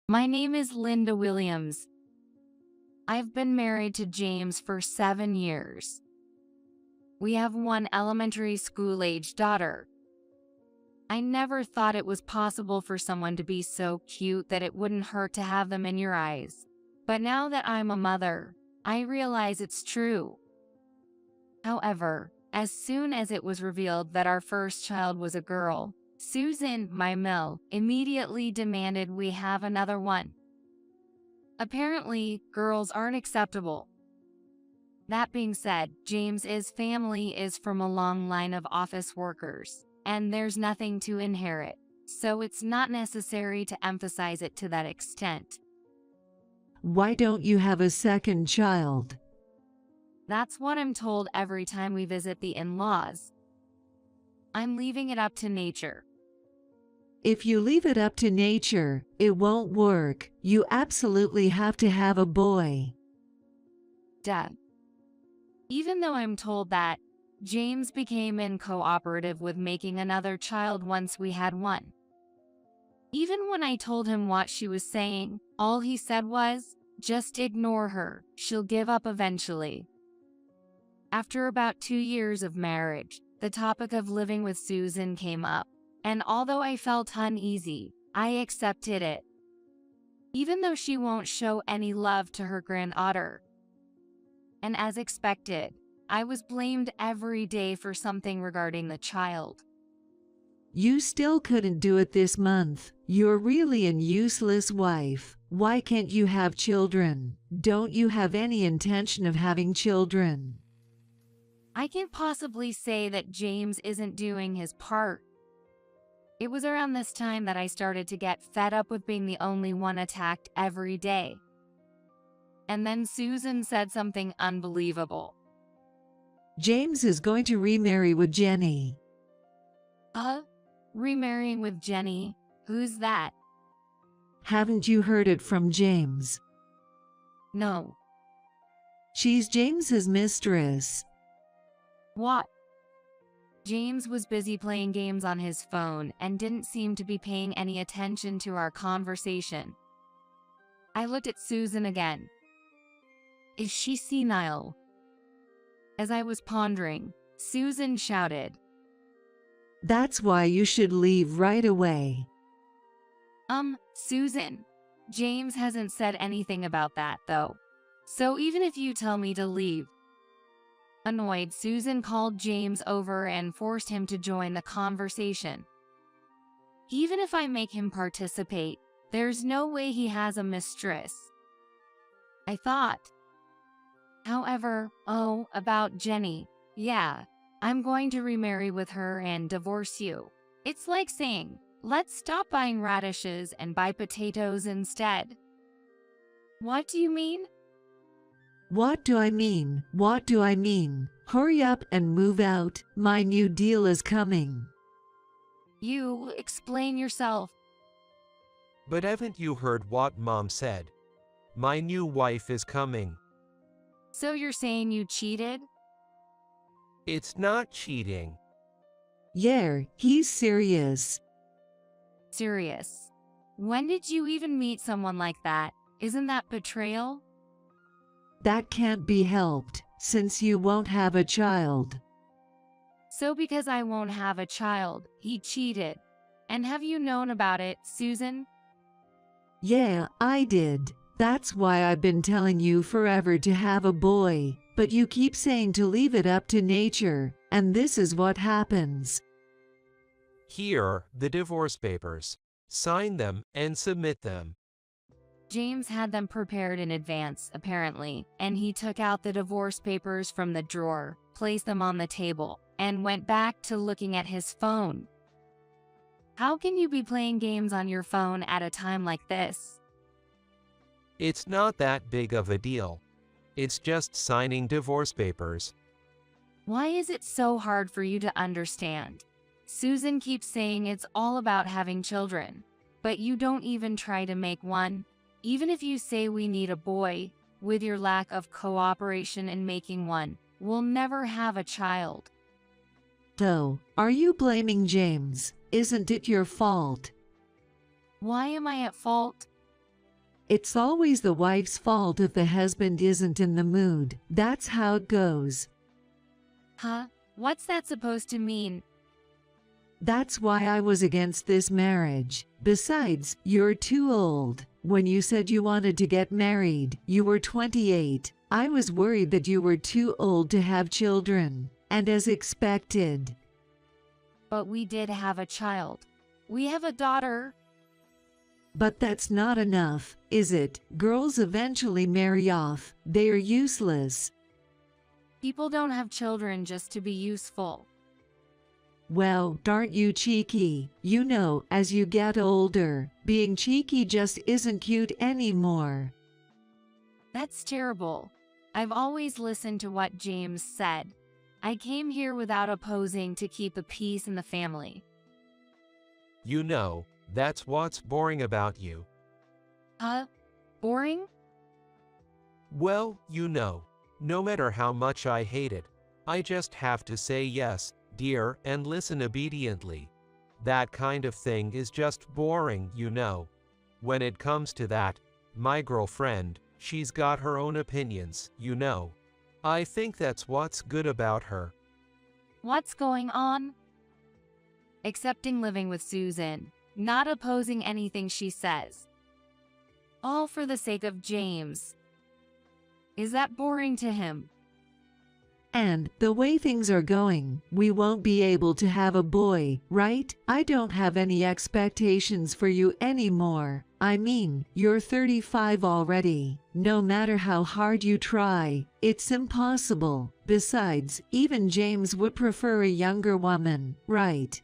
My name is Linda Williams. I've been married to James for 7 years. We have one elementary school-age daughter. I never thought it was possible for someone to be so cute that it wouldn't hurt to have them in your eyes. But now that I'm a mother, I realize it's true. However, as soon as it was revealed that our first child was a girl, Susan, my mill, immediately demanded we have another one. Apparently, girls aren't acceptable. That being said, James's family is from a long line of office workers, and there's nothing to inherit, so it's not necessary to emphasize it to that extent. Why don't you have a second child? That's what I'm told every time we visit the in-laws. I'm leaving it up to nature. If you leave it up to nature, it won't work. You absolutely have to have a boy. Duh. Even though I'm told that, James became uncooperative with making another child once we had one. Even when I told him what she was saying, all he said was, "Just ignore her, she'll give up eventually." After about 2 years of marriage, the topic of living with Susan came up, and although I felt uneasy, I accepted it. Even though she won't show any love to her granddaughter. And as expected, I was blamed every day for something regarding the child. You still couldn't do it this month. You're really an useless wife. Why can't you have children? Don't you have any intention of having children? I can't possibly say that James isn't doing his part. It was around this time that I started to get fed up with being the only one attacked every day. And then Susan said something unbelievable. James is going to remarry with Jenny. Remarrying with Jenny? Who's that? Haven't you heard it from James? No. She's James's mistress. What? James was busy playing games on his phone and didn't seem to be paying any attention to our conversation. I looked at Susan again. Is she senile? As I was pondering, Susan shouted, That's why you should leave right away. Susan, James hasn't said anything about that though. So even if you tell me to leave. Annoyed, Susan called James over and forced him to join the conversation. Even if I make him participate, there's no way he has a mistress, I thought. However, about Jenny, yeah, I'm going to remarry with her and divorce you. It's like saying, let's stop buying radishes and buy potatoes instead. What do you mean? What do I mean? What do I mean? Hurry up and move out. My new deal is coming. You explain yourself. But haven't you heard what Mom said? My new wife is coming. So you're saying you cheated? It's not cheating. Yeah, he's serious. Serious. When did you even meet someone like that? Isn't that betrayal? That can't be helped, since you won't have a child. So because I won't have a child, he cheated. And have you known about it, Susan? Yeah, I did. That's why I've been telling you forever to have a boy, but you keep saying to leave it up to nature, and this is what happens. Here, the divorce papers. Sign them and submit them. James had them prepared in advance, apparently, and he took out the divorce papers from the drawer, placed them on the table, and went back to looking at his phone. How can you be playing games on your phone at a time like this? It's not that big of a deal. It's just signing divorce papers. Why is it so hard for you to understand? Susan keeps saying it's all about having children, but you don't even try to make one. Even if you say we need a boy, with your lack of cooperation in making one, we'll never have a child. So, are you blaming James? Isn't it your fault? Why am I at fault? It's always the wife's fault if the husband isn't in the mood. That's how it goes. Huh? What's that supposed to mean? That's why I was against this marriage. Besides, you're too old. When you said you wanted to get married, you were 28. I was worried that you were too old to have children. And as expected. But we did have a child. We have a daughter. But that's not enough, is it? Girls eventually marry off. They are useless. People don't have children just to be useful. Well, aren't you cheeky? You know, as you get older, being cheeky just isn't cute anymore. That's terrible. I've always listened to what James said. I came here without opposing to keep the peace in the family. You know, that's what's boring about you. Boring? Well, you know, no matter how much I hate it, I just have to say yes, dear, and listen obediently. That kind of thing is just boring, you know. When it comes to that, my girlfriend, she's got her own opinions, you know. I think that's what's good about her. What's going on? Accepting living with Susan, not opposing anything she says. All for the sake of James. Is that boring to him? And the way things are going, we won't be able to have a boy, right? I don't have any expectations for you anymore. I mean, you're 35 already. No matter how hard you try, it's impossible. Besides, even James would prefer a younger woman, right?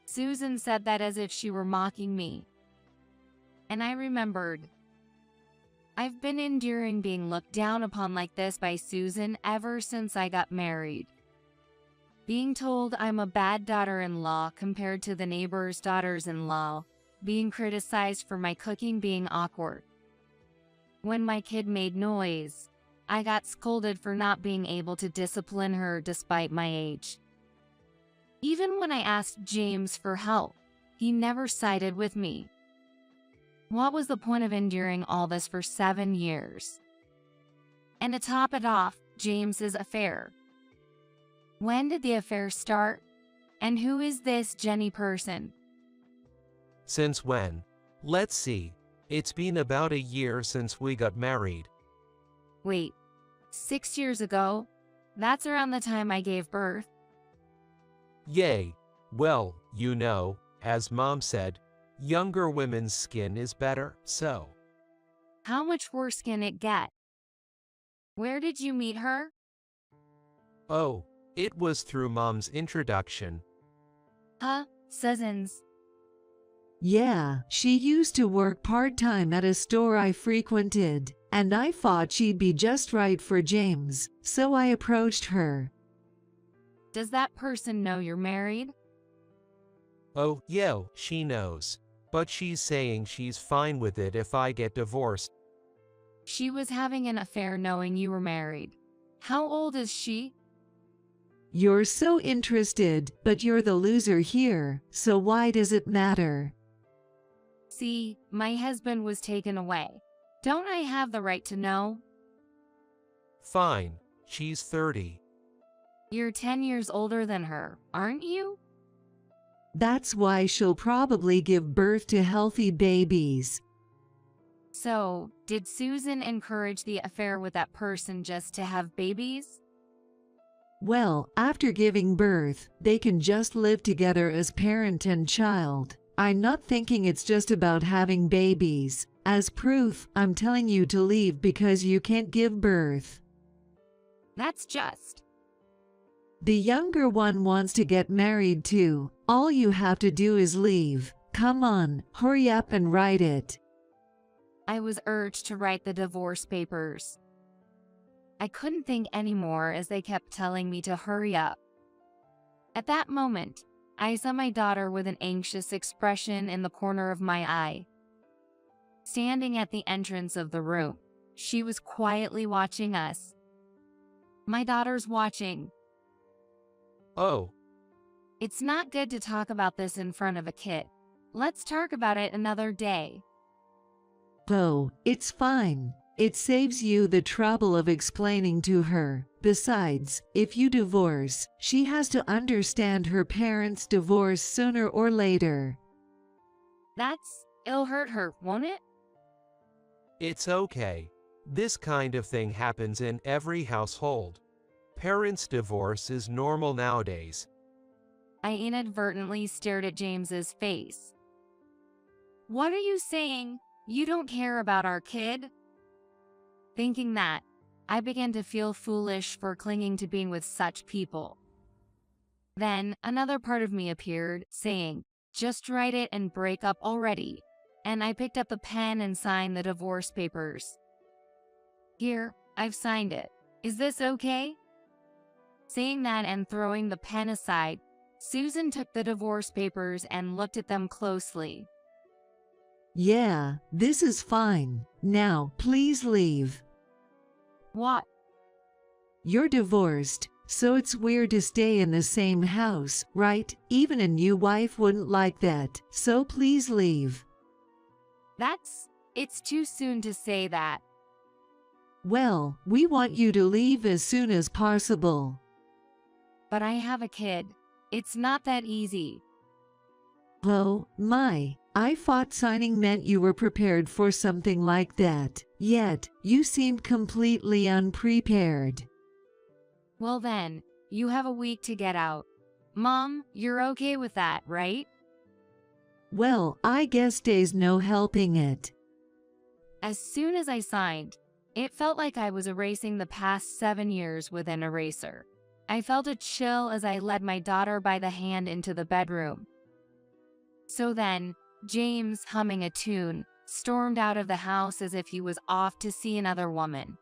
Susan said that as if she were mocking me. And I remembered. I've been enduring being looked down upon like this by Susan ever since I got married. Being told I'm a bad daughter-in-law compared to the neighbor's daughters-in-law, being criticized for my cooking being awkward. When my kid made noise, I got scolded for not being able to discipline her despite my age. Even when I asked James for help, he never sided with me. What was the point of enduring all this for 7 years? And to top it off, James's affair. When did the affair start? And who is this Jenny person? Since when? Let's see. It's been about a year since we got married. Wait, 6 years ago? That's around the time I gave birth. Yay. Well, you know, as Mom said, younger women's skin is better, so. How much worse can it get? Where did you meet her? Oh, it was through Mom's introduction. Susans. Yeah, she used to work part-time at a store I frequented, and I thought she'd be just right for James, so I approached her. Does that person know you're married? Oh, yeah, she knows. But she's saying she's fine with it if I get divorced. She was having an affair knowing you were married. How old is she? You're so interested, but you're the loser here, so why does it matter? See, my husband was taken away. Don't I have the right to know? Fine, she's 30. You're 10 years older than her, aren't you? That's why she'll probably give birth to healthy babies. So, did Susan encourage the affair with that person just to have babies? Well, after giving birth, they can just live together as parent and child. I'm not thinking it's just about having babies. As proof, I'm telling you to leave because you can't give birth. That's just. The younger one wants to get married too. All you have to do is leave. Come on, hurry up and write it. I was urged to write the divorce papers. I couldn't think anymore as they kept telling me to hurry up. At that moment, I saw my daughter with an anxious expression in the corner of my eye. Standing at the entrance of the room, she was quietly watching us. My daughter's watching. Oh. It's not good to talk about this in front of a kid. Let's talk about it another day. Oh, it's fine. It saves you the trouble of explaining to her. Besides, if you divorce, she has to understand her parents' divorce sooner or later. It'll hurt her, won't it? It's okay. This kind of thing happens in every household. Parents' divorce is normal nowadays. I inadvertently stared at James's face. What are you saying? You don't care about our kid? Thinking that, I began to feel foolish for clinging to being with such people. Then, another part of me appeared, saying, just write it and break up already. And I picked up a pen and signed the divorce papers. Here, I've signed it. Is this okay? Saying that and throwing the pen aside, Susan took the divorce papers and looked at them closely. Yeah, this is fine. Now, please leave. What? You're divorced, so it's weird to stay in the same house, right? Even a new wife wouldn't like that, so please leave. It's too soon to say that. Well, we want you to leave as soon as possible. But I have a kid. It's not that easy. Oh, my. I thought signing meant you were prepared for something like that. Yet, you seemed completely unprepared. Well then, you have a week to get out. Mom, you're okay with that, right? Well, I guess there's no helping it. As soon as I signed, it felt like I was erasing the past 7 years with an eraser. I felt a chill as I led my daughter by the hand into the bedroom. So then, James, humming a tune, stormed out of the house as if he was off to see another woman.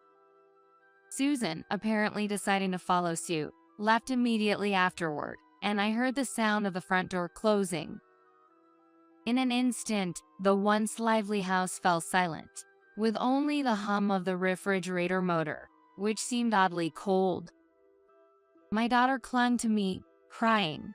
Susan, apparently deciding to follow suit, left immediately afterward, and I heard the sound of the front door closing. In an instant, the once lively house fell silent, with only the hum of the refrigerator motor, which seemed oddly cold. My daughter clung to me, crying.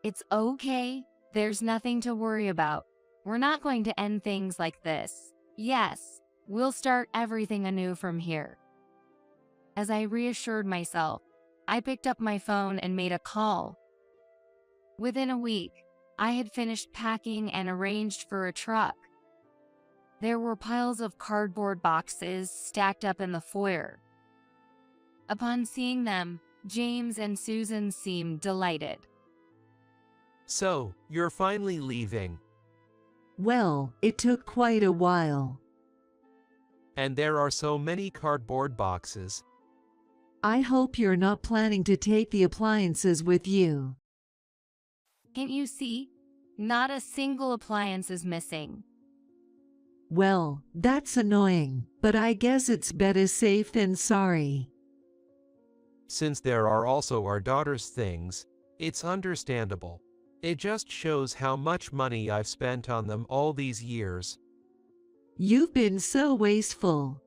It's okay. There's nothing to worry about. We're not going to end things like this. Yes, we'll start everything anew from here. As I reassured myself, I picked up my phone and made a call. Within a week, I had finished packing and arranged for a truck. There were piles of cardboard boxes stacked up in the foyer. Upon seeing them, James and Susan seemed delighted. So, you're finally leaving. Well, it took quite a while. And there are so many cardboard boxes. I hope you're not planning to take the appliances with you. Can't you see? Not a single appliance is missing. Well, that's annoying, but I guess it's better safe than sorry. Since there are also our daughter's things, it's understandable. It just shows how much money I've spent on them all these years. You've been so wasteful.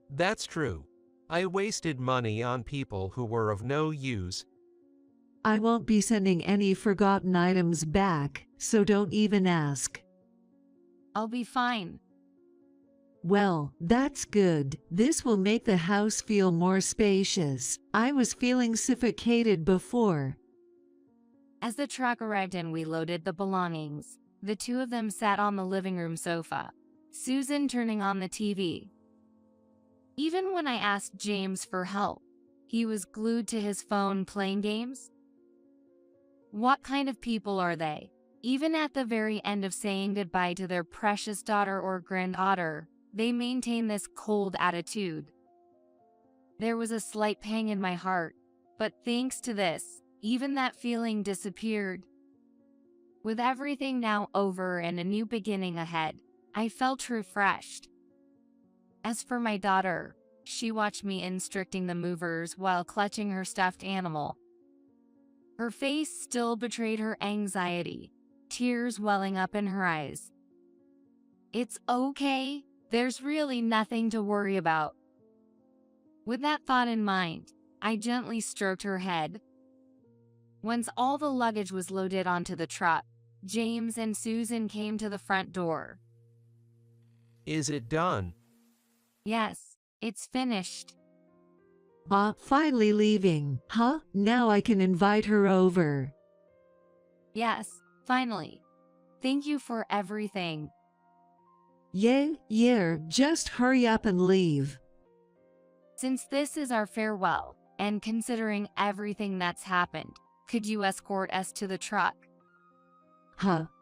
That's true. I wasted money on people who were of no use. I won't be sending any forgotten items back, so don't even ask. I'll be fine. Well, that's good. This will make the house feel more spacious. I was feeling suffocated before. As the truck arrived and we loaded the belongings, the two of them sat on the living room sofa, Susan turning on the TV. Even when I asked James for help, he was glued to his phone playing games. What kind of people are they? Even at the very end of saying goodbye to their precious daughter or granddaughter, they maintain this cold attitude. There was a slight pang in my heart, but thanks to this, even that feeling disappeared. With everything now over and a new beginning ahead, I felt refreshed. As for my daughter, she watched me instructing the movers while clutching her stuffed animal. Her face still betrayed her anxiety, tears welling up in her eyes. It's okay. There's really nothing to worry about. With that thought in mind, I gently stroked her head. Once all the luggage was loaded onto the truck, James and Susan came to the front door. Is it done? Yes, it's finished. Finally leaving, huh? Now I can invite her over. Yes, finally. Thank you for everything. Yeah, just hurry up and leave. Since this is our farewell, and considering everything that's happened, could you escort us to the truck?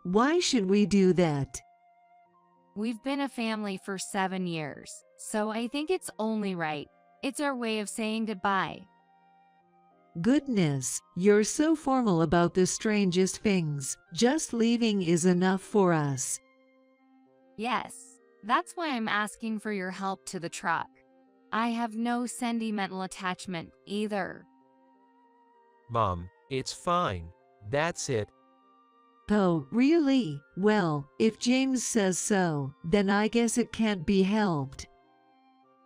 Why should we do that? We've been a family for 7 years, so I think it's only right. It's our way of saying goodbye. Goodness, you're so formal about the strangest things. Just leaving is enough for us. Yes, that's why I'm asking for your help to the truck. I have no sentimental attachment either. Mom, it's fine. That's it. Oh, really? Well, if James says so, then I guess it can't be helped.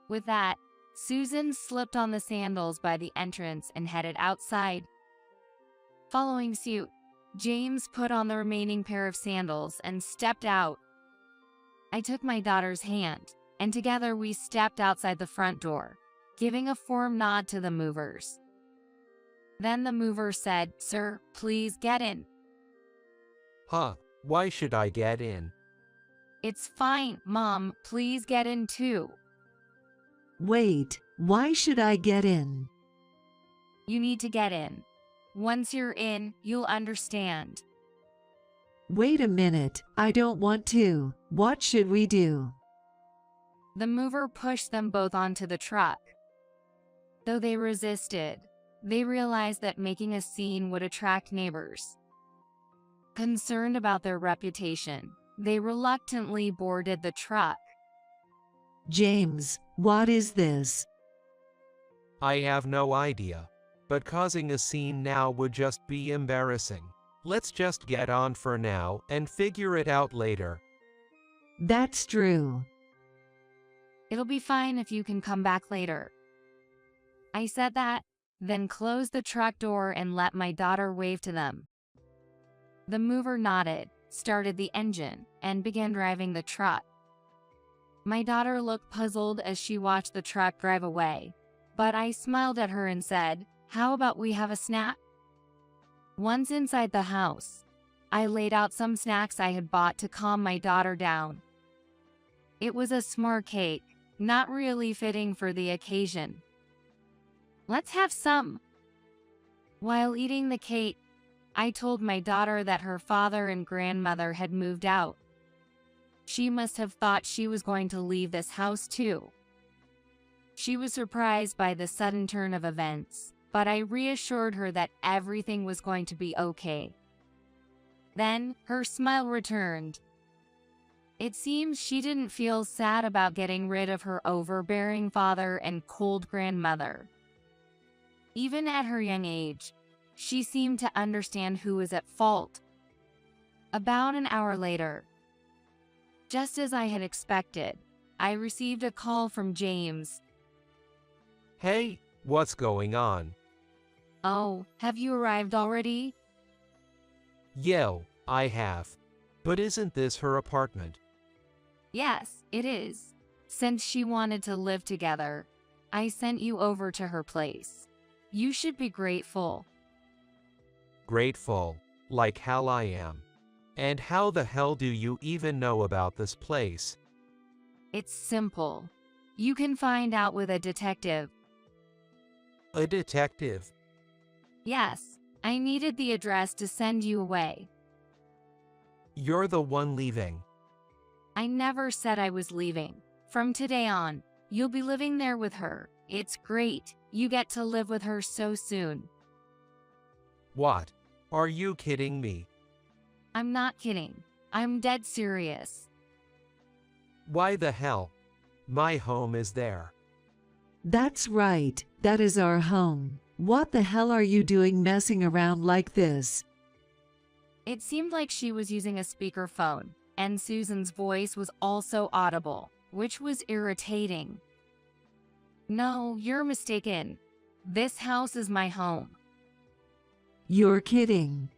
With that, Susan slipped on the sandals by the entrance and headed outside. Following suit, James put on the remaining pair of sandals and stepped out. I took my daughter's hand, and together we stepped outside the front door, giving a firm nod to the movers. Then the mover said, "Sir, please get in." Why should I get in? "It's fine, Mom, please get in too." Wait, why should I get in? "You need to get in. Once you're in, you'll understand." Wait a minute, I don't want to. What should we do? The mover pushed them both onto the truck. Though they resisted, they realized that making a scene would attract neighbors. Concerned about their reputation, they reluctantly boarded the truck. James, what is this? I have no idea. But causing a scene now would just be embarrassing. Let's just get on for now and figure it out later. That's true. "It'll be fine if you can come back later." I said that, then closed the truck door and let my daughter wave to them. The mover nodded, started the engine, and began driving the truck. My daughter looked puzzled as she watched the truck drive away, but I smiled at her and said, "How about we have a snack?" Once inside the house, I laid out some snacks I had bought to calm my daughter down. It was a s'more cake, not really fitting for the occasion. "Let's have some." While eating the cake, I told my daughter that her father and grandmother had moved out. She must have thought she was going to leave this house too. She was surprised by the sudden turn of events, but I reassured her that everything was going to be okay. Then, her smile returned. It seems she didn't feel sad about getting rid of her overbearing father and cold grandmother. Even at her young age, she seemed to understand who was at fault. About an hour later, just as I had expected, I received a call from James. Hey, what's going on? "Oh, have you arrived already?" Yo, I have. But isn't this her apartment? "Yes, it is. Since she wanted to live together, I sent you over to her place. You should be grateful." Grateful, like hell I am. And how the hell do you even know about this place? It's simple. You can find out with a detective. A detective? Yes, I needed the address to send you away. You're the one leaving. I never said I was leaving. From today on, you'll be living there with her. It's great. You get to live with her so soon. What? Are you kidding me? I'm not kidding. I'm dead serious. Why the hell? My home is there. That's right, that is our home. What the hell are you doing messing around like this? It seemed like she was using a speakerphone, and Susan's voice was also audible, which was irritating. "No, you're mistaken. This house is my home." You're kidding.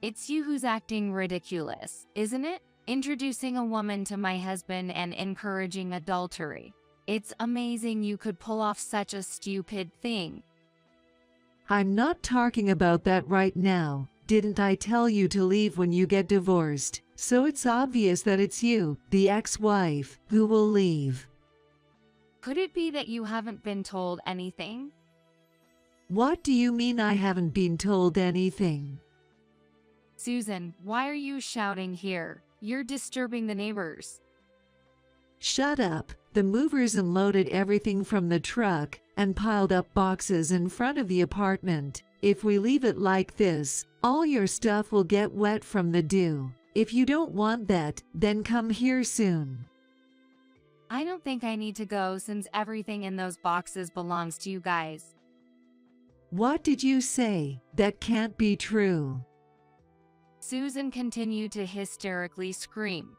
"It's you who's acting ridiculous, isn't it? introducing a woman to my husband and encouraging adultery. It's amazing you could pull off such a stupid thing. I'm not talking about that right now. Didn't I tell you to leave when you get divorced? So it's obvious that it's you, the ex-wife, who will leave. Could it be that you haven't been told anything? What do you mean I haven't been told anything? Susan, why are you shouting here? You're disturbing the neighbors. Shut up. The movers unloaded everything from the truck and piled up boxes in front of the apartment. If we leave it like this, all your stuff will get wet from the dew. If you don't want that, then come here soon. I don't think I need to go since everything in those boxes belongs to you guys. What did you say? That can't be true. Susan continued to hysterically scream.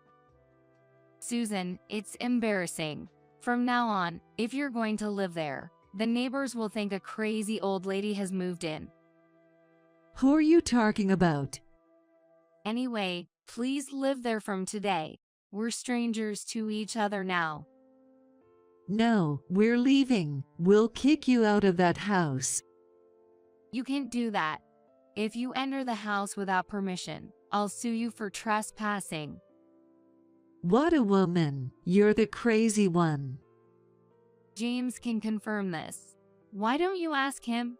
Susan, it's embarrassing. From now on, if you're going to live there, the neighbors will think a crazy old lady has moved in. Who are you talking about? Anyway, please live there from today. We're strangers to each other now. No, we're leaving. We'll kick you out of that house. You can't do that. If you enter the house without permission, I'll sue you for trespassing. What a woman. You're the crazy one. James can confirm this. Why don't you ask him?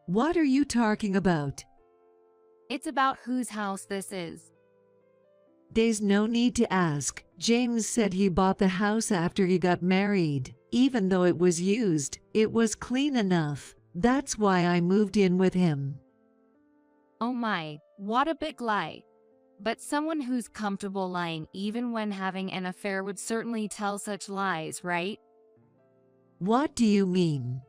What are you talking about? It's about whose house this is. There's no need to ask. James said he bought the house after he got married. Even though it was used, it was clean enough. That's why I moved in with him. Oh my, what a big lie. But someone who's comfortable lying even when having an affair would certainly tell such lies, right? What do you mean?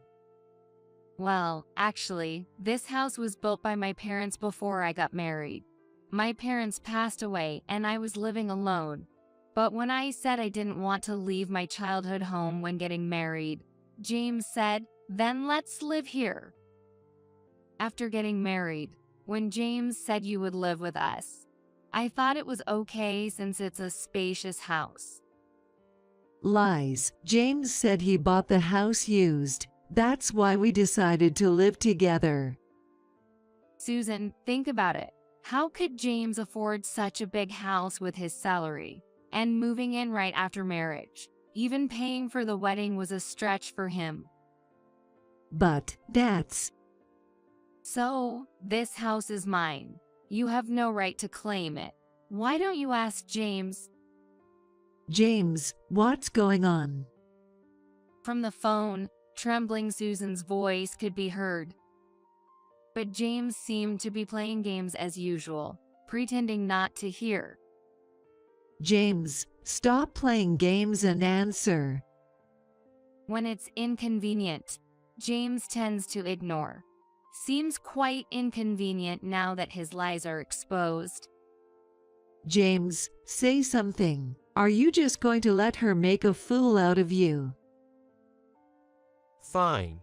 Well, actually, this house was built by my parents before I got married. My parents passed away and I was living alone. But when I said I didn't want to leave my childhood home when getting married, James said, "Then let's live here." After getting married, when James said you would live with us, I thought it was okay since it's a spacious house. Lies. James said he bought the house used. That's why we decided to live together. Susan, think about it. How could James afford such a big house with his salary? And moving in right after marriage. Even paying for the wedding was a stretch for him. But that's... So, this house is mine. You have no right to claim it. Why don't you ask James? James, what's going on? From the phone, trembling Susan's voice could be heard. But James seemed to be playing games as usual, pretending not to hear. James, stop playing games and answer. When it's inconvenient, James tends to ignore. Seems quite inconvenient now that his lies are exposed. James, say something. Are you just going to let her make a fool out of you? Fine.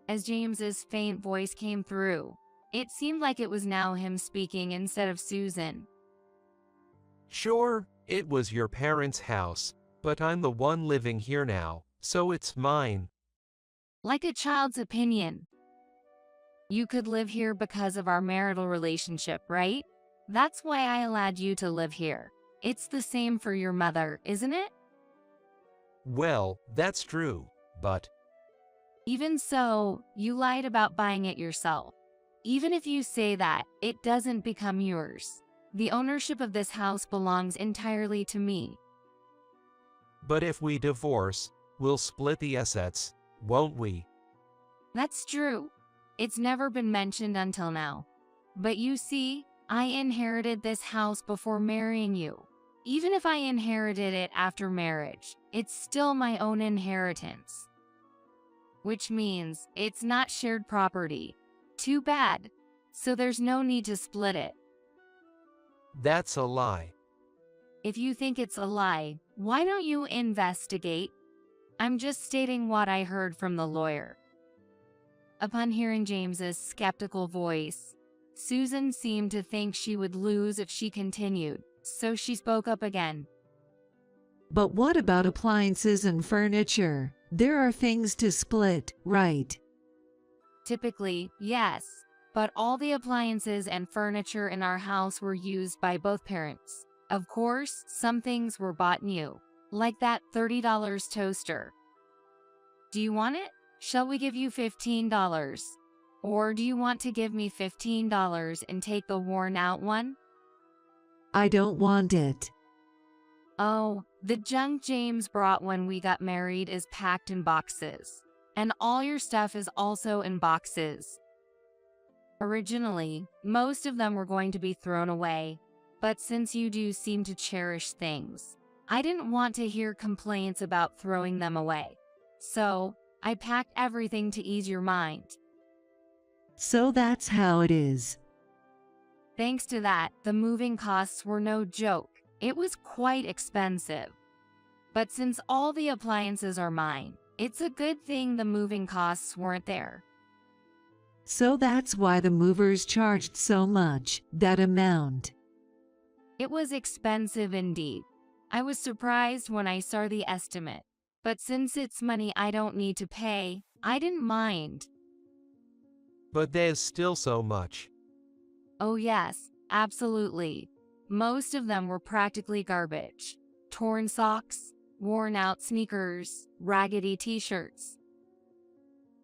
As James's faint voice came through, it seemed like it was now him speaking instead of Susan. Sure, it was your parents' house, but I'm the one living here now, so it's mine. Like a child's opinion. You could live here because of our marital relationship, right? That's why I allowed you to live here. It's the same for your mother, isn't it? Well, that's true, but... Even so, you lied about buying it yourself. Even if you say that, it doesn't become yours. The ownership of this house belongs entirely to me. But if we divorce, we'll split the assets, won't we? That's true. It's never been mentioned until now. But you see, I inherited this house before marrying you. Even if I inherited it after marriage, it's still my own inheritance. Which means it's not shared property. Too bad. So there's no need to split it. That's a lie. If you think it's a lie, why don't you investigate? I'm just stating what I heard from the lawyer. Upon hearing James's skeptical voice, Susan seemed to think she would lose if she continued, so she spoke up again. But what about appliances and furniture? There are things to split, right? Typically, yes, but all the appliances and furniture in our house were used by both parents. Of course, some things were bought new, like that $30 toaster. Do you want it? Shall we give you $15? Or do you want to give me $15 and take the worn-out one? I don't want it. Oh, the junk James brought when we got married is packed in boxes. And all your stuff is also in boxes. Originally, most of them were going to be thrown away, but since you do seem to cherish things, I didn't want to hear complaints about throwing them away. So, I packed everything to ease your mind. So that's how it is. Thanks to that, the moving costs were no joke. It was quite expensive. But since all the appliances are mine, it's a good thing the moving costs weren't there. So that's why the movers charged so much, that amount. It was expensive indeed. I was surprised when I saw the estimate. But since it's money I don't need to pay, I didn't mind. But there's still so much. Oh yes, absolutely. Most of them were practically garbage. Torn socks, worn-out sneakers, raggedy t-shirts.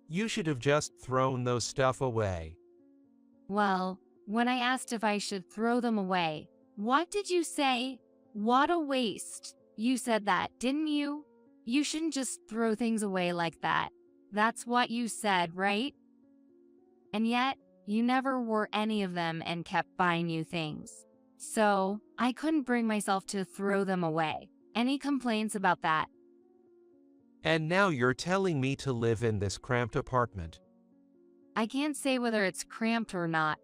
You should have just thrown those stuff away. Well, when I asked if I should throw them away, what did you say? What a waste. You said that, didn't you? You shouldn't just throw things away like that. That's what you said, right? And yet, you never wore any of them and kept buying new things. So, I couldn't bring myself to throw them away. Any complaints about that? And now you're telling me to live in this cramped apartment. I can't say whether it's cramped or not,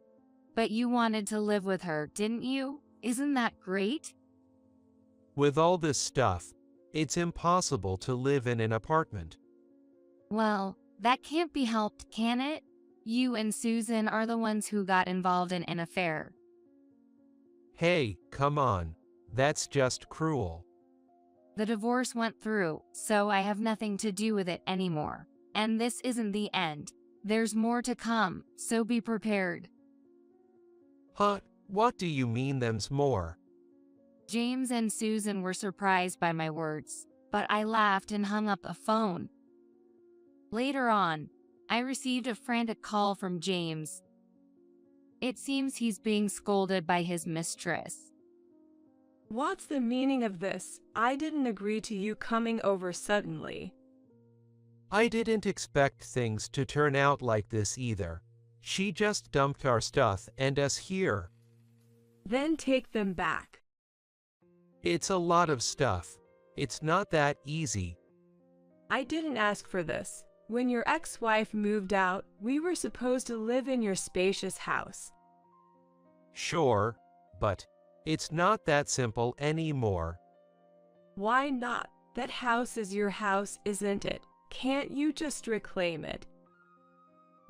but you wanted to live with her, didn't you? Isn't that great? With all this stuff, it's impossible to live in an apartment. Well, that can't be helped, can it? You and Susan are the ones who got involved in an affair. Hey, come on. That's just cruel. The divorce went through, so I have nothing to do with it anymore. And this isn't the end. There's more to come, so be prepared. Huh? What do you mean them's more? James and Susan were surprised by my words, but I laughed and hung up the phone. Later on, I received a frantic call from James. It seems he's being scolded by his mistress. What's the meaning of this? I didn't agree to you coming over suddenly. I didn't expect things to turn out like this either. She just dumped our stuff and us here. Then take them back. It's a lot of stuff. It's not that easy. I didn't ask for this. When your ex-wife moved out, we were supposed to live in your spacious house. Sure, but it's not that simple anymore. Why not? That house is your house, isn't it? Can't you just reclaim it?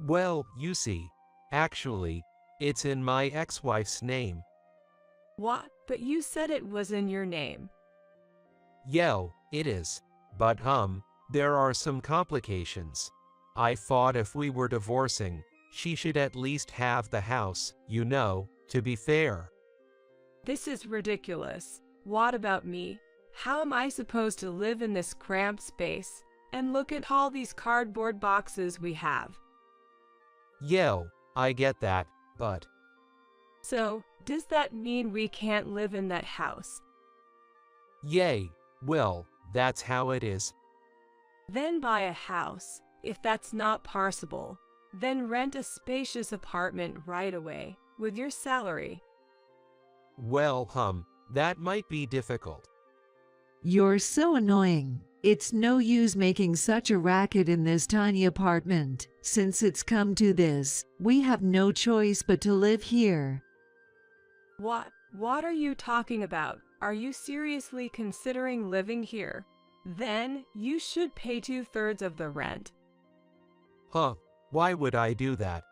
Well, you see, actually, it's in my ex-wife's name. What? But you said it was in your name. Yeah, it is. But there are some complications. I thought if we were divorcing, she should at least have the house, you know, to be fair. This is ridiculous. What about me? How am I supposed to live in this cramped space? And look at all these cardboard boxes we have. Yeah, I get that, but... So, does that mean we can't live in that house? Yay, well, that's how it is. Then buy a house. If that's not possible, then rent a spacious apartment right away, with your salary. Well, that might be difficult. You're so annoying. It's no use making such a racket in this tiny apartment. Since it's come to this, we have no choice but to live here. What are you talking about? Are you seriously considering living here? Then you should pay 2/3 of the rent. Huh, why would I do that?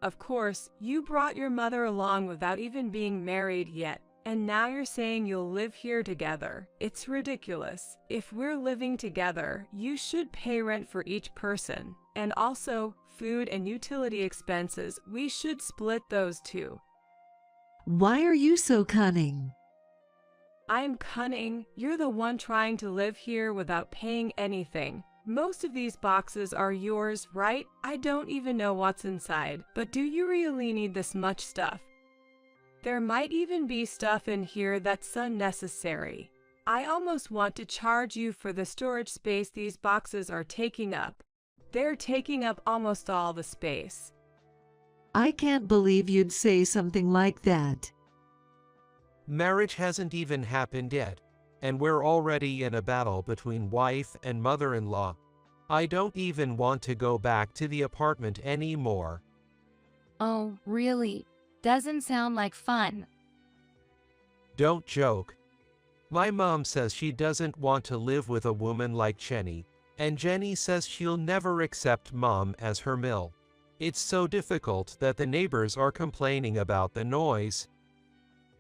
Of course, you brought your mother along without even being married yet, And now you're saying you'll live here together. It's ridiculous. If we're living together, you should pay rent for each person. And also, food and utility expenses, we should split those too. Why are you so cunning? I'm cunning. You're the one trying to live here without paying anything. Most of these boxes are yours, right? I don't even know what's inside. But do you really need this much stuff? There might even be stuff in here that's unnecessary. I almost want to charge you for the storage space these boxes are taking up. They're taking up almost all the space. I can't believe you'd say something like that. Marriage hasn't even happened yet, and we're already in a battle between wife and mother-in-law. I don't even want to go back to the apartment anymore. Oh, really? Doesn't sound like fun. Don't joke. My mom says she doesn't want to live with a woman like Jenny, and Jenny says she'll never accept Mom as her mill. It's so difficult that the neighbors are complaining about the noise.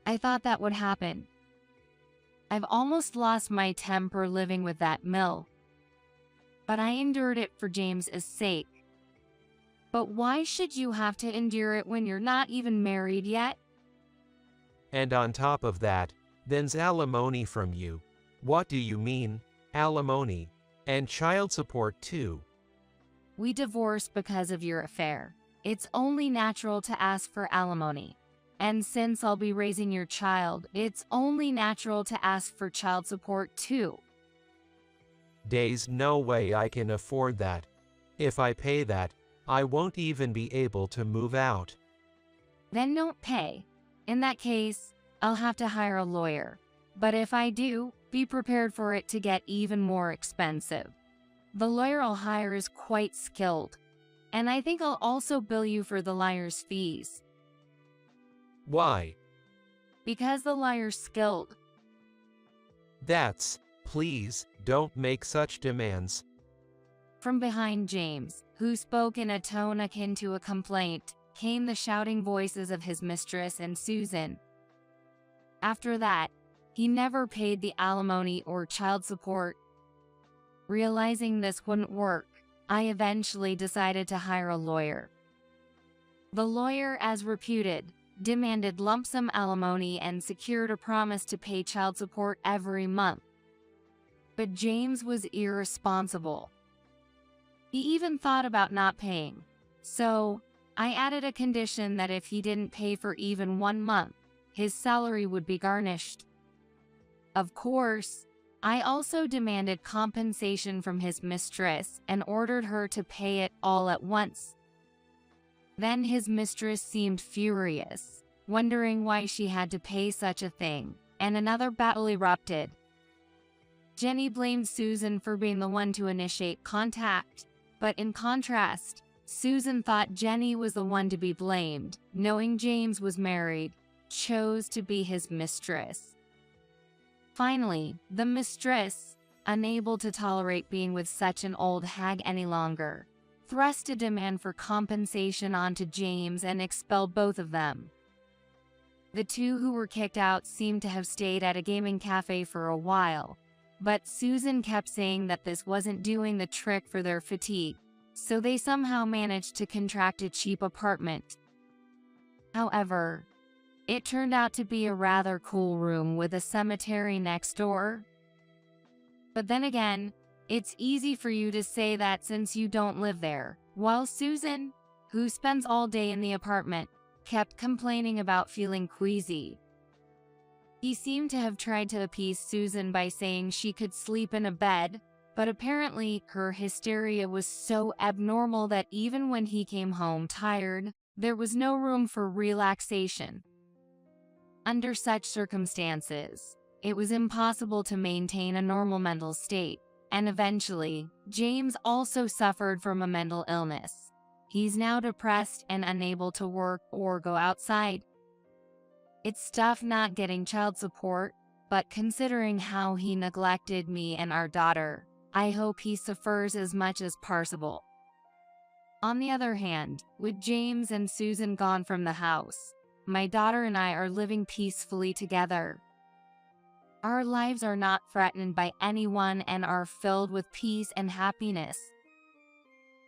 I thought that would happen. I've almost lost my temper living with that mill. But I endured it for James's sake. But why should you have to endure it when you're not even married yet? And on top of that, then's alimony from you. What do you mean, alimony? And child support too. We divorced because of your affair. It's only natural to ask for alimony. And since I'll be raising your child, it's only natural to ask for child support too. There's no way I can afford that. If I pay that, I won't even be able to move out. Then don't pay. In that case, I'll have to hire a lawyer. But if I do, be prepared for it to get even more expensive. The lawyer I'll hire is quite skilled. And I think I'll also bill you for the lawyer's fees. Why? Because the lawyer's skilled. Please, don't make such demands. From behind James, who spoke in a tone akin to a complaint, came the shouting voices of his mistress and Susan. After that, he never paid the alimony or child support. Realizing this wouldn't work, I eventually decided to hire a lawyer. The lawyer, as reputed, demanded lump sum alimony and secured a promise to pay child support every month. But James was irresponsible. He even thought about not paying. So, I added a condition that if he didn't pay for even 1 month, his salary would be garnished. Of course, I also demanded compensation from his mistress and ordered her to pay it all at once. Then his mistress seemed furious, wondering why she had to pay such a thing, and another battle erupted. Jenny blamed Susan for being the one to initiate contact, but in contrast, Susan thought Jenny was the one to be blamed, knowing James was married, chose to be his mistress. Finally, the mistress, unable to tolerate being with such an old hag any longer, thrust a demand for compensation onto James and expelled both of them. The two who were kicked out seemed to have stayed at a gaming cafe for a while, but Susan kept saying that this wasn't doing the trick for their fatigue, so they somehow managed to contract a cheap apartment. However, it turned out to be a rather cool room with a cemetery next door. But then again, it's easy for you to say that since you don't live there, while Susan, who spends all day in the apartment, kept complaining about feeling queasy. He seemed to have tried to appease Susan by saying she could sleep in a bed, but apparently her hysteria was so abnormal that even when he came home tired, there was no room for relaxation. Under such circumstances, it was impossible to maintain a normal mental state, and eventually, James also suffered from a mental illness. He's now depressed and unable to work or go outside. It's tough not getting child support, but considering how he neglected me and our daughter, I hope he suffers as much as possible. On the other hand, with James and Susan gone from the house, my daughter and I are living peacefully together. Our lives are not threatened by anyone and are filled with peace and happiness.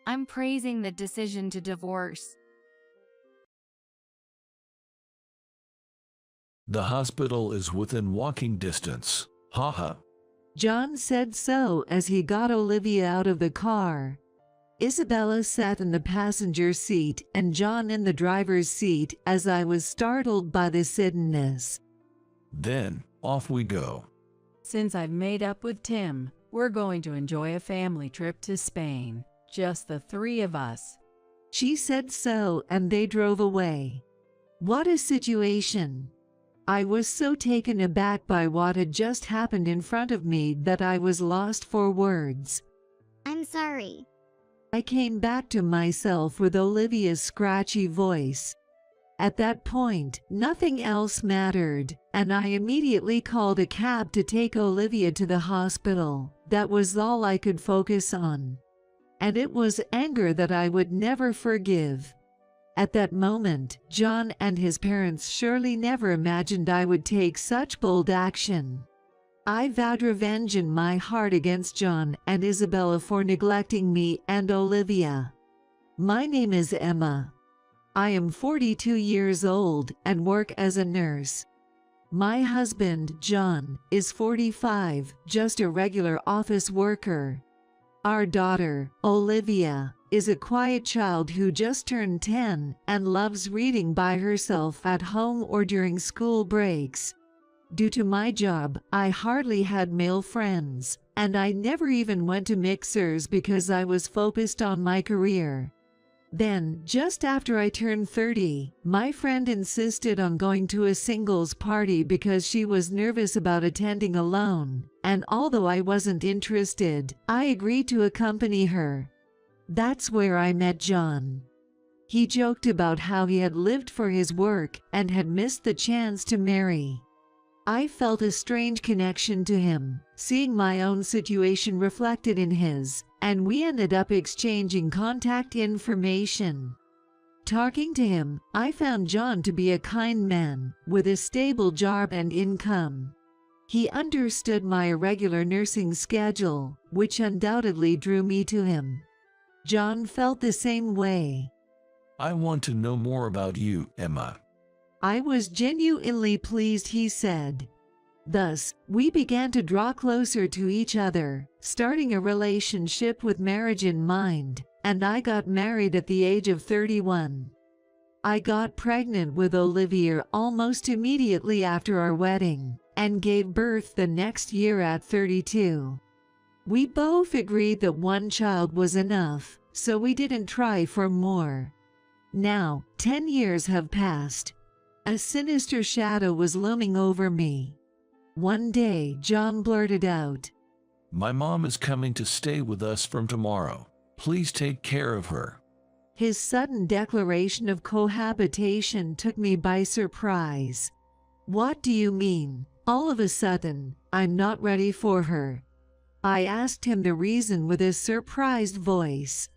I'm praising the decision to divorce. The hospital is within walking distance. Haha. John said so as he got Olivia out of the car. Isabella sat in the passenger seat and John in the driver's seat as I was startled by the suddenness. Then, off we go. Since I've made up with Tim, we're going to enjoy a family trip to Spain. Just the three of us. She said so and they drove away. What a situation! I was so taken aback by what had just happened in front of me that I was lost for words. I'm sorry. I came back to myself with Olivia's scratchy voice. At that point, nothing else mattered, and I immediately called a cab to take Olivia to the hospital. That was all I could focus on. And it was anger that I would never forgive. At that moment, John and his parents surely never imagined I would take such bold action. I vowed revenge in my heart against John and Isabella for neglecting me and Olivia. My name is Emma. I am 42 years old and work as a nurse. My husband, John, is 45, just a regular office worker. Our daughter, Olivia, is a quiet child who just turned 10 and loves reading by herself at home or during school breaks. Due to my job, I hardly had male friends, and I never even went to mixers because I was focused on my career. Then, just after I turned 30, my friend insisted on going to a singles party because she was nervous about attending alone, and although I wasn't interested, I agreed to accompany her. That's where I met John. He joked about how he had lived for his work and had missed the chance to marry. I felt a strange connection to him, seeing my own situation reflected in his, and we ended up exchanging contact information. Talking to him, I found John to be a kind man, with a stable job and income. He understood my irregular nursing schedule, which undoubtedly drew me to him. John felt the same way. I want to know more about you, Emma. I was genuinely pleased, he said. Thus, we began to draw closer to each other, starting a relationship with marriage in mind, and I got married at the age of 31. I got pregnant with Olivia almost immediately after our wedding, and gave birth the next year at 32. We both agreed that one child was enough, so we didn't try for more. Now, 10 years have passed. A sinister shadow was looming over me. One day, John blurted out, My mom is coming to stay with us from tomorrow. Please take care of her. His sudden declaration of cohabitation took me by surprise. What do you mean? All of a sudden, I'm not ready for her. I asked him the reason with a surprised voice.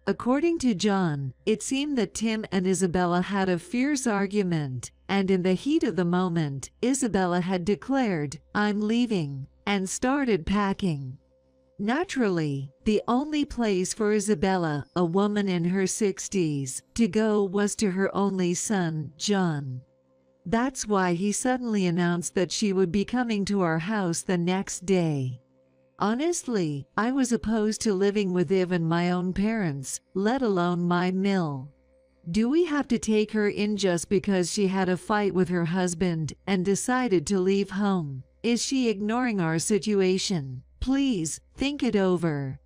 According to John, it seemed that Tim and Isabella had a fierce argument, and in the heat of the moment, Isabella had declared, I'm leaving, and started packing. Naturally, the only place for Isabella, a woman in her 60s, to go was to her only son, John. That's why he suddenly announced that she would be coming to our house the next day. Honestly, I was opposed to living with even my own parents, let alone my mill. Do we have to take her in just because she had a fight with her husband and decided to leave home? Is she ignoring our situation? Please, think it over.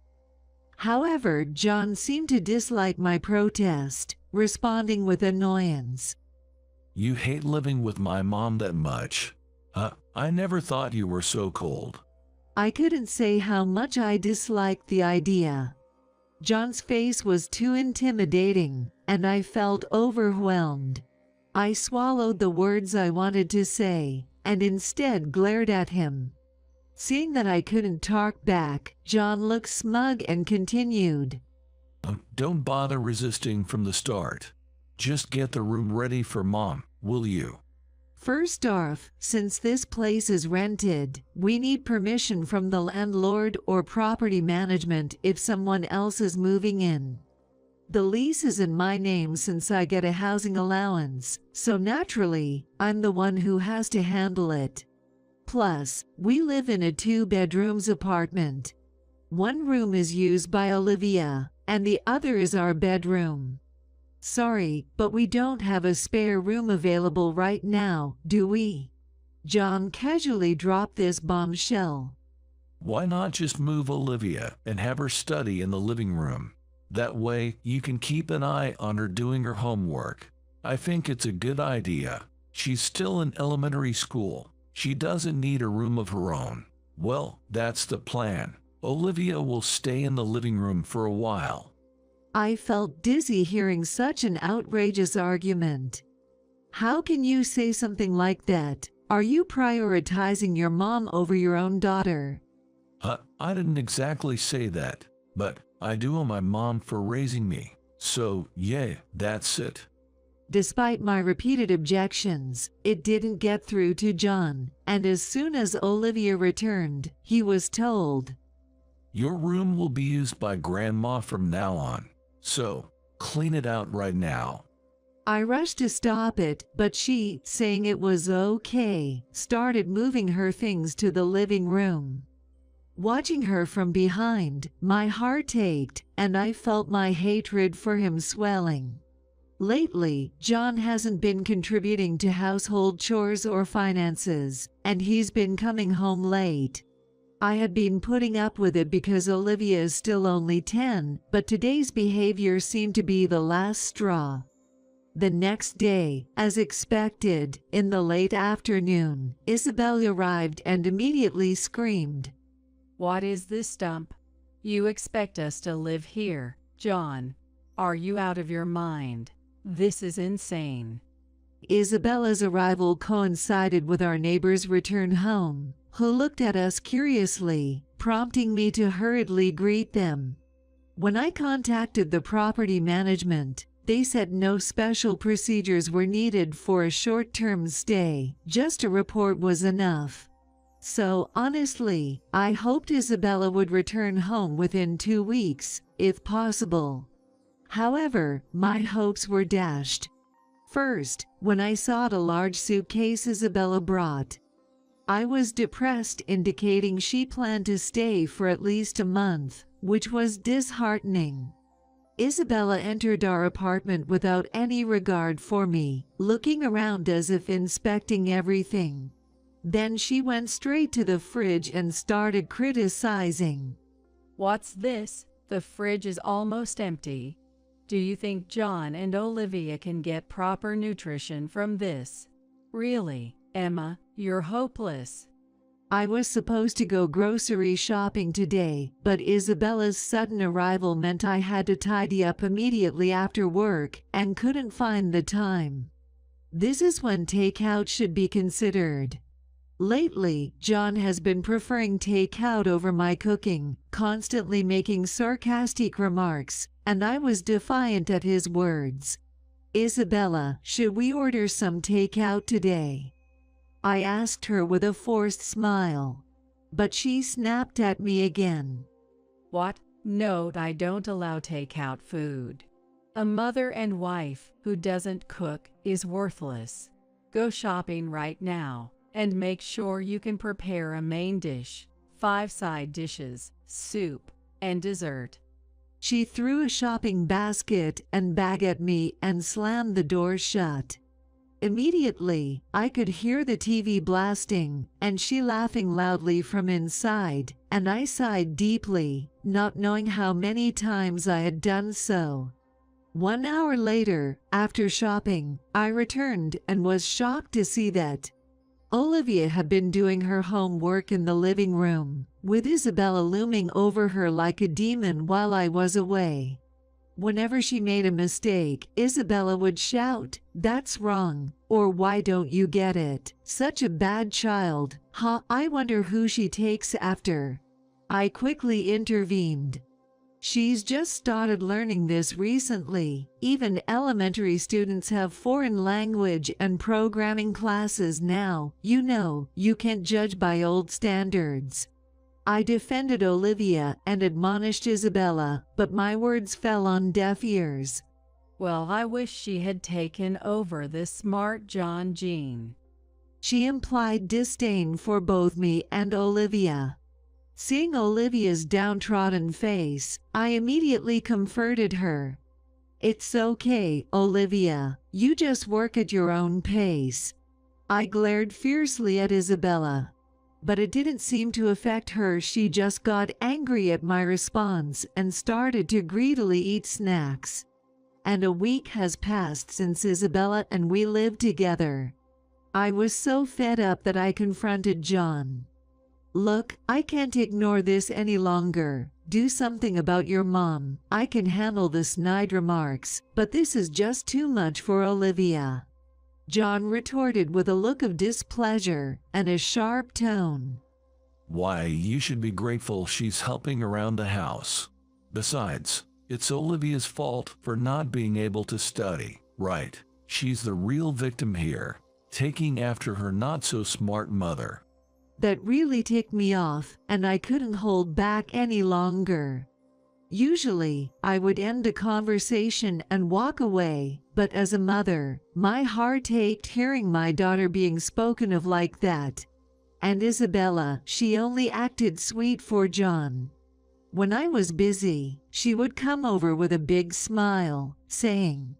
However, John seemed to dislike my protest, responding with annoyance. You hate living with my mom that much? I never thought you were so cold. I couldn't say how much I disliked the idea. John's face was too intimidating, and I felt overwhelmed. I swallowed the words I wanted to say, and instead glared at him. Seeing that I couldn't talk back, John looked smug and continued. Don't bother resisting from the start. Just get the room ready for mom, will you? First off, since this place is rented, we need permission from the landlord or property management if someone else is moving in. The lease is in my name since I get a housing allowance, so naturally, I'm the one who has to handle it. Plus, we live in a 2-bedrooms apartment. One room is used by Olivia, and the other is our bedroom. Sorry, but we don't have a spare room available right now, do we? John casually dropped this bombshell. Why not just move Olivia and have her study in the living room? That way, you can keep an eye on her doing her homework. I think it's a good idea. She's still in elementary school. She doesn't need a room of her own. Well, that's the plan. Olivia will stay in the living room for a while. I felt dizzy hearing such an outrageous argument. How can you say something like that? Are you prioritizing your mom over your own daughter? I didn't exactly say that, but I do owe my mom for raising me. So, yeah, that's it. Despite my repeated objections, it didn't get through to John, and as soon as Olivia returned, he was told, Your room will be used by Grandma from now on, so clean it out right now. I rushed to stop it, but she, saying it was okay, started moving her things to the living room. Watching her from behind, my heart ached, and I felt my hatred for him swelling. Lately, John hasn't been contributing to household chores or finances, and he's been coming home late. I had been putting up with it because Olivia is still only 10, but today's behavior seemed to be the last straw. The next day, as expected, in the late afternoon, Isabel arrived and immediately screamed, What is this stump? You expect us to live here, John? Are you out of your mind? This is insane. Isabella's arrival coincided with our neighbor's return home, who looked at us curiously, prompting me to hurriedly greet them. When I contacted the property management, they said no special procedures were needed for a short-term stay, just a report was enough. So, honestly, I hoped Isabella would return home within 2 weeks, if possible. However, my hopes were dashed. First, when I saw the large suitcase Isabella brought, I was depressed, indicating she planned to stay for at least a month, which was disheartening. Isabella entered our apartment without any regard for me, looking around as if inspecting everything. Then she went straight to the fridge and started criticizing. What's this? The fridge is almost empty. Do you think John and Olivia can get proper nutrition from this? Really, Emma, you're hopeless. I was supposed to go grocery shopping today, but Isabella's sudden arrival meant I had to tidy up immediately after work and couldn't find the time. This is when takeout should be considered. Lately, John has been preferring takeout over my cooking, constantly making sarcastic remarks, and I was defiant at his words. Isabella, should we order some takeout today? I asked her with a forced smile, but she snapped at me again. What? No, I don't allow takeout food. A mother and wife who doesn't cook is worthless. Go shopping right now. And make sure you can prepare a main dish, 5 side dishes, soup, and dessert. She threw a shopping basket and bag at me and slammed the door shut. Immediately, I could hear the TV blasting and she laughing loudly from inside, and I sighed deeply, not knowing how many times I had done so. 1 hour later, after shopping, I returned and was shocked to see that Olivia had been doing her homework in the living room, with Isabella looming over her like a demon while I was away. Whenever she made a mistake, Isabella would shout, "That's wrong," or "Why don't you get it? Such a bad child. I wonder who she takes after." I quickly intervened. She's just started learning this recently. Even elementary students have foreign language and programming classes now. You know, you can't judge by old standards. I defended Olivia and admonished Isabella, but my words fell on deaf ears. Well, I wish she had taken over this smart John gene. She implied disdain for both me and Olivia. Seeing Olivia's downtrodden face, I immediately comforted her. It's okay, Olivia. You just work at your own pace. I glared fiercely at Isabella, but it didn't seem to affect her. She just got angry at my response and started to greedily eat snacks. And a week has passed since Isabella and we lived together. I was so fed up that I confronted John. Look, I can't ignore this any longer. Do something about your mom. I can handle the snide remarks, but this is just too much for Olivia. John retorted with a look of displeasure and a sharp tone. Why, you should be grateful she's helping around the house. Besides, it's Olivia's fault for not being able to study, right? She's the real victim here, taking after her not-so-smart mother. That really ticked me off, and I couldn't hold back any longer. Usually, I would end the conversation and walk away, but as a mother, my heart ached hearing my daughter being spoken of like that. And Isabella, she only acted sweet for John. When I was busy, she would come over with a big smile, saying,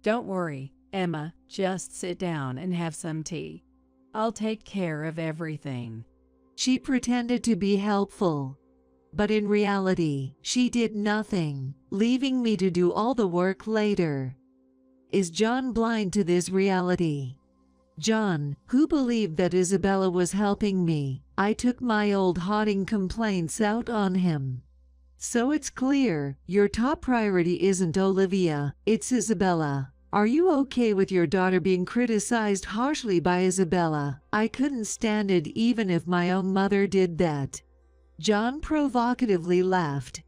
Don't worry, Emma, just sit down and have some tea. I'll take care of everything. She pretended to be helpful, but in reality, she did nothing, leaving me to do all the work later. Is John blind to this reality? John, who believed that Isabella was helping me, I took my old haunting complaints out on him. So it's clear, your top priority isn't Olivia, it's Isabella. Are you okay with your daughter being criticized harshly by Isabella? I couldn't stand it even if my own mother did that. John provocatively laughed.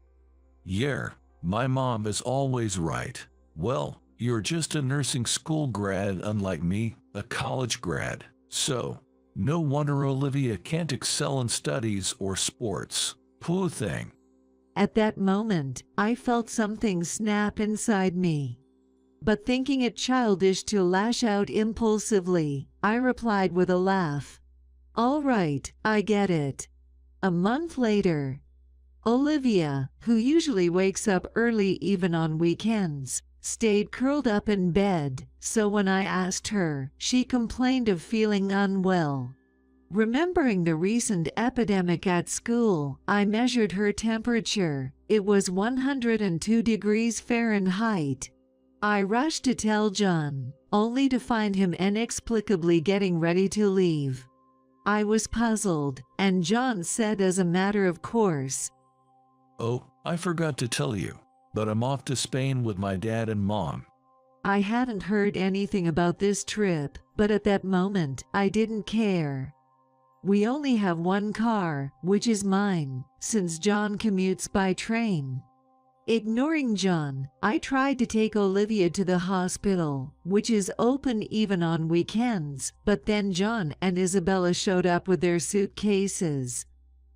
Yeah, my mom is always right. Well, you're just a nursing school grad unlike me, a college grad. So, no wonder Olivia can't excel in studies or sports. Poor thing. At that moment, I felt something snap inside me. But thinking it childish to lash out impulsively, I replied with a laugh. All right, I get it. A month later, Olivia, who usually wakes up early even on weekends, stayed curled up in bed, so when I asked her, she complained of feeling unwell. Remembering the recent epidemic at school, I measured her temperature. It was 102 degrees Fahrenheit. I rushed to tell John, only to find him inexplicably getting ready to leave. I was puzzled, and John said as a matter of course, Oh, I forgot to tell you, but I'm off to Spain with my dad and mom. I hadn't heard anything about this trip, but at that moment, I didn't care. We only have one car, which is mine, since John commutes by train. Ignoring John, I tried to take Olivia to the hospital, which is open even on weekends, but then John and Isabella showed up with their suitcases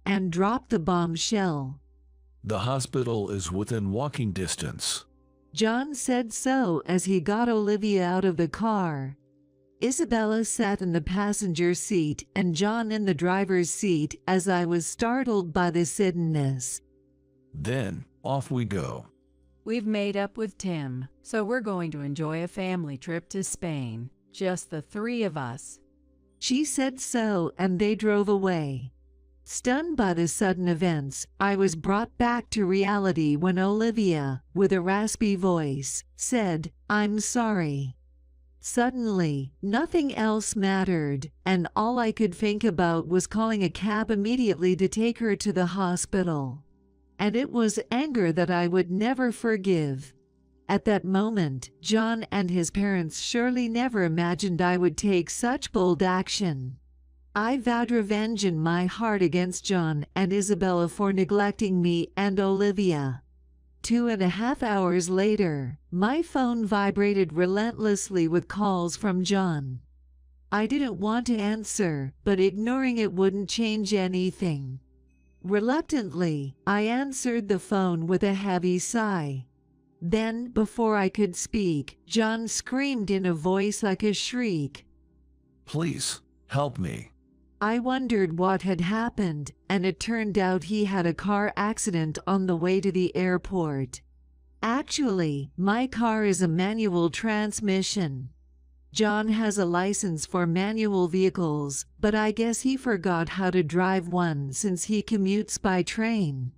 and dropped the bombshell. The hospital is within walking distance. John said so as he got Olivia out of the car. Isabella sat in the passenger seat and John in the driver's seat as I was startled by the suddenness. Then, off we go. We've made up with Tim, so we're going to enjoy a family trip to Spain, just the three of us. She said so, and they drove away. Stunned by the sudden events, I was brought back to reality when Olivia, with a raspy voice, said, "I'm sorry." Suddenly, nothing else mattered, and all I could think about was calling a cab immediately to take her to the hospital. And it was anger that I would never forgive. At that moment, John and his parents surely never imagined I would take such bold action. I vowed revenge in my heart against John and Isabella for neglecting me and Olivia. 2.5 hours later, my phone vibrated relentlessly with calls from John. I didn't want to answer, but ignoring it wouldn't change anything. Reluctantly, I answered the phone with a heavy sigh. Then, before I could speak, John screamed in a voice like a shriek. Please, help me. I wondered what had happened, and it turned out he had a car accident on the way to the airport. Actually, my car is a manual transmission. John has a license for manual vehicles, but I guess he forgot how to drive one since he commutes by train.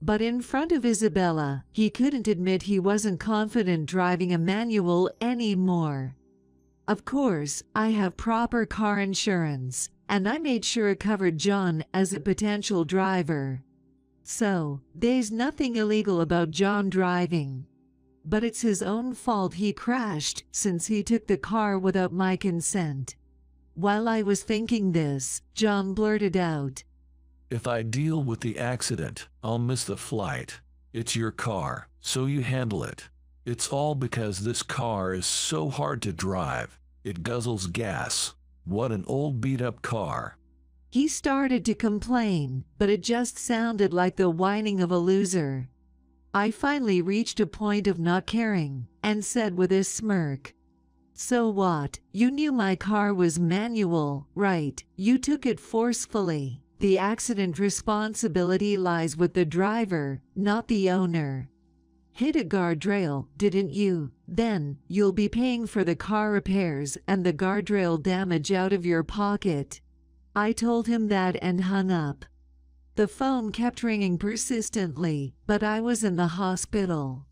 But in front of Isabella, he couldn't admit he wasn't confident driving a manual anymore. Of course, I have proper car insurance, and I made sure it covered John as a potential driver. So, there's nothing illegal about John driving. But it's his own fault he crashed since he took the car without my consent. While I was thinking this, John blurted out, If I deal with the accident, I'll miss the flight. It's your car, so you handle it. It's all because this car is so hard to drive. It guzzles gas. What an old beat-up car. He started to complain, but it just sounded like the whining of a loser. I finally reached a point of not caring, and said with a smirk, So what? You knew my car was manual, right? You took it forcefully. The accident responsibility lies with the driver, not the owner. Hit a guardrail, didn't you? Then, you'll be paying for the car repairs and the guardrail damage out of your pocket. I told him that and hung up. The phone kept ringing persistently, but I was in the hospital.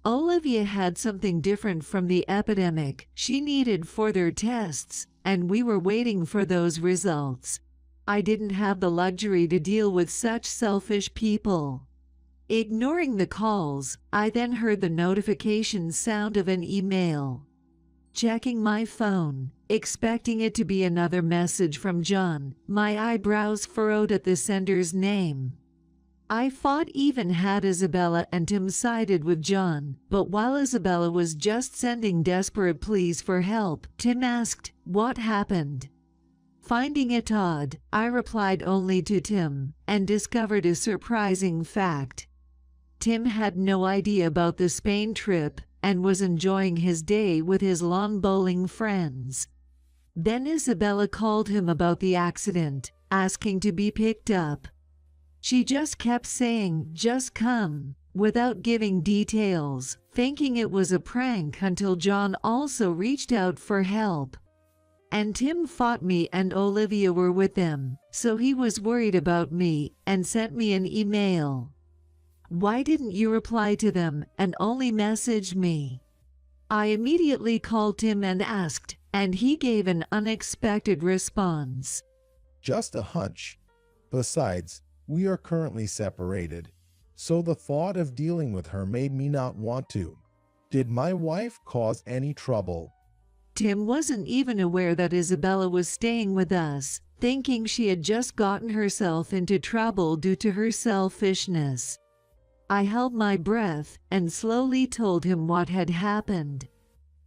Olivia had something different from the epidemic she needed further tests, and we were waiting for those results. I didn't have the luxury to deal with such selfish people. Ignoring the calls, I then heard the notification sound of an email. Checking my phone, expecting it to be another message from John, my eyebrows furrowed at the sender's name. I fought even had Isabella and Tim sided with John, but while Isabella was just sending desperate pleas for help, Tim asked, What happened? Finding it odd, I replied only to Tim, and discovered a surprising fact. Tim had no idea about the Spain trip and was enjoying his day with his lawn bowling friends. Then Isabella called him about the accident, asking to be picked up. She just kept saying, Just come, without giving details, thinking it was a prank until John also reached out for help. And Tim thought me and Olivia were with them, so he was worried about me and sent me an email. Why didn't you reply to them and only message me? I immediately called Tim and asked, and he gave an unexpected response. Just a hunch. Besides, we are currently separated, so the thought of dealing with her made me not want to. Did my wife cause any trouble? Tim wasn't even aware that Isabella was staying with us, thinking she had just gotten herself into trouble due to her selfishness. I held my breath and slowly told him what had happened.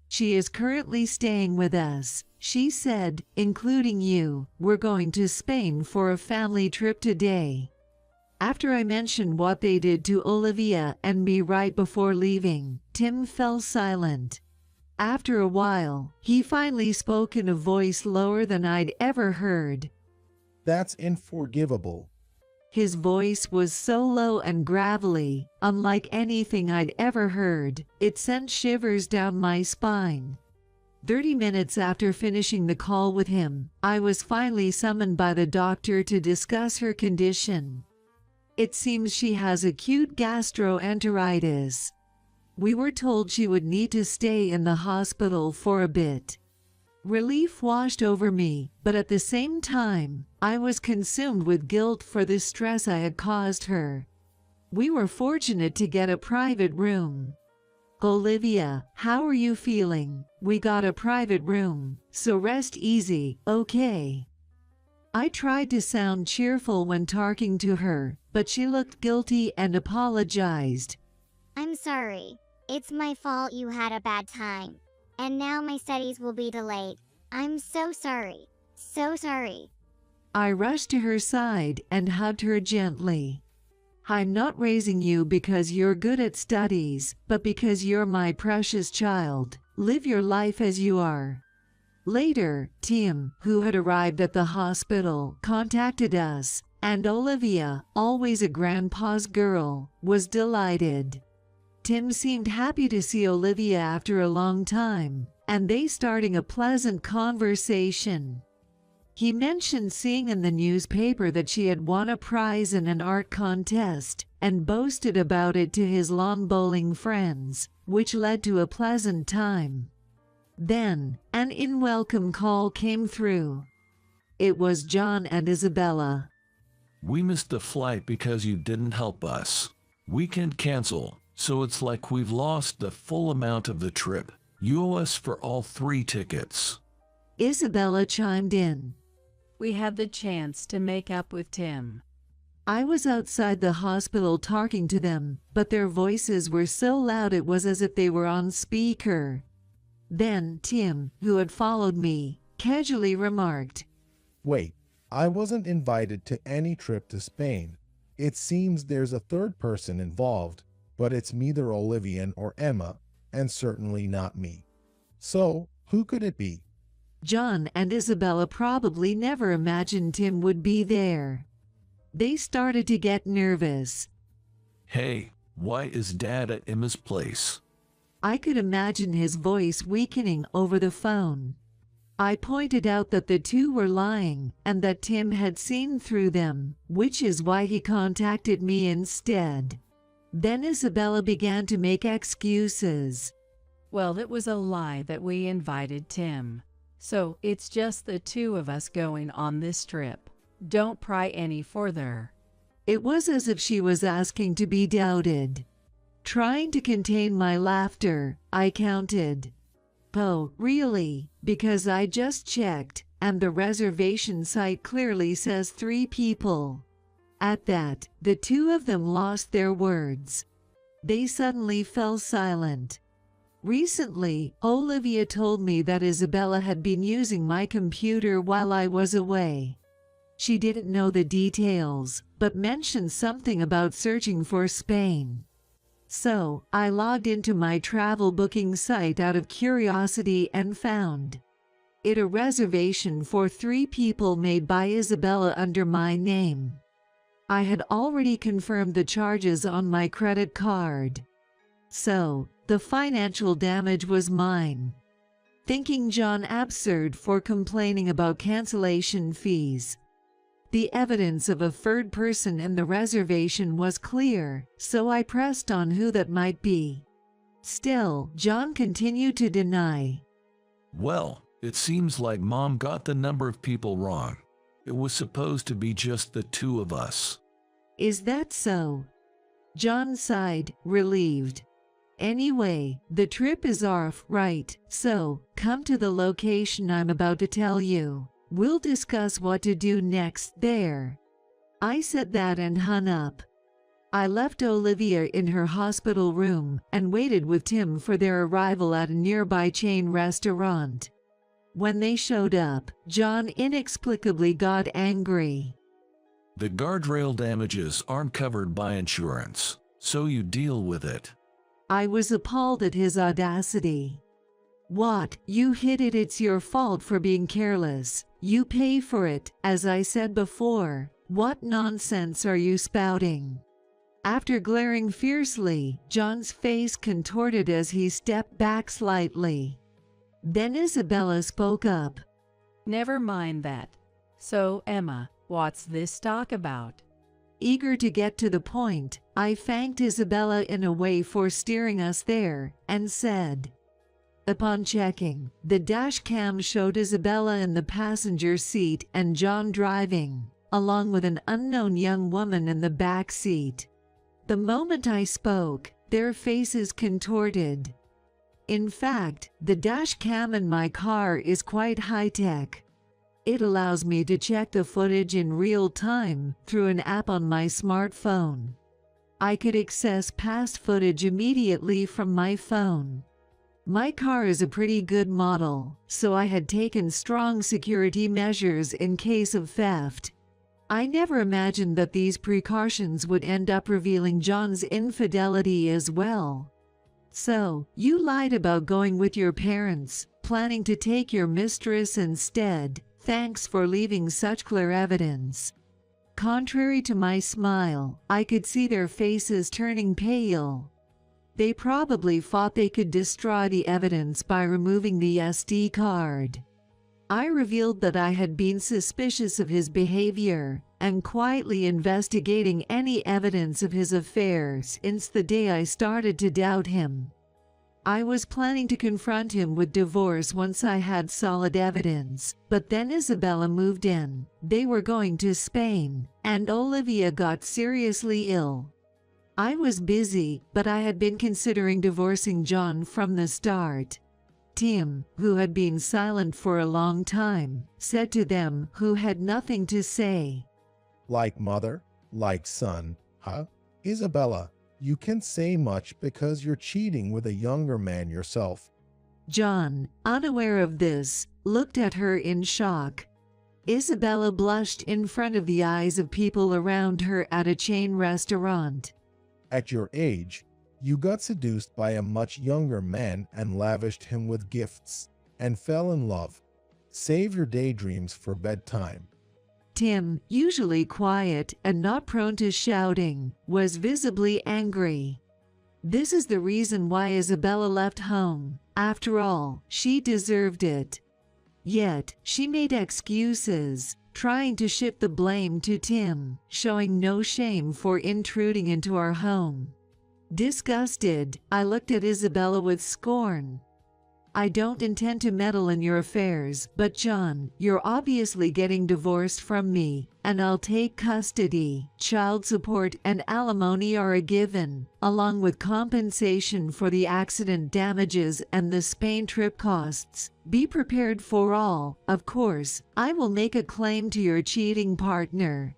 She is currently staying with us, she said, including you. We're going to Spain for a family trip today. After I mentioned what they did to Olivia and me right before leaving, Tim fell silent. After a while, he finally spoke in a voice lower than I'd ever heard. That's unforgivable. His voice was so low and gravelly, unlike anything I'd ever heard, it sent shivers down my spine. 30 minutes after finishing the call with him, I was finally summoned by the doctor to discuss her condition. It seems she has acute gastroenteritis. We were told she would need to stay in the hospital for a bit. Relief washed over me, but at the same time, I was consumed with guilt for the stress I had caused her. We were fortunate to get a private room. Olivia, how are you feeling? We got a private room, so rest easy, okay? I tried to sound cheerful when talking to her, but she looked guilty and apologized. I'm sorry. It's my fault you had a bad time. And now my studies will be delayed. I'm so sorry. So sorry. I rushed to her side and hugged her gently. I'm not raising you because you're good at studies, but because you're my precious child. Live your life as you are. Later, Tim, who had arrived at the hospital, contacted us, and Olivia, always a grandpa's girl, was delighted. Tim seemed happy to see Olivia after a long time, and they starting a pleasant conversation. He mentioned seeing in the newspaper that she had won a prize in an art contest and boasted about it to his lawn bowling friends, which led to a pleasant time. Then, an unwelcome call came through. It was John and Isabella. We missed the flight because you didn't help us. We can't cancel, so it's like we've lost the full amount of the trip. You owe us for all 3 tickets. Isabella chimed in. We had the chance to make up with Tim. I was outside the hospital talking to them, but their voices were so loud it was as if they were on speaker. Then Tim, who had followed me, casually remarked, Wait, I wasn't invited to any trip to Spain. It seems there's a third person involved, but it's neither Olivia or Emma, and certainly not me. So, who could it be? John and Isabella probably never imagined Tim would be there. They started to get nervous. Hey, why is Dad at Emma's place? I could imagine his voice weakening over the phone. I pointed out that the two were lying and that Tim had seen through them, which is why he contacted me instead. Then Isabella began to make excuses. Well, it was a lie that we invited Tim. So it's just the 2 of us going on this trip. Don't pry any further. It was as if she was asking to be doubted. Trying to contain my laughter, I counted. Oh, really? Because I just checked, and the reservation site clearly says 3 people. At that, the 2 of them lost their words. They suddenly fell silent. Recently, Olivia told me that Isabella had been using my computer while I was away. She didn't know the details, but mentioned something about searching for Spain. So, I logged into my travel booking site out of curiosity and found it a reservation for 3 people made by Isabella under my name. I had already confirmed the charges on my credit card. So, the financial damage was mine. Thinking John absurd for complaining about cancellation fees. The evidence of a third person in the reservation was clear, so I pressed on who that might be. Still, John continued to deny. Well, it seems like Mom got the number of people wrong. It was supposed to be just the 2 of us. Is that so? John sighed, relieved. Anyway, the trip is off, right? So, come to the location I'm about to tell you. We'll discuss what to do next there. I said that and hung up. I left Olivia in her hospital room and waited with Tim for their arrival at a nearby chain restaurant. When they showed up, John inexplicably got angry. The guardrail damages aren't covered by insurance, so you deal with it. I was appalled at his audacity. What? You hit it, it's your fault for being careless. You pay for it, as I said before. What nonsense are you spouting? After glaring fiercely, John's face contorted as he stepped back slightly. Then Isabella spoke up. Never mind that. So, Emma, what's this talk about? Eager to get to the point, I thanked Isabella in a way for steering us there, and said, upon checking, the dash cam showed Isabella in the passenger seat and John driving, along with an unknown young woman in the back seat. The moment I spoke, their faces contorted. In fact, the dash cam in my car is quite high-tech. It allows me to check the footage in real time through an app on my smartphone. I could access past footage immediately from my phone. My car is a pretty good model, so I had taken strong security measures in case of theft. I never imagined that these precautions would end up revealing John's infidelity as well. So, you lied about going with your parents, planning to take your mistress instead. Thanks for leaving such clear evidence. Contrary to my smile, I could see their faces turning pale. They probably thought they could destroy the evidence by removing the SD card. I revealed that I had been suspicious of his behavior and quietly investigating any evidence of his affairs since the day I started to doubt him. I was planning to confront him with divorce once I had solid evidence, but then Isabella moved in, they were going to Spain, and Olivia got seriously ill. I was busy, but I had been considering divorcing John from the start. Tim, who had been silent for a long time, said to them who had nothing to say. Like mother, like son, huh? Isabella, you can't say much because you're cheating with a younger man yourself. John, unaware of this, looked at her in shock. Isabella blushed in front of the eyes of people around her at a chain restaurant. At your age, you got seduced by a much younger man and lavished him with gifts, and fell in love. Save your daydreams for bedtime. Tim, usually quiet and not prone to shouting, was visibly angry. This is the reason why Isabella left home. After all, she deserved it. Yet, she made excuses, trying to shift the blame to Tim, showing no shame for intruding into our home. Disgusted, I looked at Isabella with scorn. I don't intend to meddle in your affairs, but John, you're obviously getting divorced from me, and I'll take custody. Child support and alimony are a given, along with compensation for the accident damages and the Spain trip costs. Be prepared for all. Of course, I will make a claim to your cheating partner.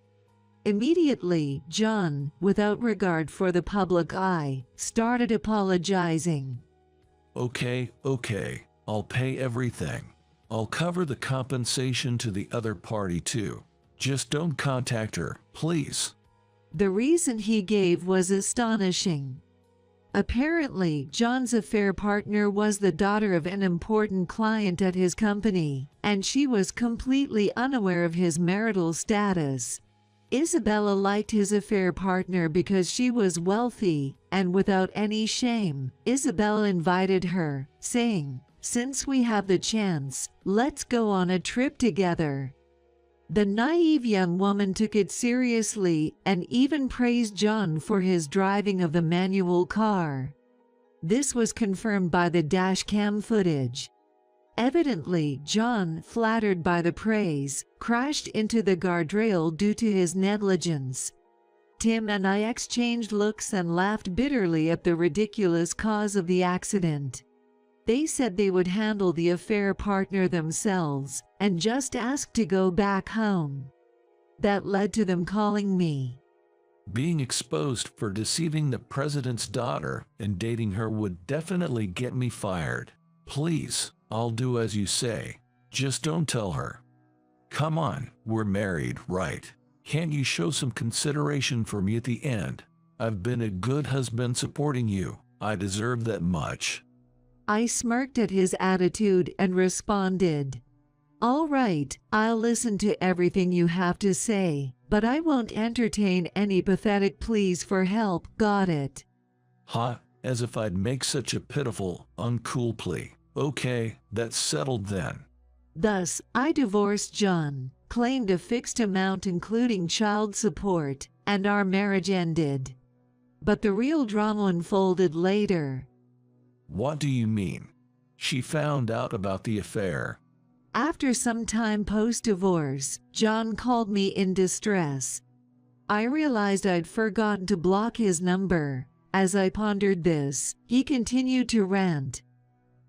Immediately, John, without regard for the public eye, started apologizing. Okay, I'll pay everything. I'll cover the compensation to the other party too. Just don't contact her, please. The reason he gave was astonishing. Apparently, John's affair partner was the daughter of an important client at his company, and she was completely unaware of his marital status. Isabella liked his affair partner because she was wealthy, and without any shame, Isabella invited her, saying, "Since we have the chance, let's go on a trip together." The naive young woman took it seriously and even praised John for his driving of the manual car. This was confirmed by the dashcam footage. Evidently, John, flattered by the praise, crashed into the guardrail due to his negligence. Tim and I exchanged looks and laughed bitterly at the ridiculous cause of the accident. They said they would handle the affair partner themselves and just asked to go back home. That led to them calling me. Being exposed for deceiving the president's daughter and dating her would definitely get me fired. Please, I'll do as you say. Just don't tell her. Come on, we're married, right? Can't you show some consideration for me at the end? I've been a good husband supporting you. I deserve that much. I smirked at his attitude and responded, "All right, I'll listen to everything you have to say, but I won't entertain any pathetic pleas for help, got it?" Huh? As if I'd make such a pitiful, uncool plea. Okay, that's settled then. Thus, I divorced John, claimed a fixed amount including child support, and our marriage ended. But the real drama unfolded later. What do you mean? She found out about the affair. After some time post-divorce, John called me in distress. I realized I'd forgotten to block his number. As I pondered this, he continued to rant.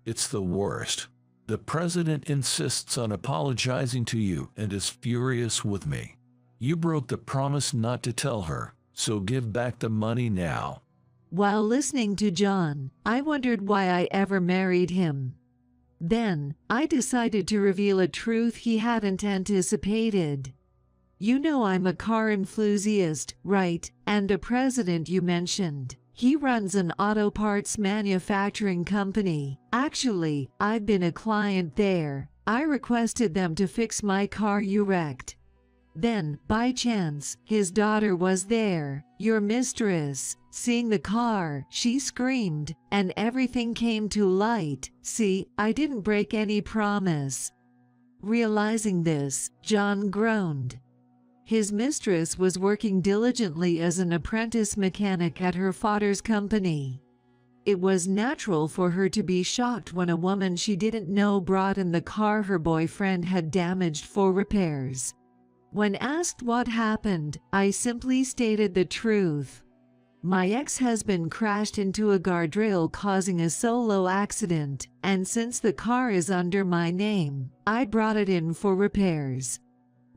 It's the worst. The president insists on apologizing to you and is furious with me. You broke the promise not to tell her, so give back the money now. While listening to John, I wondered why I ever married him. Then, I decided to reveal a truth he hadn't anticipated. You know I'm a car enthusiast, right? And the president you mentioned. He runs an auto parts manufacturing company. Actually, I've been a client there. I requested them to fix my car you wrecked. Then, by chance, his daughter was there, your mistress. Seeing the car, she screamed, and everything came to light. See, I didn't break any promise. Realizing this, John groaned. His mistress was working diligently as an apprentice mechanic at her father's company. It was natural for her to be shocked when a woman she didn't know brought in the car her boyfriend had damaged for repairs. When asked what happened, I simply stated the truth. My ex-husband crashed into a guardrail causing a solo accident, and since the car is under my name, I brought it in for repairs.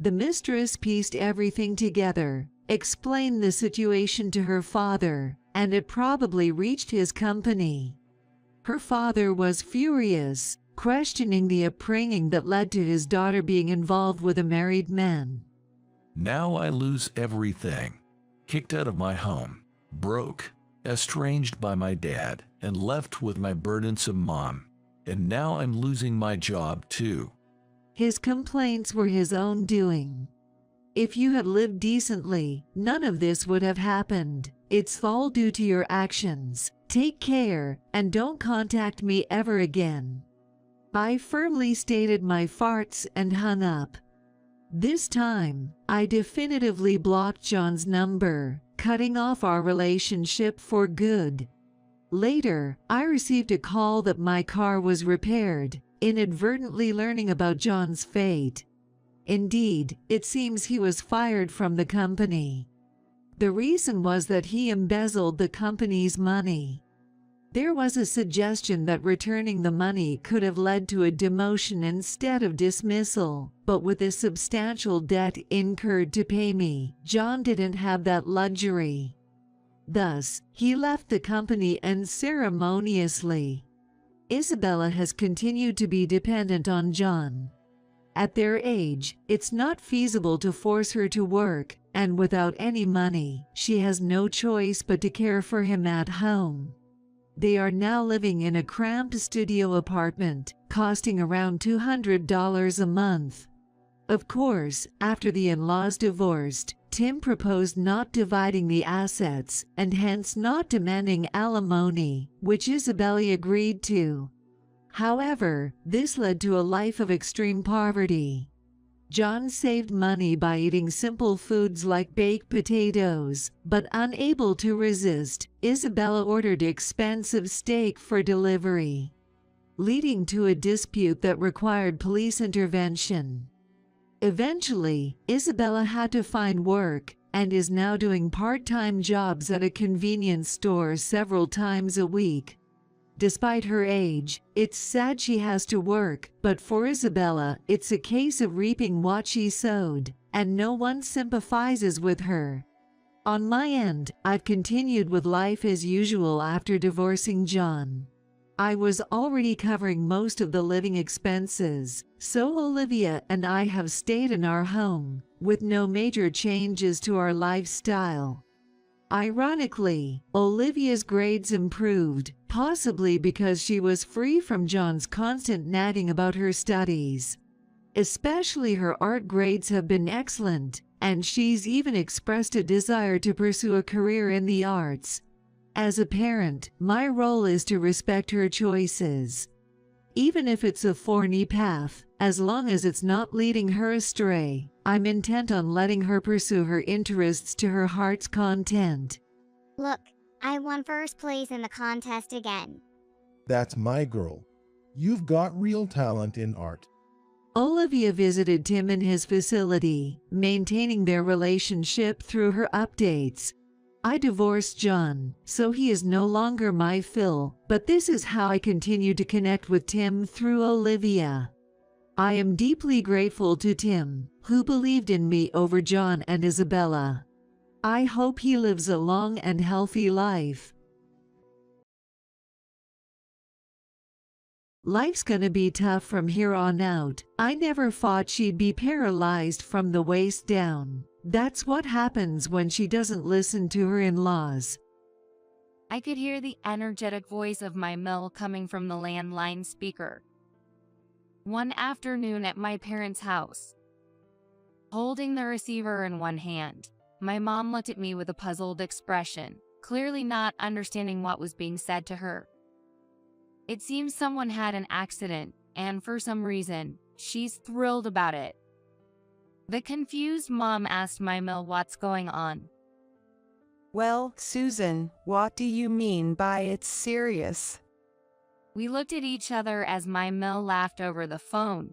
The mistress pieced everything together, explained the situation to her father, and it probably reached his company. Her father was furious, questioning the upbringing that led to his daughter being involved with a married man. Now I lose everything. Kicked out of my home, broke, estranged by my dad, and left with my burdensome mom. And now I'm losing my job too. His complaints were his own doing. If you had lived decently, none of this would have happened. It's all due to your actions. Take care, and don't contact me ever again. I firmly stated my farts and hung up. This time, I definitively blocked John's number, cutting off our relationship for good. Later, I received a call that my car was repaired, inadvertently learning about John's fate. Indeed, it seems he was fired from the company. The reason was that he embezzled the company's money. There was a suggestion that returning the money could have led to a demotion instead of dismissal, but with a substantial debt incurred to pay me, John didn't have that luxury. Thus, he left the company unceremoniously. Isabella has continued to be dependent on John. At their age, it's not feasible to force her to work, and without any money, she has no choice but to care for him at home. They are now living in a cramped studio apartment, costing around $200 a month. Of course, after the in-laws divorced, Tim proposed not dividing the assets and hence not demanding alimony, which Isabella agreed to. However, this led to a life of extreme poverty. John saved money by eating simple foods like baked potatoes, but unable to resist, Isabella ordered expensive steak for delivery, leading to a dispute that required police intervention. Eventually, Isabella had to find work and is now doing part-time jobs at a convenience store several times a week. Despite her age, it's sad she has to work, but for Isabella, it's a case of reaping what she sowed, and no one sympathizes with her. On my end, I've continued with life as usual after divorcing John. I was already covering most of the living expenses, so Olivia and I have stayed in our home, with no major changes to our lifestyle. Ironically, Olivia's grades improved, possibly because she was free from John's constant nagging about her studies. Especially her art grades have been excellent, and she's even expressed a desire to pursue a career in the arts. As a parent, my role is to respect her choices. Even if it's a thorny path, as long as it's not leading her astray, I'm intent on letting her pursue her interests to her heart's content. Look, I won first place in the contest again. That's my girl. You've got real talent in art. Olivia visited Tim in his facility, maintaining their relationship through her updates. I divorced John, so he is no longer my fill, but this is how I continue to connect with Tim through Olivia. I am deeply grateful to Tim, who believed in me over John and Isabella. I hope he lives a long and healthy life. Life's gonna be tough from here on out. I never thought she'd be paralyzed from the waist down. That's what happens when she doesn't listen to her in-laws. I could hear the energetic voice of my Mil coming from the landline speaker. One afternoon at my parents' house, holding the receiver in one hand, my mom looked at me with a puzzled expression, clearly not understanding what was being said to her. It seems someone had an accident, and for some reason, she's thrilled about it. The confused mom asked my Mil what's going on. Well, Susan, what do you mean by it's serious? We looked at each other as my Mil laughed over the phone.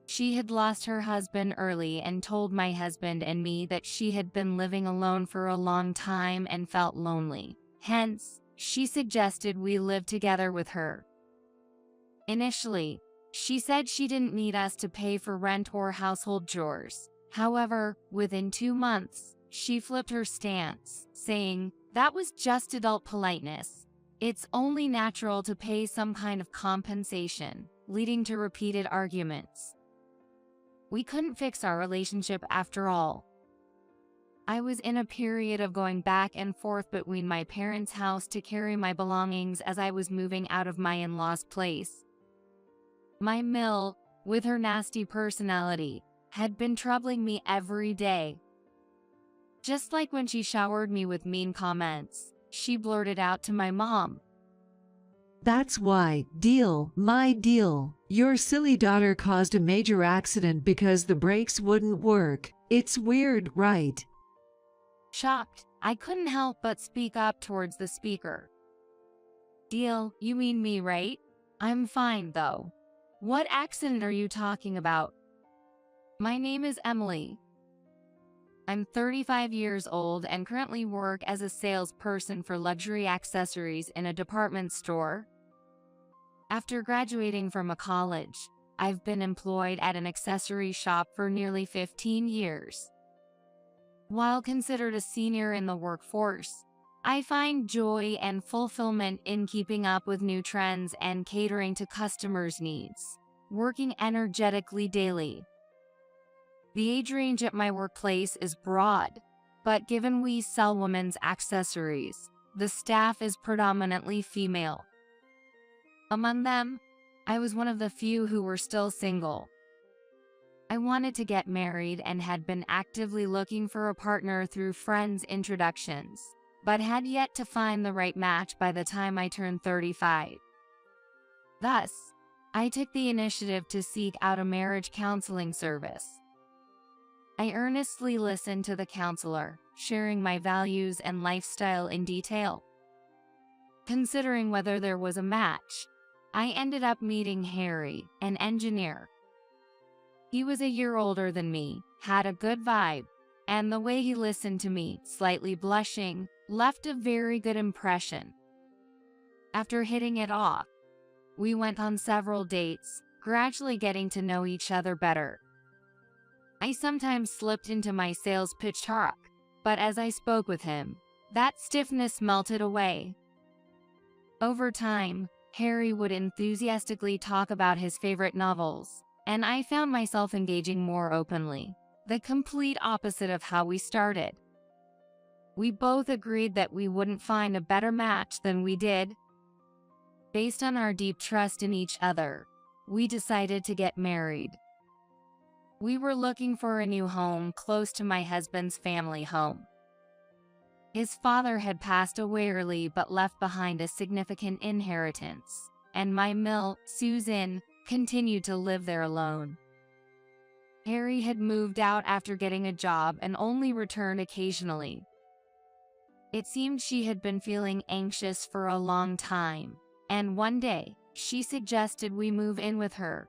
She had lost her husband early and told my husband and me that she had been living alone for a long time and felt lonely. Hence, she suggested we live together with her. Initially, she said she didn't need us to pay for rent or household chores. However, within 2 months, she flipped her stance, saying, "That was just adult politeness. It's only natural to pay some kind of compensation," leading to repeated arguments. We couldn't fix our relationship after all. I was in a period of going back and forth between my parents' house to carry my belongings as I was moving out of my in-laws' place. My Mil, with her nasty personality, had been troubling me every day. Just like when she showered me with mean comments, she blurted out to my mom, "That's why, my deal. Your silly daughter caused a major accident because the brakes wouldn't work. It's weird, right?" Shocked, I couldn't help but speak up towards the speaker. "Deal, you mean me, right? I'm fine, though. What accident are you talking about?" "My name is Emily. I'm 35 years old and currently work as a salesperson for luxury accessories in a department store. After graduating from a college, I've been employed at an accessory shop for nearly 15 years. While considered a senior in the workforce, I find joy and fulfillment in keeping up with new trends and catering to customers' needs, working energetically daily. The age range at my workplace is broad, but given we sell women's accessories, the staff is predominantly female. Among them, I was one of the few who were still single. I wanted to get married and had been actively looking for a partner through friends' introductions, but had yet to find the right match by the time I turned 35. Thus, I took the initiative to seek out a marriage counseling service. I earnestly listened to the counselor, sharing my values and lifestyle in detail. Considering whether there was a match, I ended up meeting Harry, an engineer. He was a year older than me, had a good vibe, and the way he listened to me, slightly blushing, left a very good impression. After hitting it off, we went on several dates, gradually getting to know each other better. I sometimes slipped into my sales pitch talk, but as I spoke with him, that stiffness melted away. Over time, Harry would enthusiastically talk about his favorite novels, and I found myself engaging more openly, the complete opposite of how we started. We both agreed that we wouldn't find a better match than we did. Based on our deep trust in each other, we decided to get married. We were looking for a new home close to my husband's family home. His father had passed away early but left behind a significant inheritance, and my Mil, Susan, continued to live there alone. Harry had moved out after getting a job and only returned occasionally. It seemed she had been feeling anxious for a long time, and one day, she suggested we move in with her.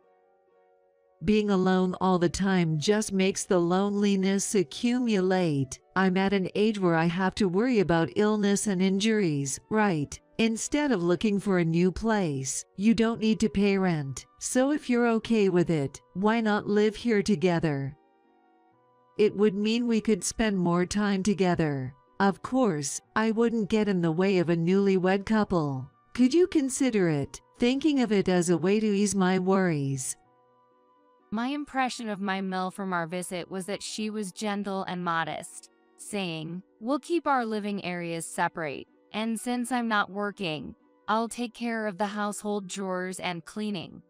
Being alone all the time just makes the loneliness accumulate. I'm at an age where I have to worry about illness and injuries, right? Instead of looking for a new place, you don't need to pay rent. So if you're okay with it, why not live here together? It would mean we could spend more time together. Of course, I wouldn't get in the way of a newlywed couple. Could you consider it, thinking of it as a way to ease my worries? My impression of my mill from our visit was that she was gentle and modest, saying, "We'll keep our living areas separate, and since I'm not working, I'll take care of the household chores and cleaning."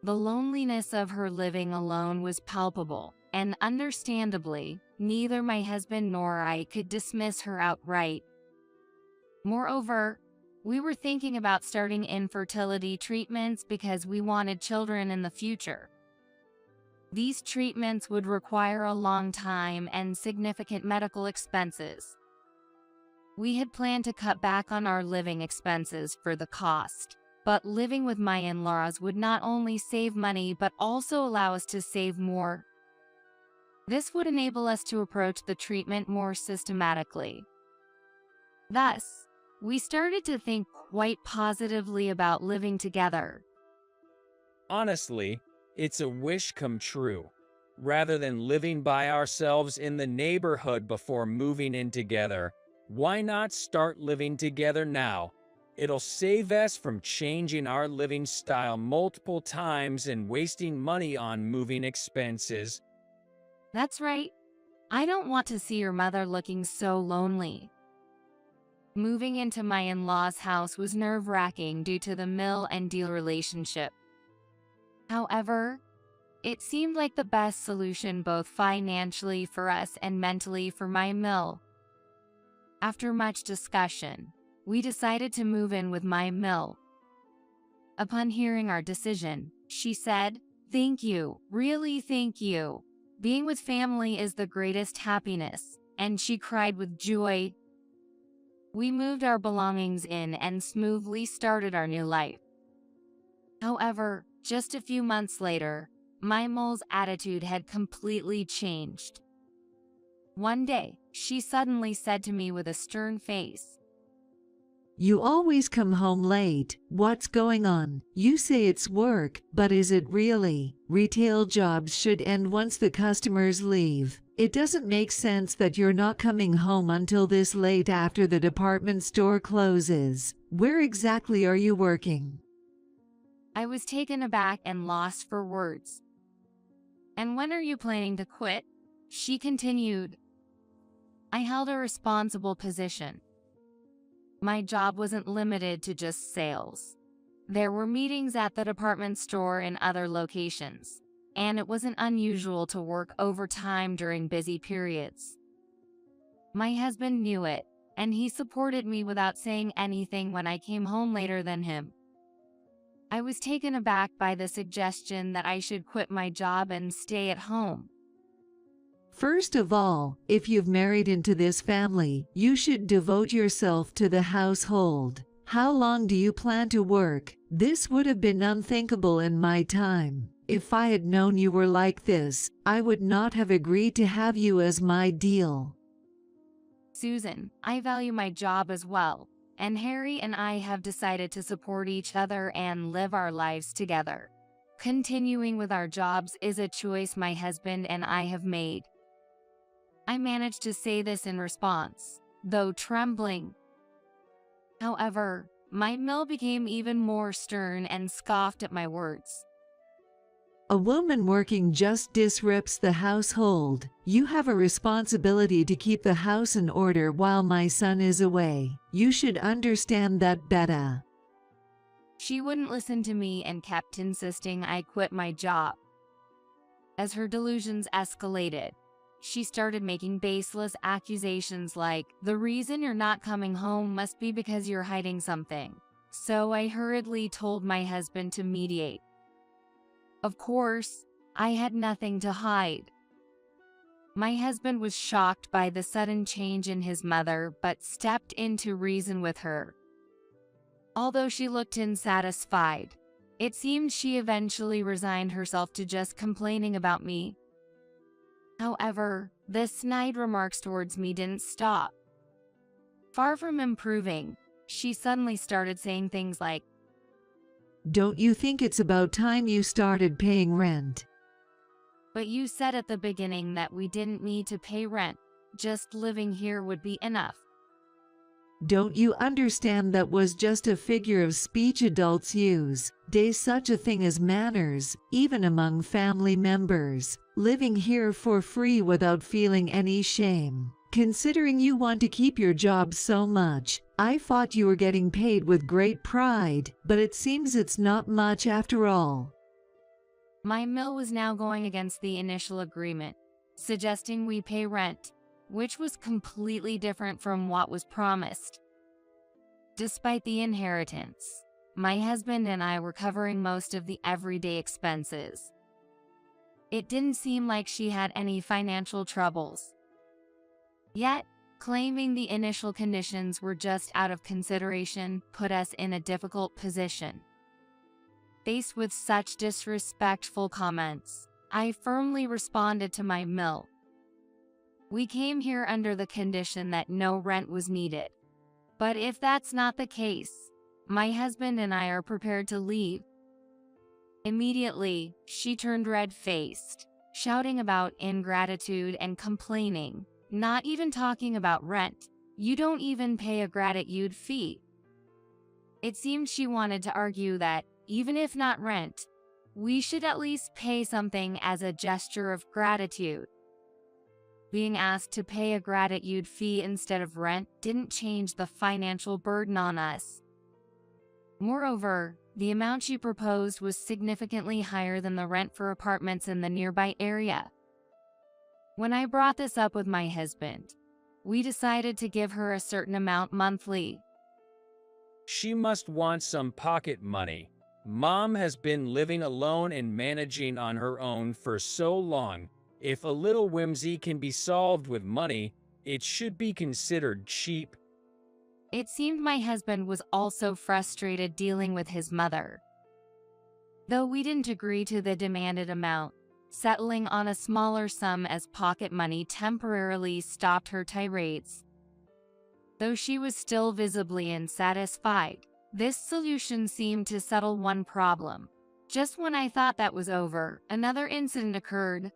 The loneliness of her living alone was palpable, and understandably, neither my husband nor I could dismiss her outright. Moreover, we were thinking about starting infertility treatments because we wanted children in the future. These treatments would require a long time and significant medical expenses. We had planned to cut back on our living expenses for the cost, but living with my in-laws would not only save money but also allow us to save more. This would enable us to approach the treatment more systematically. Thus, we started to think quite positively about living together. Honestly, it's a wish come true. Rather than living by ourselves in the neighborhood before moving in together, why not start living together now? It'll save us from changing our living style multiple times and wasting money on moving expenses. That's right. I don't want to see your mother looking so lonely. Moving into my in-laws' house was nerve-wracking due to the mill and deal relationship. However, it seemed like the best solution both financially for us and mentally for my mill. After much discussion, we decided to move in with my mill. Upon hearing our decision, she said, "Thank you, really thank you. Being with family is the greatest happiness," and she cried with joy. We moved our belongings in and smoothly started our new life. However, just a few months later, my mole's attitude had completely changed. One day, she suddenly said to me with a stern face, "You always come home late. What's going on? You say it's work, but is it really? Retail jobs should end once the customers leave. It doesn't make sense that you're not coming home until this late after the department store closes. Where exactly are you working?" I was taken aback and lost for words. "And when are you planning to quit?" she continued. I held a responsible position. My job wasn't limited to just sales. There were meetings at the department store and other locations, and it wasn't unusual to work overtime during busy periods. My husband knew it, and he supported me without saying anything when I came home later than him. I was taken aback by the suggestion that I should quit my job and stay at home. First of all, if you've married into this family, you should devote yourself to the household. How long do you plan to work? This would have been unthinkable in my time. If I had known you were like this, I would not have agreed to have you as my deal. "Susan, I value my job as well, and Harry and I have decided to support each other and live our lives together. Continuing with our jobs is a choice my husband and I have made." I managed to say this in response, though trembling. However, my mill became even more stern and scoffed at my words. "A woman working just disrupts the household. You have a responsibility to keep the house in order while my son is away. You should understand that better." She wouldn't listen to me and kept insisting I quit my job. As her delusions escalated, she started making baseless accusations like, "The reason you're not coming home must be because you're hiding something." So I hurriedly told my husband to mediate. Of course, I had nothing to hide. My husband was shocked by the sudden change in his mother, but stepped in to reason with her. Although she looked unsatisfied, it seemed she eventually resigned herself to just complaining about me. However, the snide remarks towards me didn't stop. Far from improving, she suddenly started saying things like, "Don't you think it's about time you started paying rent?" But you said at the beginning that we didn't need to pay rent, just living here would be enough. Don't you understand that was just a figure of speech adults use? There's such a thing as manners, even among family members. Living here for free without feeling any shame. Considering you want to keep your job so much, I thought you were getting paid with great pride, but it seems it's not much after all. My mill was now going against the initial agreement, suggesting we pay rent, which was completely different from what was promised. Despite the inheritance, my husband and I were covering most of the everyday expenses. It didn't seem like she had any financial troubles. Yet, claiming the initial conditions were just out of consideration put us in a difficult position. Faced with such disrespectful comments, I firmly responded to my mill. We came here under the condition that no rent was needed. But if that's not the case, my husband and I are prepared to leave. Immediately, she turned red-faced, shouting about ingratitude and complaining, not even talking about rent. You don't even pay a gratitude fee. It seemed she wanted to argue that, even if not rent, we should at least pay something as a gesture of gratitude. Being asked to pay a gratitude fee instead of rent didn't change the financial burden on us. Moreover, the amount she proposed was significantly higher than the rent for apartments in the nearby area. When I brought this up with my husband, we decided to give her a certain amount monthly. She must want some pocket money. Mom has been living alone and managing on her own for so long. If a little whimsy can be solved with money, it should be considered cheap. It seemed my husband was also frustrated dealing with his mother. Though we didn't agree to the demanded amount, settling on a smaller sum as pocket money temporarily stopped her tirades. Though she was still visibly unsatisfied, this solution seemed to settle one problem. Just when I thought that was over, another incident occurred.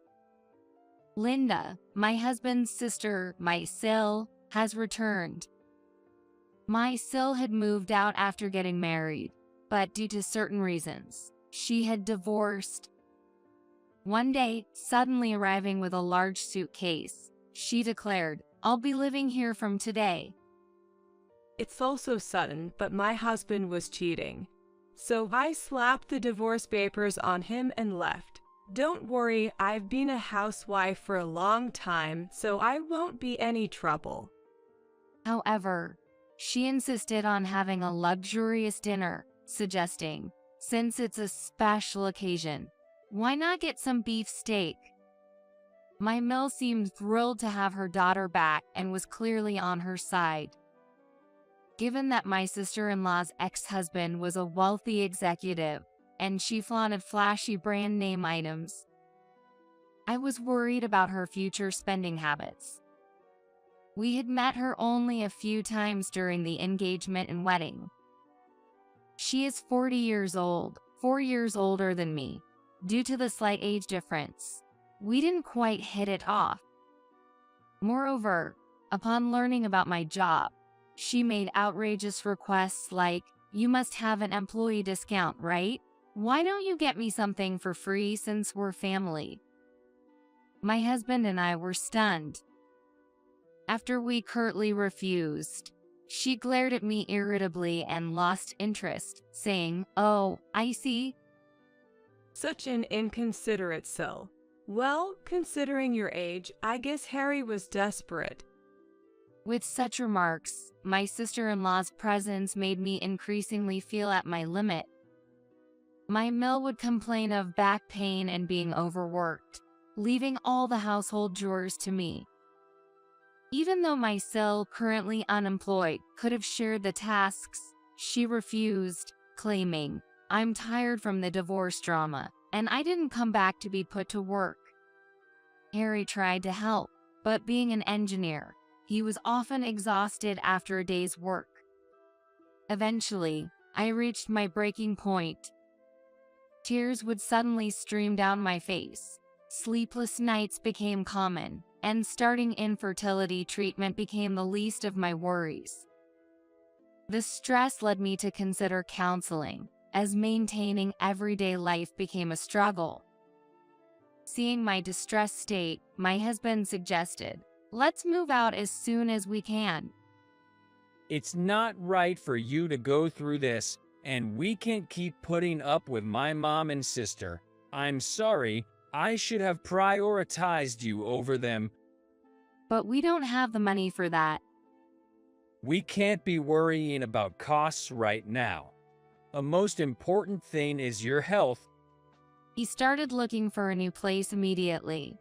Linda, my husband's sister, my Sil, has returned. My Sil had moved out after getting married, but due to certain reasons, she had divorced. One day, suddenly arriving with a large suitcase, she declared, "I'll be living here from today." It's also sudden, but my husband was cheating. So I slapped the divorce papers on him and left. Don't worry, I've been a housewife for a long time, so I won't be any trouble. However, she insisted on having a luxurious dinner, suggesting, since it's a special occasion, why not get some beef steak? My mill seemed thrilled to have her daughter back and was clearly on her side. Given that my sister-in-law's ex-husband was a wealthy executive, and she flaunted flashy brand name items, I was worried about her future spending habits. We had met her only a few times during the engagement and wedding. She is 40 years old, 4 years older than me. Due to the slight age difference, we didn't quite hit it off. Moreover, upon learning about my job, she made outrageous requests like, "You must have an employee discount, right? Why don't you get me something for free since we're family?" My husband and I were stunned. After we curtly refused, she glared at me irritably and lost interest, saying, "Oh, I see." Such an inconsiderate Sil. Well, considering your age, I guess Harry was desperate. With such remarks, my sister-in-law's presence made me increasingly feel at my limit. My mill would complain of back pain and being overworked, leaving all the household chores to me. Even though my Sil, currently unemployed, could have shared the tasks, she refused, claiming, "I'm tired from the divorce drama, and I didn't come back to be put to work." Harry tried to help, but being an engineer, he was often exhausted after a day's work. Eventually, I reached my breaking point. Tears would suddenly stream down my face, Sleepless nights became common, and starting infertility treatment became the least of my worries. The stress led me to consider counseling, as maintaining everyday life became a struggle. Seeing my distressed state, my husband suggested, "Let's move out as soon as we can." It's not right for you to go through this, and we can't keep putting up with my mom and sister. I'm sorry, I should have prioritized you over them. But we don't have the money for that. We can't be worrying about costs right now. A most important thing is your health. He started looking for a new place immediately.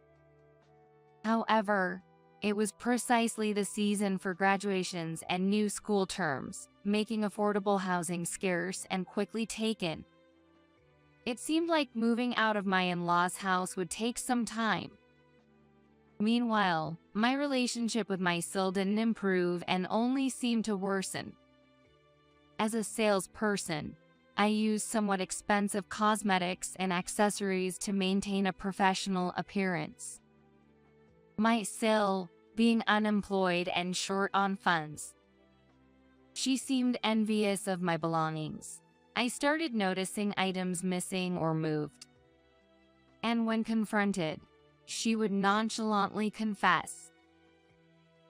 However, it was precisely the season for graduations and new school terms, making affordable housing scarce and quickly taken. It seemed like moving out of my in-laws' house would take some time. Meanwhile, my relationship with my SIL didn't improve and only seemed to worsen. As a salesperson, I used somewhat expensive cosmetics and accessories to maintain a professional appearance. My SIL, being unemployed and short on funds, she seemed envious of my belongings. I started noticing items missing or moved. And when confronted, she would nonchalantly confess,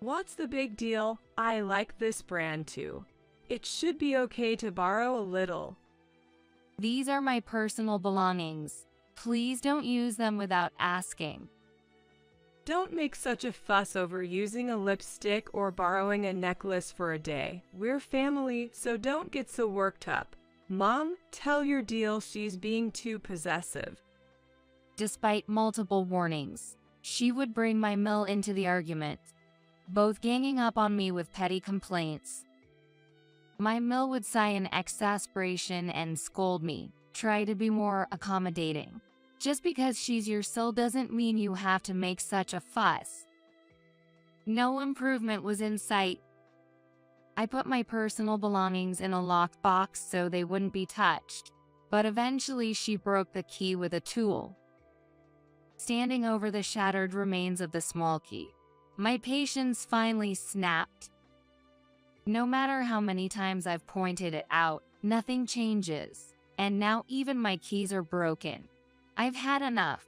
"What's the big deal? I like this brand too. It should be okay to borrow a little." "These are my personal belongings. Please don't use them without asking." Don't make such a fuss over using a lipstick or borrowing a necklace for a day. We're family, so don't get so worked up. Mom, tell your deal she's being too possessive. Despite multiple warnings, she would bring my MIL into the argument, both ganging up on me with petty complaints. My MIL would sigh in exasperation and scold me, try to be more accommodating. Just because she's your SIL doesn't mean you have to make such a fuss. No improvement was in sight. I put my personal belongings in a locked box so they wouldn't be touched, but eventually she broke the key with a tool. Standing over the shattered remains of the small key, my patience finally snapped. No matter how many times I've pointed it out, nothing changes, and now even my keys are broken. I've had enough.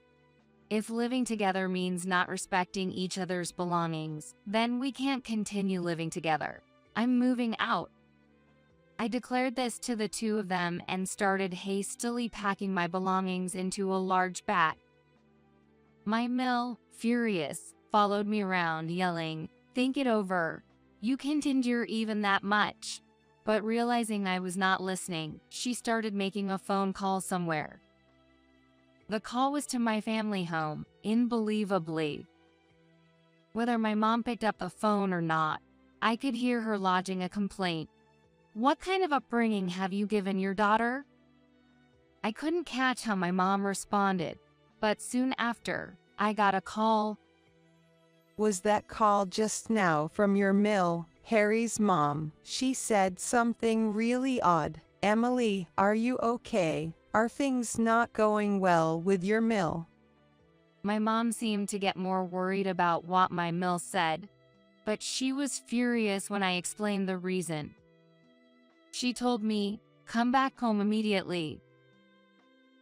If living together means not respecting each other's belongings, then we can't continue living together. I'm moving out. I declared this to the two of them and started hastily packing my belongings into a large bag. My MIL, furious, followed me around, yelling, "Think it over. You can't endure even that much." But realizing I was not listening, she started making a phone call somewhere. The call was to my family home, unbelievably. Whether my mom picked up the phone or not, I could hear her lodging a complaint. "What kind of upbringing have you given your daughter?" I couldn't catch how my mom responded, but soon after, I got a call. Was that call just now from your MIL, Harry's mom? She said something really odd. Emily, are you okay? Are things not going well with your MIL? My mom seemed to get more worried about what my MIL said, but she was furious when I explained the reason. She told me, "Come back home immediately."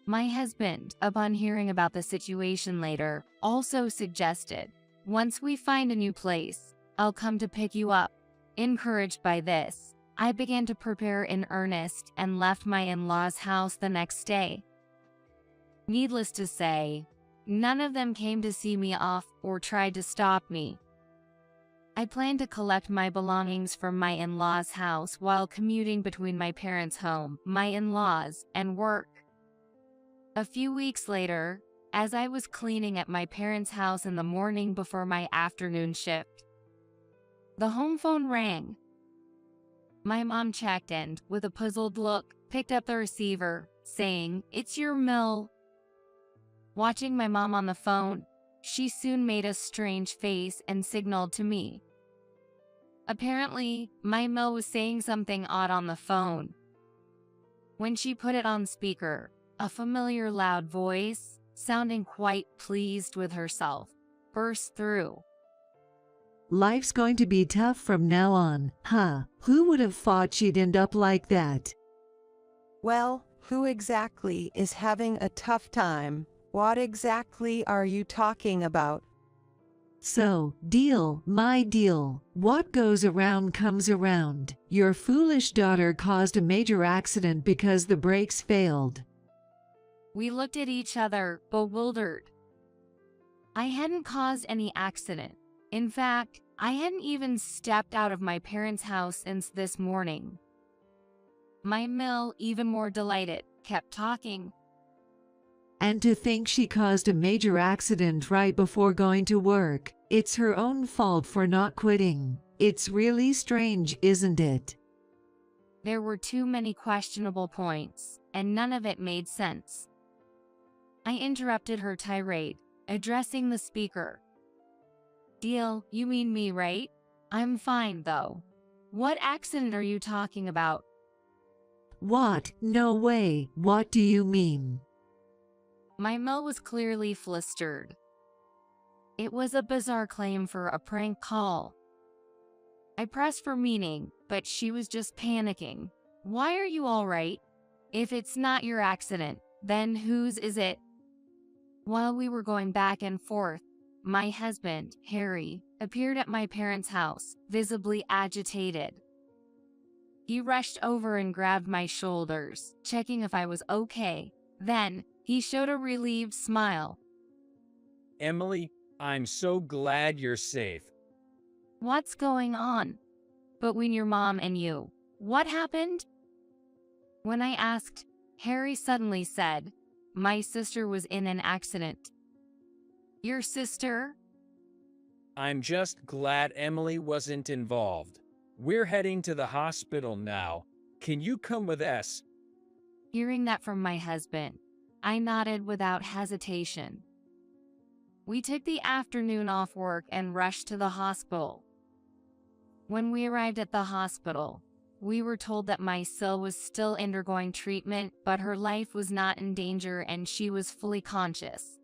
My husband, upon hearing about the situation later, also suggested, "Once we find a new place, I'll come to pick you up." Encouraged by this, I began to prepare in earnest and left my in-laws' house the next day. Needless to say, none of them came to see me off or tried to stop me. I planned to collect my belongings from my in-laws' house while commuting between my parents' home, my in-laws, and work. A few weeks later, as I was cleaning at my parents' house in the morning before my afternoon shift, the home phone rang. My mom checked and, with a puzzled look, picked up the receiver, saying, "It's your MIL." Watching my mom on the phone, she soon made a strange face and signaled to me. Apparently, my MIL was saying something odd on the phone. When she put it on speaker, a familiar loud voice, sounding quite pleased with herself, burst through. Life's going to be tough from now on, huh? Who would have thought she'd end up like that? Well, who exactly is having a tough time? What exactly are you talking about? So, deal, my deal. What goes around comes around. Your foolish daughter caused a major accident because the brakes failed. We looked at each other, bewildered. I hadn't caused any accident. In fact, I hadn't even stepped out of my parents' house since this morning. My Mil, even more delighted, kept talking. And to think she caused a major accident right before going to work. It's her own fault for not quitting. It's really strange, isn't it? There were too many questionable points, and none of it made sense. I interrupted her tirade, addressing the speaker. Deal, you mean me, right? I'm fine, though. What accident are you talking about? What? No way. What do you mean? My Mil was clearly flustered. It was a bizarre claim for a prank call. I pressed for meaning, but she was just panicking. Why are you all right? If it's not your accident, then whose is it? While we were going back and forth, my husband, Harry, appeared at my parents' house, visibly agitated. He rushed over and grabbed my shoulders, checking if I was okay. Then, he showed a relieved smile. Emily, I'm so glad you're safe. What's going on? Between your mom and you, what happened? When I asked, Harry suddenly said, my sister was in an accident. Your sister? I'm just glad Emily wasn't involved. We're heading to the hospital now. Can you come with us? Hearing that from my husband, I nodded without hesitation. We took the afternoon off work and rushed to the hospital. When we arrived at the hospital, we were told that my Sil was still undergoing treatment, but her life was not in danger and she was fully conscious.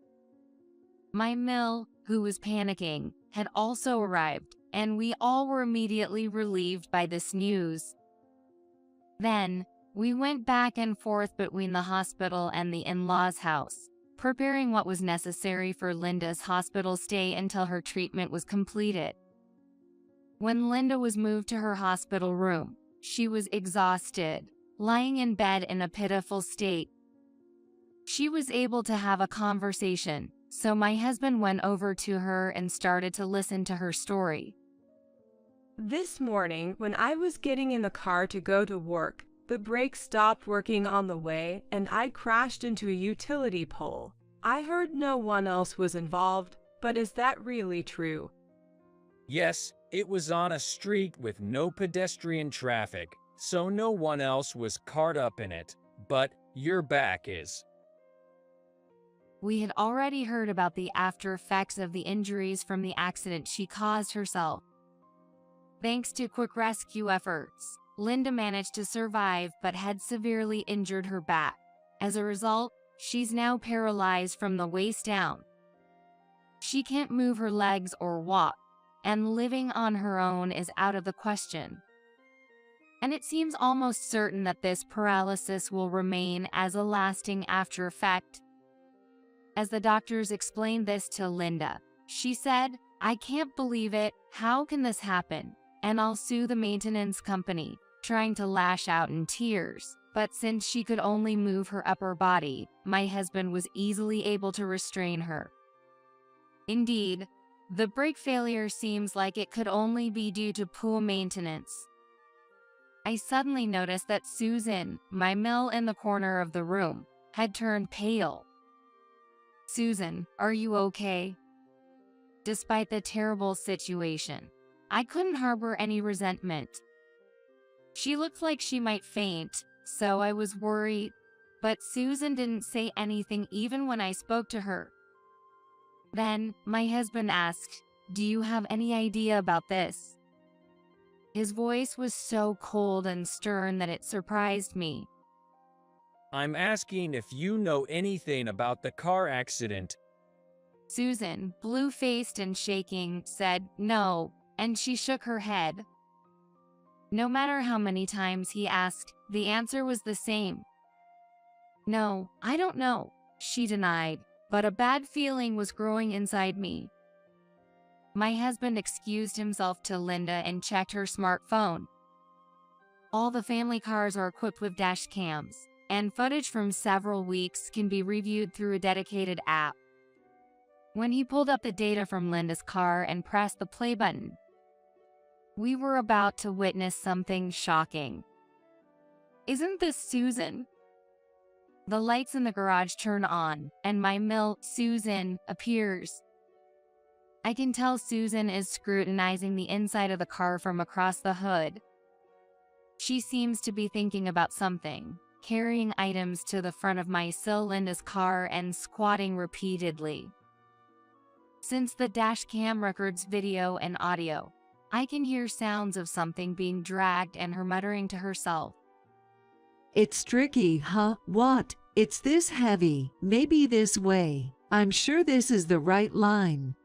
My Mil, who was panicking, had also arrived, and we all were immediately relieved by this news. Then, we went back and forth between the hospital and the in-laws' house, preparing what was necessary for Linda's hospital stay until her treatment was completed. When Linda was moved to her hospital room, she was exhausted, lying in bed in a pitiful state. She was able to have a conversation, so my husband went over to her and started to listen to her story. This morning, when I was getting in the car to go to work, the brakes stopped working on the way and I crashed into a utility pole. I heard no one else was involved, but is that really true? Yes, it was on a street with no pedestrian traffic, so no one else was caught up in it, but your back is. We had already heard about the after effects of the injuries from the accident she caused herself. Thanks to quick rescue efforts, Linda managed to survive but had severely injured her back. As a result, she's now paralyzed from the waist down. She can't move her legs or walk, and living on her own is out of the question. And it seems almost certain that this paralysis will remain as a lasting after effect. As the doctors explained this to Linda, she said, I can't believe it, how can this happen? And I'll sue the maintenance company, trying to lash out in tears. But since she could only move her upper body, my husband was easily able to restrain her. Indeed, the brake failure seems like it could only be due to poor maintenance. I suddenly noticed that Susan, my Mil in the corner of the room, had turned pale. Susan, are you okay? Despite the terrible situation, I couldn't harbor any resentment. She looked like she might faint, so I was worried, but Susan didn't say anything even when I spoke to her. Then, my husband asked, do you have any idea about this? His voice was so cold and stern that it surprised me. I'm asking if you know anything about the car accident. Susan, blue-faced and shaking, said no, and she shook her head. No matter how many times he asked, the answer was the same. No, I don't know, she denied, but a bad feeling was growing inside me. My husband excused himself to Linda and checked her smartphone. All the family cars are equipped with dash cams, and footage from several weeks can be reviewed through a dedicated app. When he pulled up the data from Linda's car and pressed the play button, we were about to witness something shocking. Isn't this Susan? The lights in the garage turn on, and my Susan appears. I can tell Susan is scrutinizing the inside of the car from across the hood. She seems to be thinking about something, carrying items to the front of my Linda's car and squatting repeatedly. Since the dash cam records video and audio, I can hear sounds of something being dragged and her muttering to herself. It's tricky, huh? What? It's this heavy. Maybe this way. I'm sure this is the right line.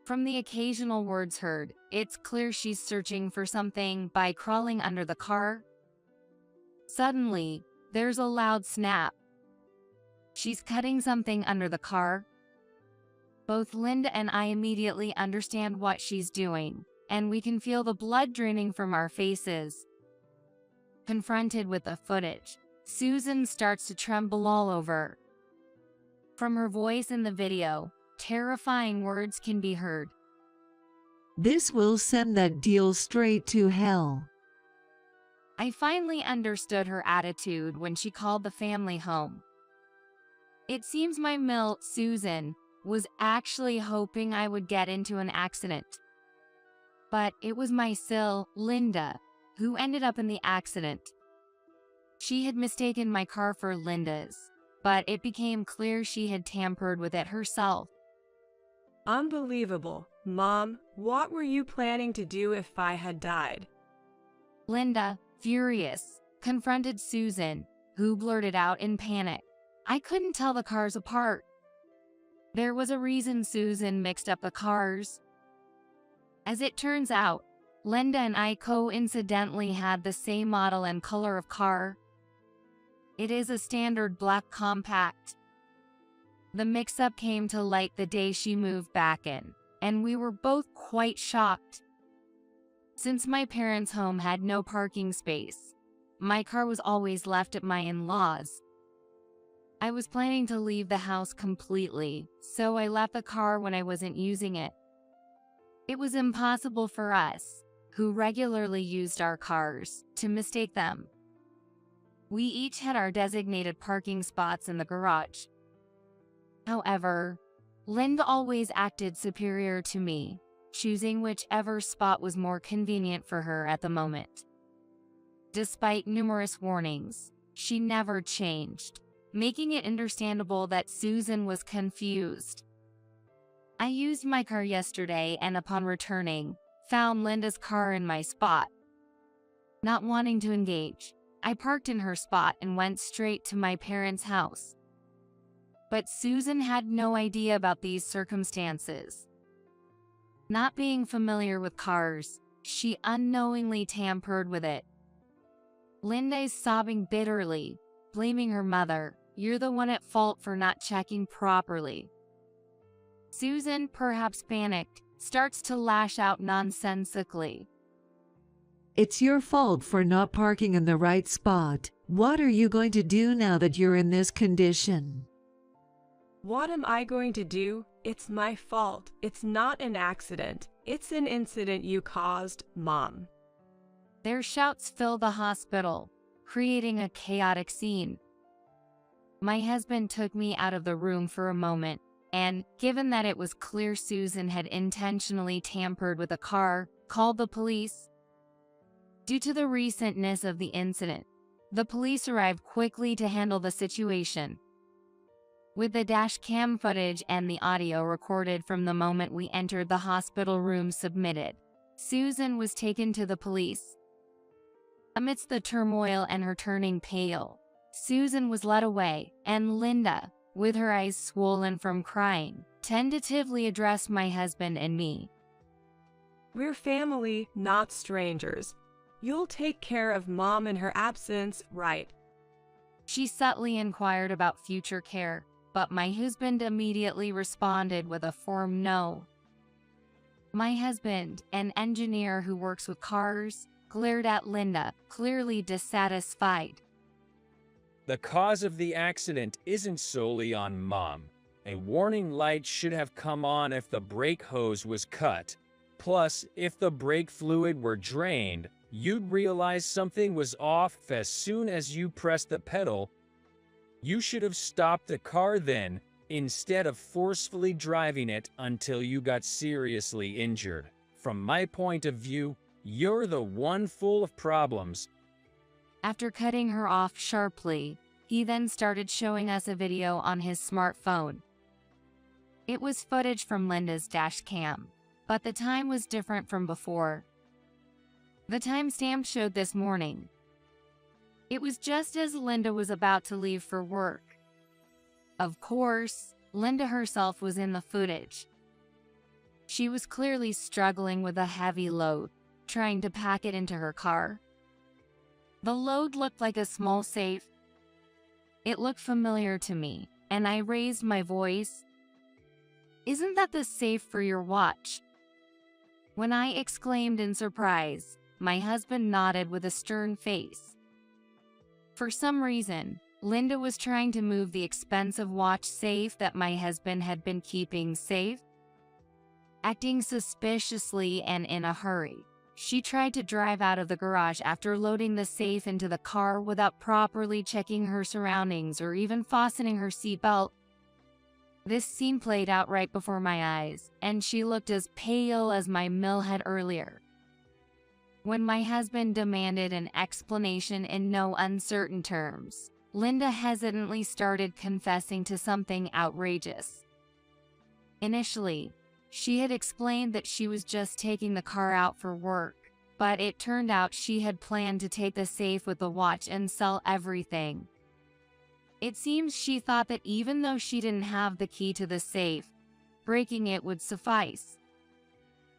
From the occasional words heard, it's clear she's searching for something by crawling under the car. Suddenly, there's a loud snap. She's cutting something under the car. Both Linda and I immediately understand what she's doing, and we can feel the blood draining from our faces. Confronted with the footage, Susan starts to tremble all over. From her voice in the video, terrifying words can be heard. This will send that deal straight to hell. I finally understood her attitude when she called the family home. It seems my Susan was actually hoping I would get into an accident. But it was my Linda, who ended up in the accident. She had mistaken my car for Linda's, but it became clear she had tampered with it herself. Unbelievable. Mom, what were you planning to do if I had died? Linda, furious, confronted Susan, who blurted out in panic, I couldn't tell the cars apart. There was a reason Susan mixed up the cars. As it turns out, Linda and I coincidentally had the same model and color of car. It is a standard black compact. The mix-up came to light the day she moved back in, and we were both quite shocked. Since my parents' home had no parking space, my car was always left at my in-laws. I was planning to leave the house completely, so I left the car when I wasn't using it. It was impossible for us, who regularly used our cars, to mistake them. We each had our designated parking spots in the garage. However, Linda always acted superior to me, choosing whichever spot was more convenient for her at the moment. Despite numerous warnings, she never changed, making it understandable that Susan was confused. I used my car yesterday and upon returning, found Linda's car in my spot. Not wanting to engage, I parked in her spot and went straight to my parents' house. But Susan had no idea about these circumstances. Not being familiar with cars, she unknowingly tampered with it. Linda is sobbing bitterly, blaming her mother. You're the one at fault for not checking properly. Susan, perhaps panicked, starts to lash out nonsensically. It's your fault for not parking in the right spot. What are you going to do now that you're in this condition? What am I going to do? It's my fault. It's not an accident. It's an incident you caused, Mom. Their shouts fill the hospital, creating a chaotic scene. My husband took me out of the room for a moment, and, given that it was clear Susan had intentionally tampered with a car, called the police. Due to the recentness of the incident, the police arrived quickly to handle the situation. With the dash cam footage and the audio recorded from the moment we entered the hospital room submitted, Susan was taken to the police. Amidst the turmoil and her turning pale, Susan was led away, and Linda, with her eyes swollen from crying, tentatively addressed my husband and me. We're family, not strangers. You'll take care of Mom in her absence, right? She subtly inquired about future care, but my husband immediately responded with a firm no. My husband, an engineer who works with cars, glared at Linda, clearly dissatisfied. The cause of the accident isn't solely on Mom. A warning light should have come on if the brake hose was cut. Plus, if the brake fluid were drained, you'd realize something was off as soon as you pressed the pedal. You should have stopped the car then, instead of forcefully driving it until you got seriously injured. From my point of view, you're the one full of problems. After cutting her off sharply, he then started showing us a video on his smartphone. It was footage from Linda's dash cam, but the time was different from before. The timestamp showed this morning. It was just as Linda was about to leave for work. Of course, Linda herself was in the footage. She was clearly struggling with a heavy load, trying to pack it into her car. The load looked like a small safe. It looked familiar to me, and I raised my voice. "Isn't that the safe for your watch?" When I exclaimed in surprise, my husband nodded with a stern face. For some reason, Linda was trying to move the expensive watch safe that my husband had been keeping safe. Acting suspiciously and in a hurry, she tried to drive out of the garage after loading the safe into the car without properly checking her surroundings or even fastening her seatbelt. This scene played out right before my eyes, and she looked as pale as my mill had earlier. When my husband demanded an explanation in no uncertain terms, Linda hesitantly started confessing to something outrageous. Initially, she had explained that she was just taking the car out for work, but it turned out she had planned to take the safe with the watch and sell everything. It seems she thought that even though she didn't have the key to the safe, breaking it would suffice.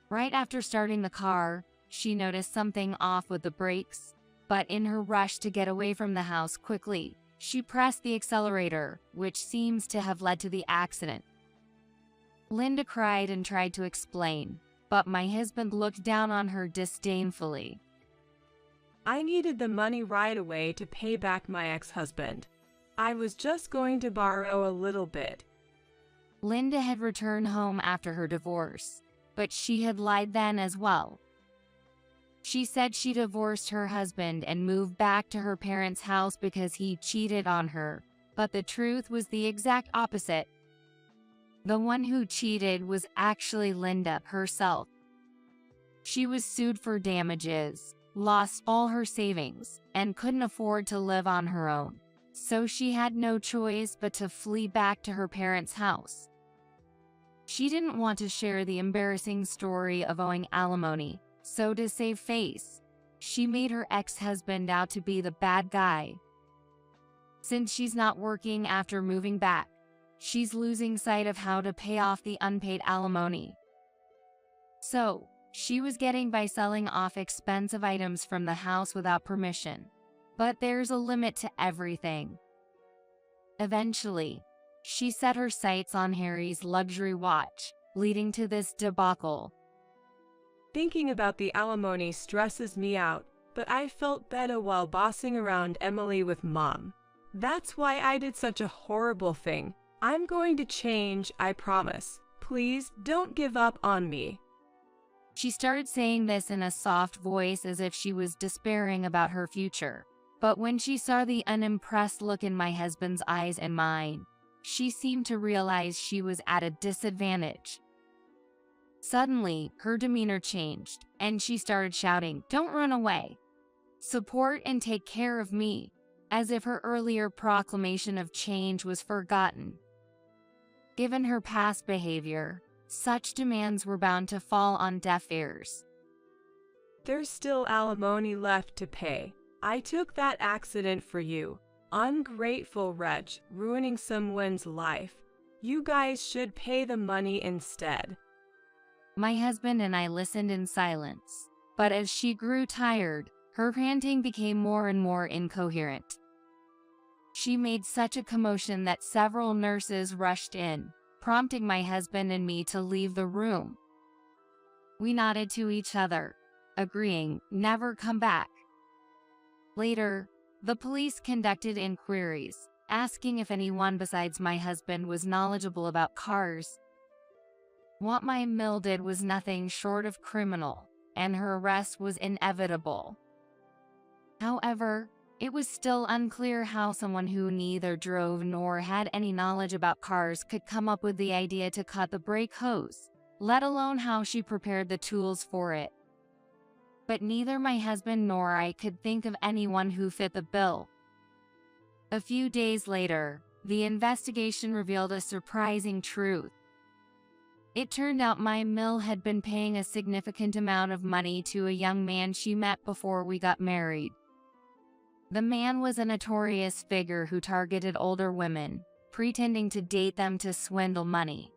Right after starting the car, she noticed something off with the brakes, but in her rush to get away from the house quickly, she pressed the accelerator, which seems to have led to the accident. Linda cried and tried to explain, but my husband looked down on her disdainfully. I needed the money right away to pay back my ex-husband. I was just going to borrow a little bit. Linda had returned home after her divorce, but she had lied then as well. She said she divorced her husband and moved back to her parents' house because he cheated on her, but the truth was the exact opposite. The one who cheated was actually Linda herself. She was sued for damages, lost all her savings, and couldn't afford to live on her own, so she had no choice but to flee back to her parents' house. She didn't want to share the embarrassing story of owing alimony, so to save face, she made her ex-husband out to be the bad guy. Since she's not working after moving back, she's losing sight of how to pay off the unpaid alimony. So, she was getting by selling off expensive items from the house without permission. But there's a limit to everything. Eventually, she set her sights on Harry's luxury watch, leading to this debacle. Thinking about the alimony stresses me out, but I felt better while bossing around Emily with Mom. That's why I did such a horrible thing. I'm going to change, I promise. Please don't give up on me. She started saying this in a soft voice as if she was despairing about her future. But when she saw the unimpressed look in my husband's eyes and mine, she seemed to realize she was at a disadvantage. Suddenly, her demeanor changed, and she started shouting, "Don't run away. Support and take care of me," as if her earlier proclamation of change was forgotten. Given her past behavior, such demands were bound to fall on deaf ears. There's still alimony left to pay. I took that accident for you. ungrateful wretch, ruining someone's life. You guys should pay the money instead. My husband and I listened in silence, but as she grew tired, her panting became more and more incoherent. She made such a commotion that several nurses rushed in, prompting my husband and me to leave the room. We nodded to each other, agreeing, never come back. Later, the police conducted inquiries, asking if anyone besides my husband was knowledgeable about cars. What my mill did was nothing short of criminal, and her arrest was inevitable. However, it was still unclear how someone who neither drove nor had any knowledge about cars could come up with the idea to cut the brake hose, let alone how she prepared the tools for it. But neither my husband nor I could think of anyone who fit the bill. A few days later, the investigation revealed a surprising truth. It turned out my mill had been paying a significant amount of money to a young man she met before we got married. The man was a notorious figure who targeted older women, pretending to date them to swindle money.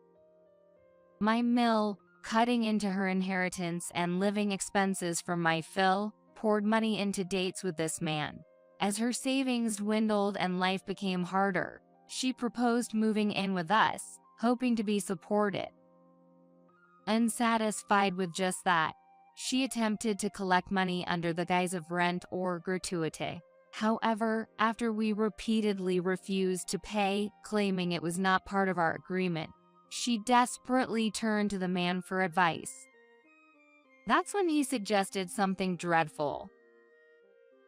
My mill, cutting into her inheritance and living expenses from my fill, poured money into dates with this man. As her savings dwindled and life became harder, she proposed moving in with us, hoping to be supported. Unsatisfied with just that, she attempted to collect money under the guise of rent or gratuity. However, after we repeatedly refused to pay, claiming it was not part of our agreement, she desperately turned to the man for advice. That's when he suggested something dreadful.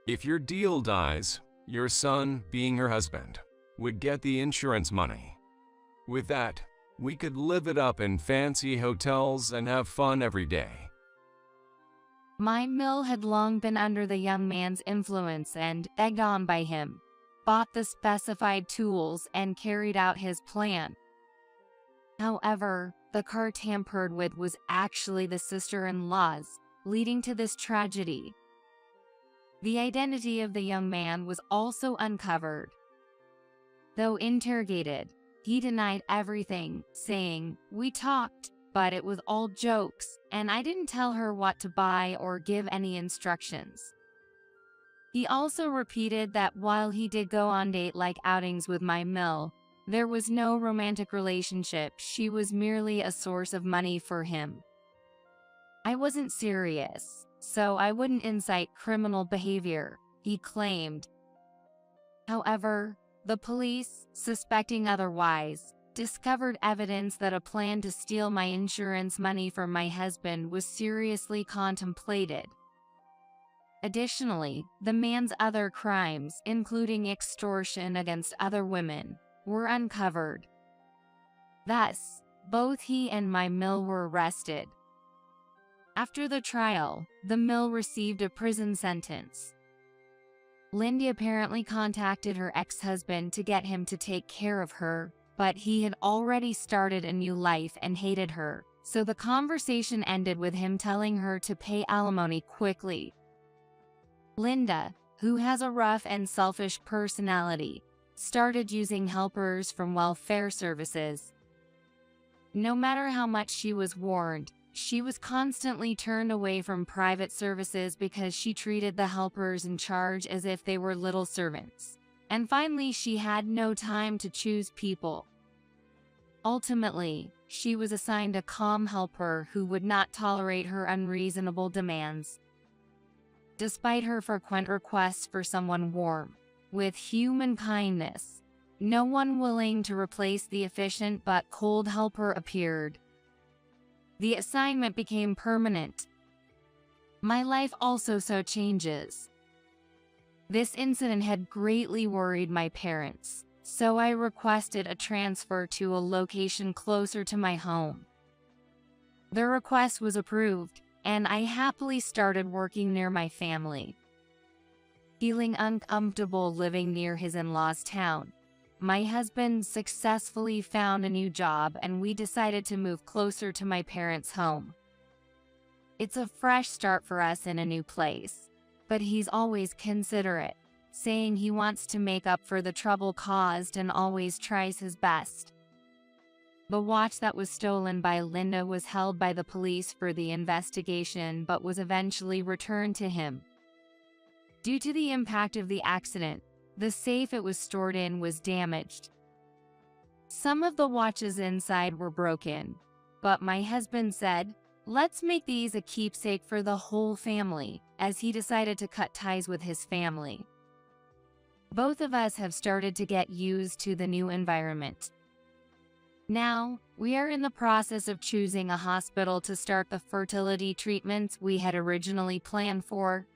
If your deal dies, your son, being her husband, would get the insurance money. With that, we could live it up in fancy hotels and have fun every day. My mill had long been under the young man's influence and, egged on by him, bought the specified tools and carried out his plan. However, the car tampered with was actually the sister-in-law's, leading to this tragedy. The identity of the young man was also uncovered. Though interrogated, he denied everything, saying, "We talked, but it was all jokes, and I didn't tell her what to buy or give any instructions." He also repeated that while he did go on date-like outings with my mill, there was no romantic relationship. She was merely a source of money for him. I wasn't serious, so I wouldn't incite criminal behavior, he claimed. However, the police, suspecting otherwise, discovered evidence that a plan to steal my insurance money from my husband was seriously contemplated. Additionally, the man's other crimes, including extortion against other women, were uncovered. Thus, both he and my mill were arrested. After the trial, the mill received a prison sentence. Lindy apparently contacted her ex-husband to get him to take care of her, but he had already started a new life and hated her, so the conversation ended with him telling her to pay alimony quickly. Linda, who has a rough and selfish personality, started using helpers from welfare services. No matter how much she was warned, she was constantly turned away from private services because she treated the helpers in charge as if they were little servants. And finally, she had no time to choose people. Ultimately, she was assigned a calm helper who would not tolerate her unreasonable demands. Despite her frequent requests for someone warm, with human kindness, no one willing to replace the efficient but cold helper appeared. The assignment became permanent. My life also saw changes. This incident had greatly worried my parents, so I requested a transfer to a location closer to my home. The request was approved, and I happily started working near my family. Feeling uncomfortable living near his in-laws' town, my husband successfully found a new job and we decided to move closer to my parents' home. It's a fresh start for us in a new place, but he's always considerate, saying he wants to make up for the trouble caused and always tries his best. The watch that was stolen by Linda was held by the police for the investigation but was eventually returned to him. Due to the impact of the accident, the safe it was stored in was damaged. Some of the watches inside were broken, but my husband said, "Let's make these a keepsake for the whole family," as he decided to cut ties with his family. Both of us have started to get used to the new environment. Now, we are in the process of choosing a hospital to start the fertility treatments we had originally planned for.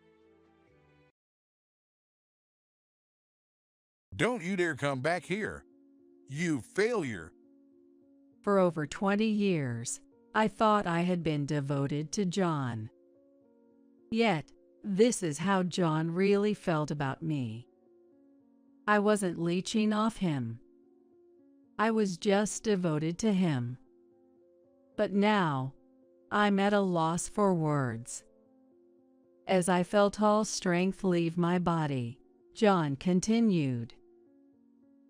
Don't you dare come back here. You failure. For over 20 years, I thought I had been devoted to John. Yet, this is how John really felt about me. I wasn't leeching off him. I was just devoted to him. But now, I'm at a loss for words. As I felt all strength leave my body, John continued.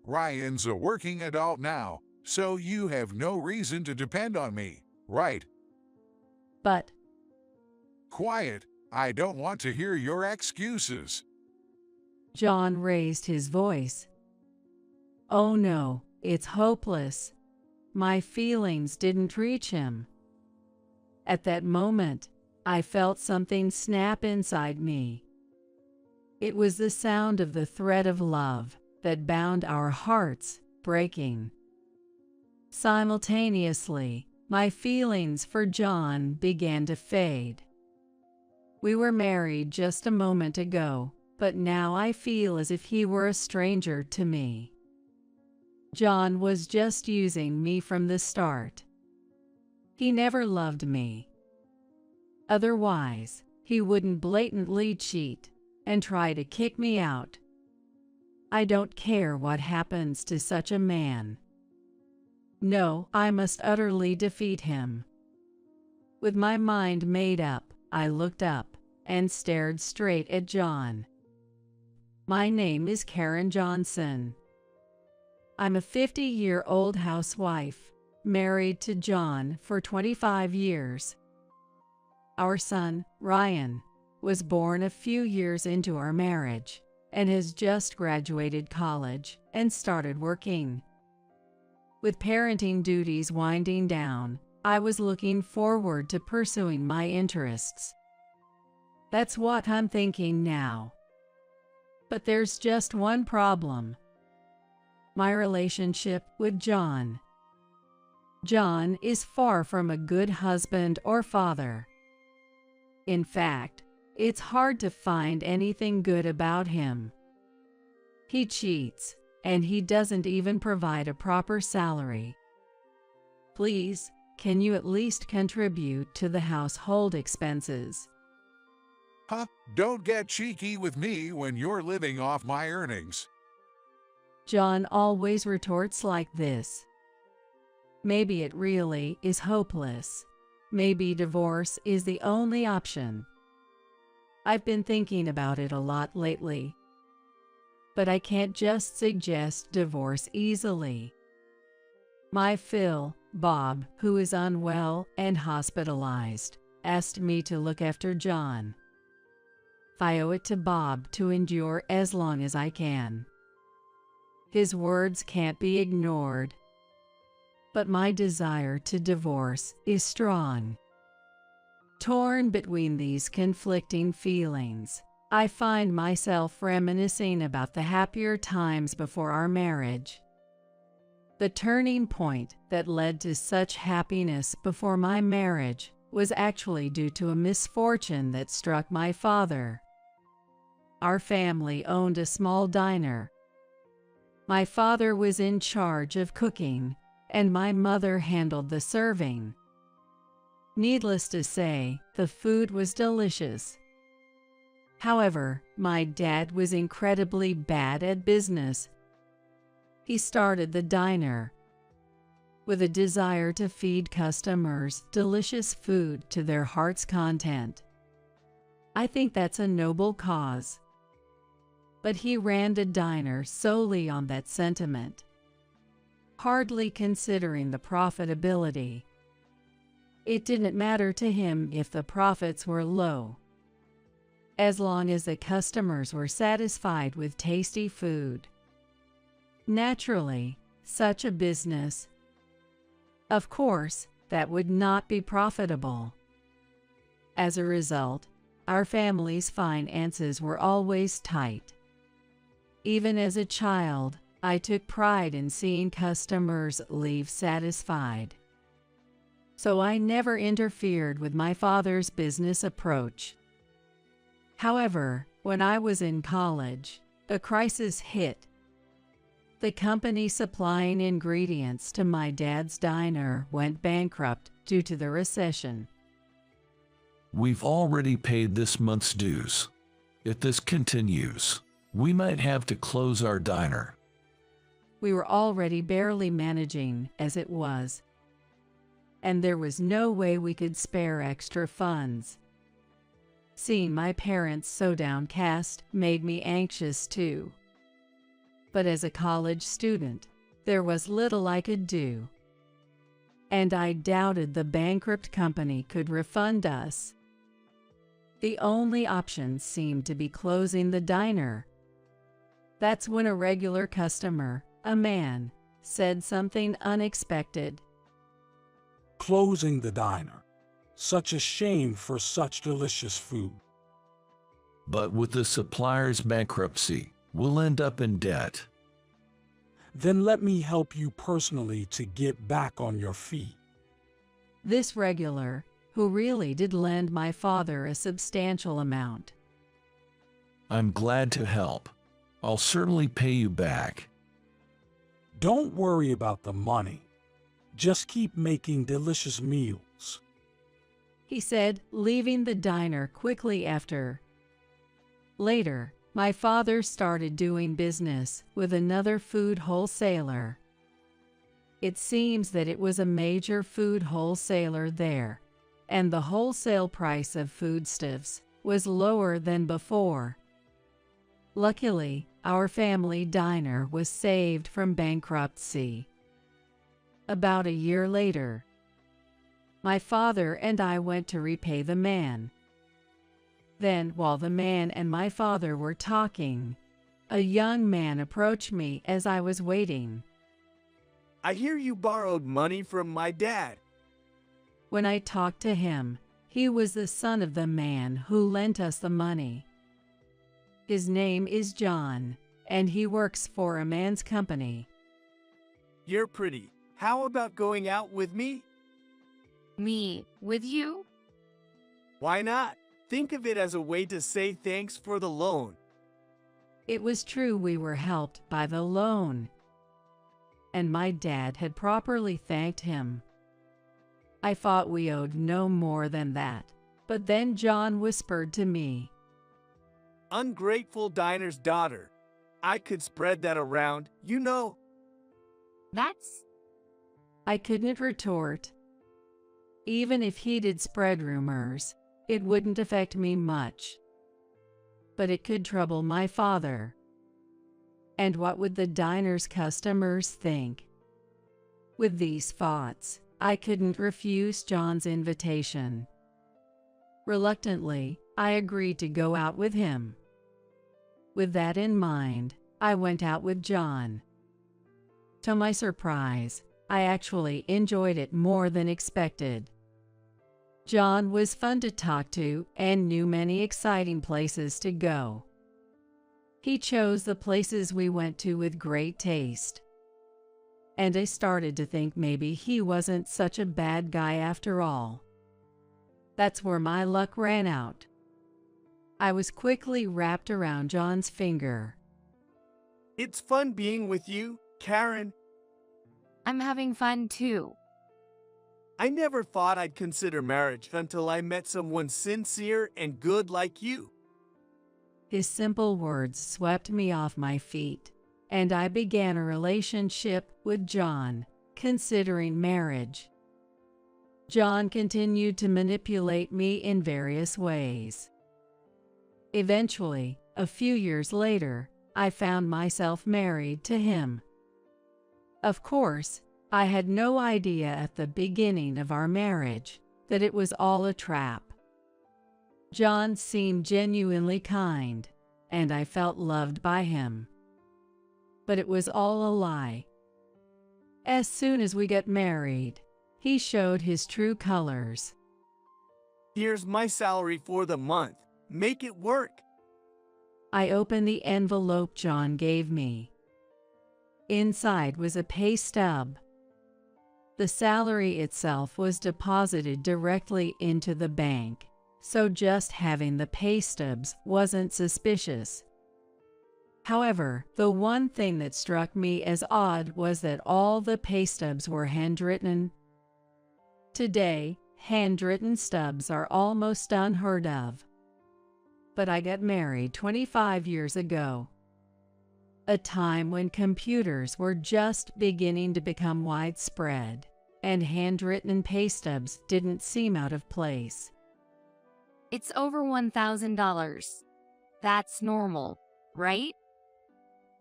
Ryan's a working adult now, so you have no reason to depend on me, right? But, Quiet, I don't want to hear your excuses. John raised his voice. Oh no, it's hopeless. My feelings didn't reach him. At that moment, I felt something snap inside me. It was the sound of the thread of love that bound our hearts breaking. Simultaneously, my feelings for John began to fade. We were married just a moment ago, but now I feel as if he were a stranger to me. John was just using me from the start. He never loved me. Otherwise, he wouldn't blatantly cheat and try to kick me out. I don't care what happens to such a man. No, I must utterly defeat him. With my mind made up, I looked up and stared straight at John. My name is Karen Johnson. I'm a 50-year-old housewife, married to John for 25 years. Our son, Ryan, was born a few years into our marriage and has just graduated college and started working. With parenting duties winding down, I was looking forward to pursuing my interests. That's what I'm thinking now. But there's just one problem. My relationship with John. John is far from a good husband or father. In fact, it's hard to find anything good about him. He cheats, and he doesn't even provide a proper salary. Please, can you at least contribute to the household expenses? Huh? Don't get cheeky with me when you're living off my earnings. John always retorts like this. Maybe it really is hopeless. Maybe divorce is the only option. I've been thinking about it a lot lately. But I can't just suggest divorce easily. My Phil, Bob, who is unwell and hospitalized, asked me to look after John. I owe it to Bob to endure as long as I can. His words can't be ignored. But my desire to divorce is strong. Torn between these conflicting feelings, I find myself reminiscing about the happier times before our marriage. The turning point that led to such happiness before my marriage was actually due to a misfortune that struck my father. Our family owned a small diner. My father was in charge of cooking, and my mother handled the serving. Needless to say, the food was delicious. However, my dad was incredibly bad at business. He started the diner with a desire to feed customers delicious food to their heart's content. I think that's a noble cause. but he ran the diner solely on that sentiment, hardly considering the profitability. It didn't matter to him if the profits were low, as long as the customers were satisfied with tasty food. Naturally, such a business, of course, that would not be profitable. As a result, our family's finances were always tight. Even as a child, I took pride in seeing customers leave satisfied. So I never interfered with my father's business approach. However, when I was in college, a crisis hit. The company supplying ingredients to my dad's diner went bankrupt due to the recession. We've already paid this month's dues. If this continues, we might have to close our diner. We were already barely managing as it was, and there was no way we could spare extra funds. Seeing my parents so downcast made me anxious too. But as a college student, there was little I could do, and I doubted the bankrupt company could refund us. The only option seemed to be closing the diner. That's when a regular customer, a man, said something unexpected. Closing the diner. Such a shame for such delicious food. But with the supplier's bankruptcy, we'll end up in debt. Then let me help you personally to get back on your feet. This regular, who really did lend my father a substantial amount. I'm glad to help. I'll certainly pay you back. Don't worry about the money. Just keep making delicious meals, he said, leaving the diner quickly after. Later, my father started doing business with another food wholesaler. It seems that it was a major food wholesaler there, and the wholesale price of foodstuffs was lower than before. Luckily, our family diner was saved from bankruptcy. About a year later, my father and I went to repay the man. Then, while the man and my father were talking, a young man approached me as I was waiting. I hear you borrowed money from my dad. When I talked to him, he was the son of the man who lent us the money. His name is John, and he works for a man's company. You're pretty. How about going out with me? Me, with you? Why not? Think of it as a way to say thanks for the loan. It was true we were helped by the loan, and my dad had properly thanked him. I thought we owed no more than that, but then John whispered to me, Ungrateful diner's daughter. I could spread that around, you know. That's... I couldn't retort. Even if he did spread rumors, it wouldn't affect me much. But it could trouble my father. And what would the diner's customers think? With these thoughts, I couldn't refuse John's invitation. Reluctantly, I agreed to go out with him. With that in mind, I went out with John. To my surprise, I actually enjoyed it more than expected. John was fun to talk to and knew many exciting places to go. He chose the places we went to with great taste. And I started to think maybe he wasn't such a bad guy after all. That's where my luck ran out. I was quickly wrapped around John's finger. It's fun being with you, Karen. I'm having fun too. I never thought I'd consider marriage until I met someone sincere and good like you. His simple words swept me off my feet, and I began a relationship with John, considering marriage. John continued to manipulate me in various ways. Eventually, a few years later, I found myself married to him. Of course, I had no idea at the beginning of our marriage that it was all a trap. John seemed genuinely kind, and I felt loved by him. But it was all a lie. As soon as we got married, he showed his true colors. Here's my salary for the month. Make it work. I opened the envelope John gave me. Inside was a pay stub. The salary itself was deposited directly into the bank, so just having the pay stubs wasn't suspicious. However, the one thing that struck me as odd was that all the pay stubs were handwritten. Today, handwritten stubs are almost unheard of. But I got married 25 years ago, a time when computers were just beginning to become widespread, and handwritten pay stubs didn't seem out of place. It's over $1,000. That's normal, right?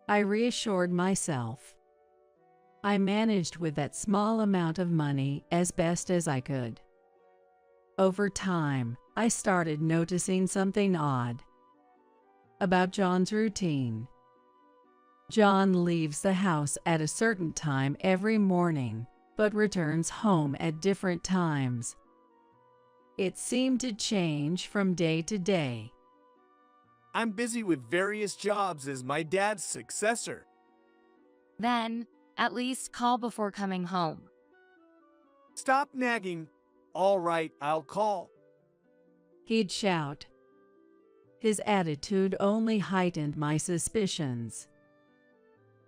I reassured myself. I managed with that small amount of money as best as I could. Over time, I started noticing something odd about John's routine. John leaves the house at a certain time every morning, but returns home at different times. It seemed to change from day to day. I'm busy with various jobs as my dad's successor. Then, at least call before coming home. Stop nagging. All right, I'll call. He'd shout. His attitude only heightened my suspicions.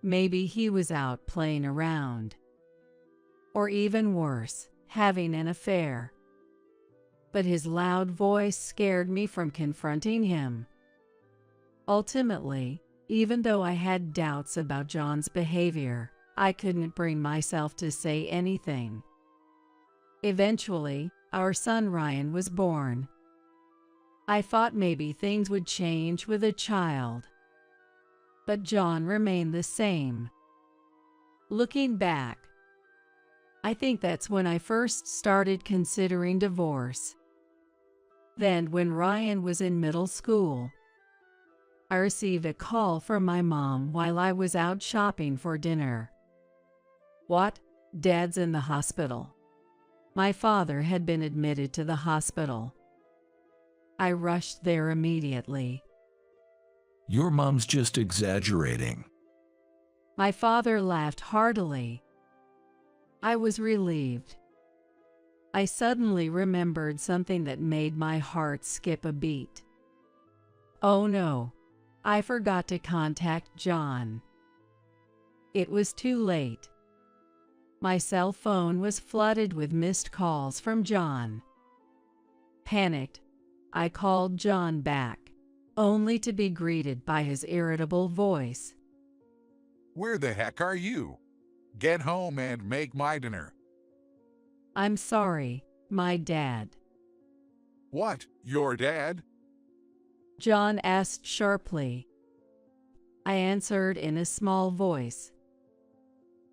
Maybe he was out playing around. Or even worse, having an affair. But his loud voice scared me from confronting him. Ultimately, even though I had doubts about John's behavior, I couldn't bring myself to say anything. Eventually, our son Ryan was born. I thought maybe things would change with a child. But John remained the same. Looking back, I think that's when I first started considering divorce. Then, when Ryan was in middle school, I received a call from my mom while I was out shopping for dinner. What? Dad's in the hospital. My father had been admitted to the hospital. I rushed there immediately. Your mom's just exaggerating. My father laughed heartily. I was relieved. I suddenly remembered something that made my heart skip a beat. Oh no, I forgot to contact John. It was too late. My cell phone was flooded with missed calls from John. Panicked, I called John back, only to be greeted by his irritable voice. Where the heck are you? Get home and make my dinner. I'm sorry, my dad. What, your dad? John asked sharply. I answered in a small voice.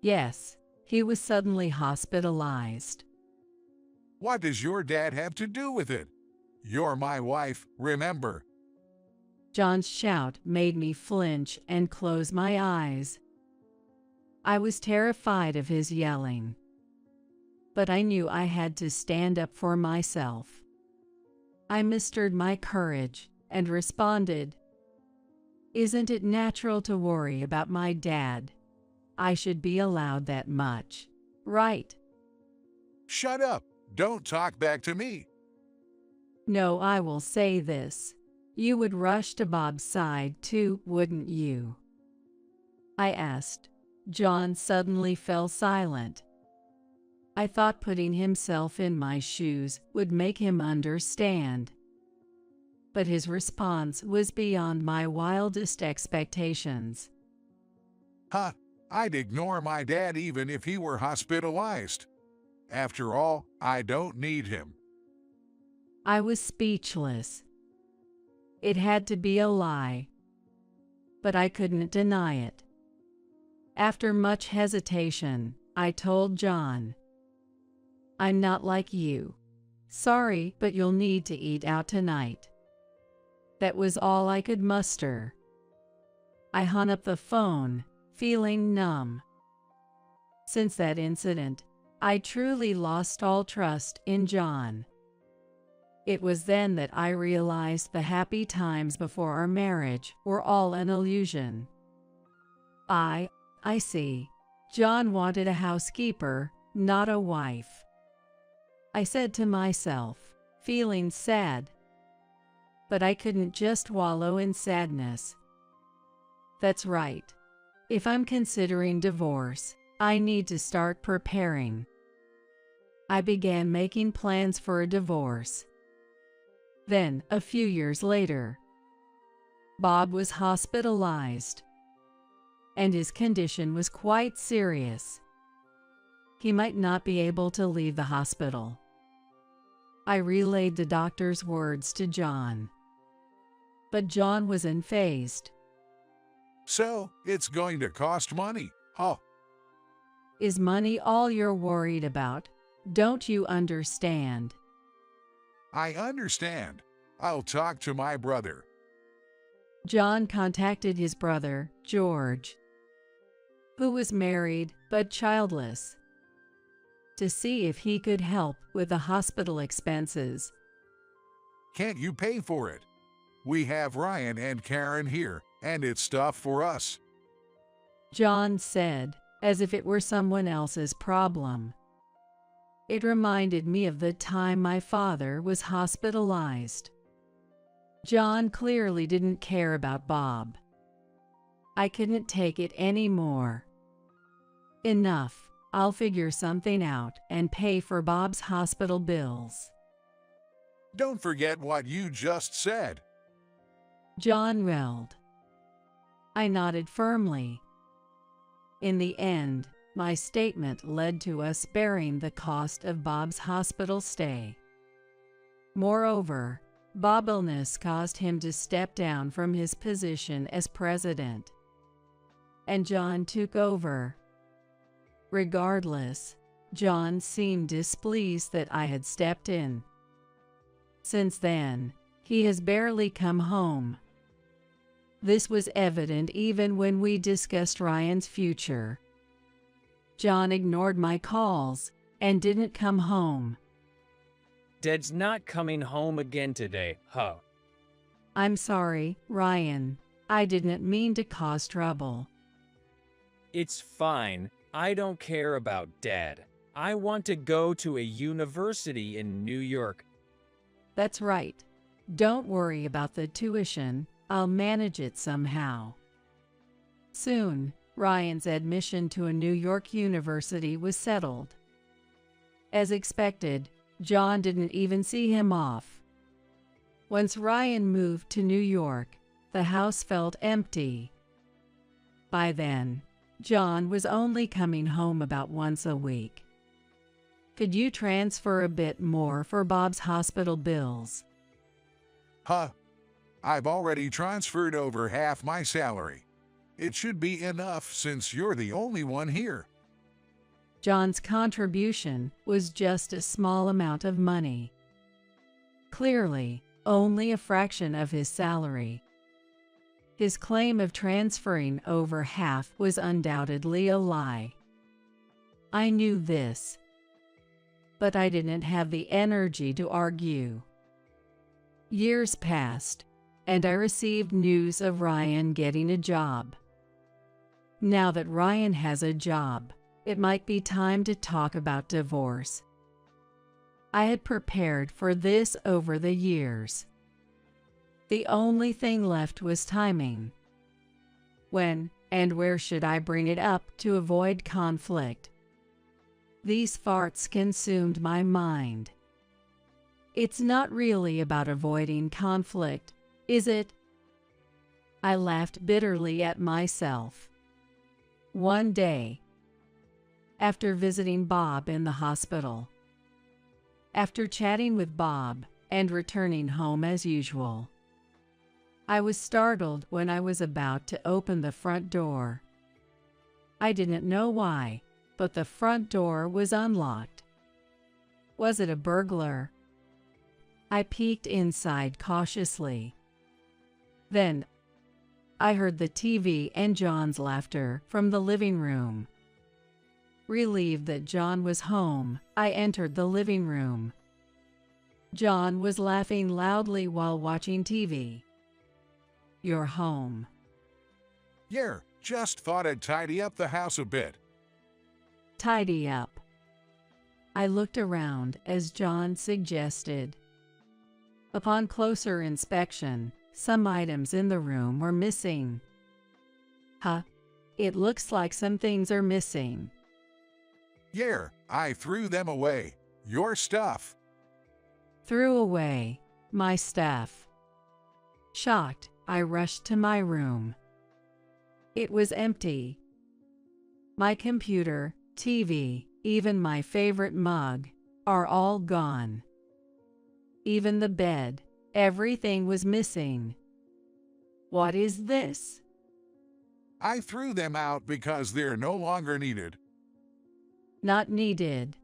Yes, he was suddenly hospitalized. What does your dad have to do with it? You're my wife, remember? John's shout made me flinch and close my eyes. I was terrified of his yelling, but I knew I had to stand up for myself. I mustered my courage and responded, "Isn't it natural to worry about my dad? I should be allowed that much, right?" Shut up! Don't talk back to me! No, I will say this. You would rush to Bob's side too, wouldn't you? I asked. John suddenly fell silent. I thought putting himself in my shoes would make him understand. But his response was beyond my wildest expectations. Huh, I'd ignore my dad even if he were hospitalized. After all, I don't need him. I was speechless. It had to be a lie. but I couldn't deny it. After much hesitation, I told John, "I'm not like you. Sorry, but you'll need to eat out tonight." That was all I could muster. I hung up the phone, feeling numb. Since that incident, I truly lost all trust in John. It was then that I realized the happy times before our marriage were all an illusion. I see. John wanted a housekeeper, not a wife. I said to myself, feeling sad. But I couldn't just wallow in sadness. That's right. If I'm considering divorce, I need to start preparing. I began making plans for a divorce. Then, a few years later, Bob was hospitalized, and his condition was quite serious. He might not be able to leave the hospital. I relayed the doctor's words to John, but John was unfazed. So, it's going to cost money, huh? Is money all you're worried about? Don't you understand? I understand. I'll talk to my brother. John contacted his brother, George, who was married but childless, to see if he could help with the hospital expenses. Can't you pay for it? We have Ryan and Karen here, and it's stuff for us. John said, as if it were someone else's problem. It reminded me of the time my father was hospitalized. John clearly didn't care about Bob. I couldn't take it anymore. Enough. I'll figure something out and pay for Bob's hospital bills. Don't forget what you just said. John yelled. I nodded firmly. In the end, my statement led to us bearing the cost of Bob's hospital stay. Moreover, Bob's illness caused him to step down from his position as president, and John took over. Regardless, John seemed displeased that I had stepped in. Since then, he has barely come home. This was evident even when we discussed Ryan's future. John ignored my calls and didn't come home. Dad's not coming home again today, huh? I'm sorry, Ryan. I didn't mean to cause trouble. It's fine. I don't care about Dad. I want to go to a university in New York. That's right. Don't worry about the tuition. I'll manage it somehow. Soon, Ryan's admission to a New York university was settled. As expected, John didn't even see him off. Once Ryan moved to New York, the house felt empty. By then, John was only coming home about once a week. Could you transfer a bit more for Bob's hospital bills? Huh? I've already transferred over half my salary. It should be enough since you're the only one here. John's contribution was just a small amount of money. Clearly, only a fraction of his salary. His claim of transferring over half was undoubtedly a lie. I knew this, but I didn't have the energy to argue. Years passed, and I received news of Ryan getting a job. Now that Ryan has a job, it might be time to talk about divorce. I had prepared for this over the years. The only thing left was timing. When and where should I bring it up to avoid conflict? These thoughts consumed my mind. It's not really about avoiding conflict, is it? I laughed bitterly at myself. One day, after visiting Bob in the hospital, after chatting with Bob and returning home as usual, I was startled when I was about to open the front door. I didn't know why, but the front door was unlocked. Was it a burglar? I peeked inside cautiously. Then, I heard the TV and John's laughter from the living room. Relieved that John was home, I entered the living room. John was laughing loudly while watching TV. "You're home." Yeah, just thought I'd tidy up the house a bit. Tidy up. I looked around as John suggested. Upon closer inspection, some items in the room were missing. Huh? It looks like some things are missing. Yeah, I threw them away. Your stuff. Threw away my stuff. Shocked, I rushed to my room. It was empty. My computer, TV, even my favorite mug, are all gone. Even the bed, everything was missing. What is this? I threw them out because they're no longer needed. Not needed.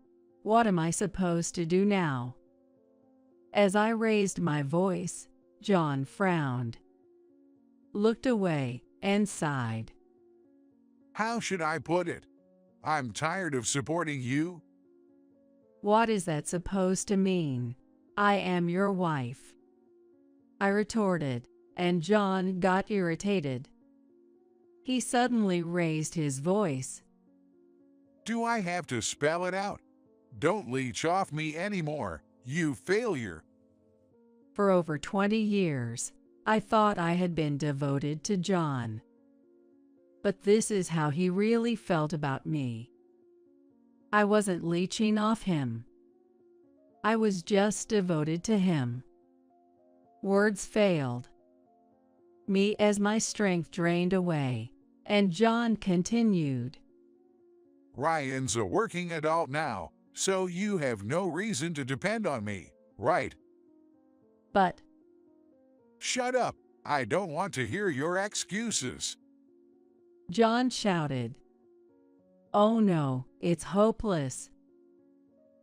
What am I supposed to do now? As I raised my voice, John frowned, looked away, and sighed. How should I put it? I'm tired of supporting you. What is that supposed to mean? I am your wife, I retorted, and John got irritated. He suddenly raised his voice. Do I have to spell it out? Don't leech off me anymore, you failure. For over 20 years, I thought I had been devoted to John. But this is how he really felt about me. I wasn't leeching off him. I was just devoted to him. Words failed me as my strength drained away, and John continued. Ryan's a working adult now, so you have no reason to depend on me, right? But shut up. I don't want to hear your excuses. John shouted. Oh no, it's hopeless.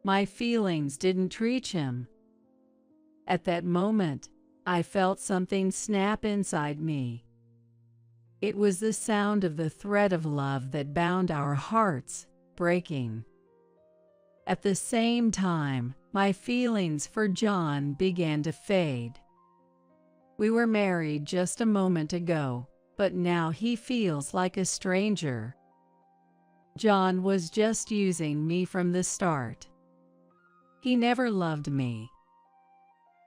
My feelings didn't reach him. At that moment, I felt something snap inside me. It was the sound of the thread of love that bound our hearts breaking. At the same time, my feelings for John began to fade. We were married just a moment ago, but now he feels like a stranger. John was just using me from the start. He never loved me.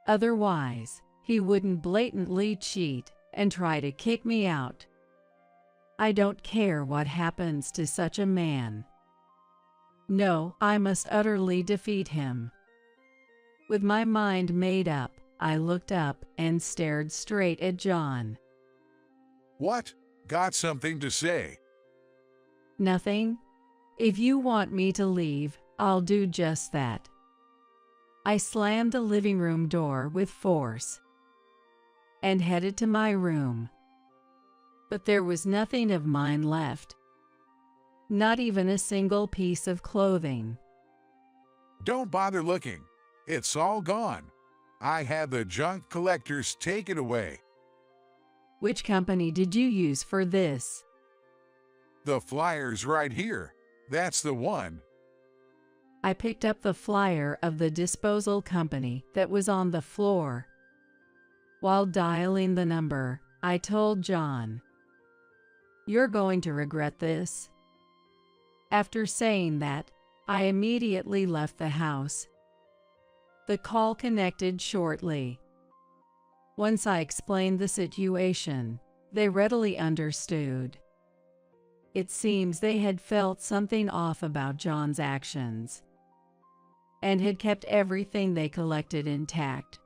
Otherwise, he wouldn't blatantly cheat and try to kick me out. I don't care what happens to such a man. No, I must utterly defeat him. With my mind made up, I looked up and stared straight at John. What? Got something to say? Nothing. If you want me to leave, I'll do just that. I slammed the living room door with force and headed to my room. But there was nothing of mine left. Not even a single piece of clothing. Don't bother looking. It's all gone. I had the junk collectors take it away. Which company did you use for this? The flyer's right here. That's the one. I picked up the flyer of the disposal company that was on the floor. While dialing the number, I told John, "You're going to regret this." After saying that, I immediately left the house. The call connected shortly. Once I explained the situation, they readily understood. It seems they had felt something off about John's actions and had kept everything they collected intact.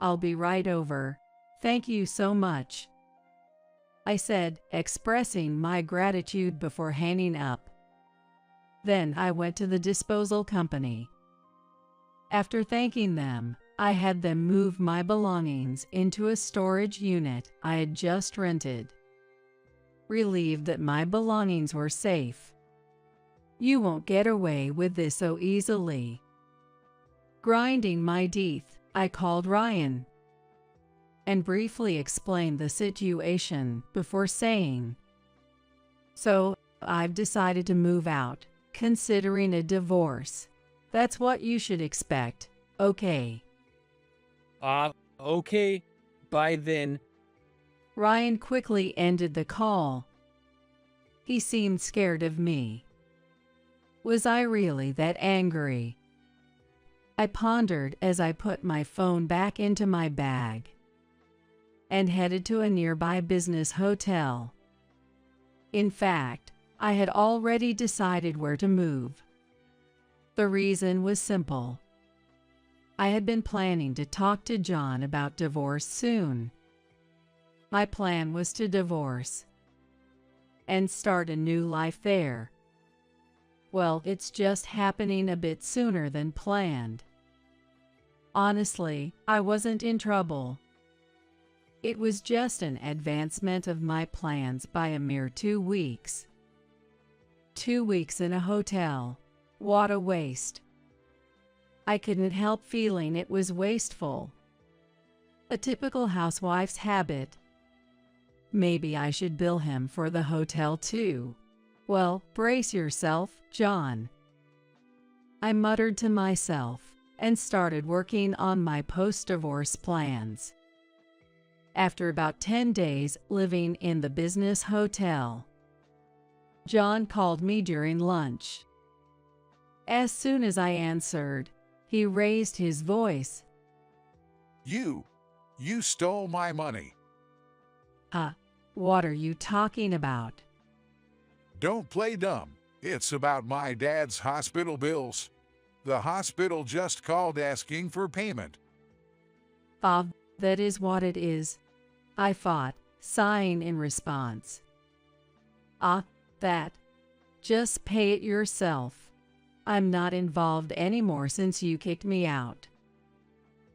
"I'll be right over. Thank you so much," I said, expressing my gratitude before hanging up. Then I went to the disposal company. After thanking them, I had them move my belongings into a storage unit I had just rented. Relieved that my belongings were safe. You won't get away with this so easily. Grinding my teeth, I called Ryan and briefly explained the situation before saying, "So, I've decided to move out, considering a divorce. That's what you should expect, okay?" Okay. By then. Ryan quickly ended the call. He seemed scared of me. Was I really that angry? I pondered as I put my phone back into my bag and headed to a nearby business hotel. In fact, I had already decided where to move. The reason was simple. I had been planning to talk to John about divorce soon. My plan was to divorce and start a new life there. Well, it's just happening a bit sooner than planned. Honestly, I wasn't in trouble. It was just an advancement of my plans by a mere 2 weeks. 2 weeks in a hotel. What a waste. I couldn't help feeling it was wasteful. A typical housewife's habit. Maybe I should bill him for the hotel too. Well, brace yourself, John. I muttered to myself and started working on my post-divorce plans. After about 10 days living in the business hotel, John called me during lunch. As soon as I answered, he raised his voice. You stole my money. What are you talking about? Don't play dumb. It's about my dad's hospital bills. The hospital just called asking for payment. Bob, that is what it is, I thought, sighing in response. That. Just pay it yourself. I'm not involved anymore since you kicked me out.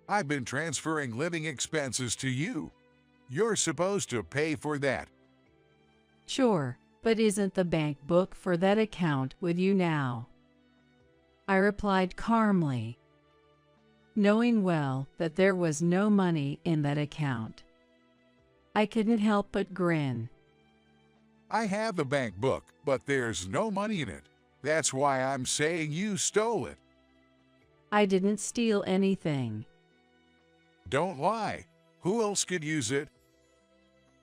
I've been transferring living expenses to you. You're supposed to pay for that. Sure, but isn't the bank book for that account with you now? I replied calmly, knowing well that there was no money in that account. I couldn't help but grin. I have the bank book, but there's no money in it. That's why I'm saying you stole it. I didn't steal anything. Don't lie. Who else could use it?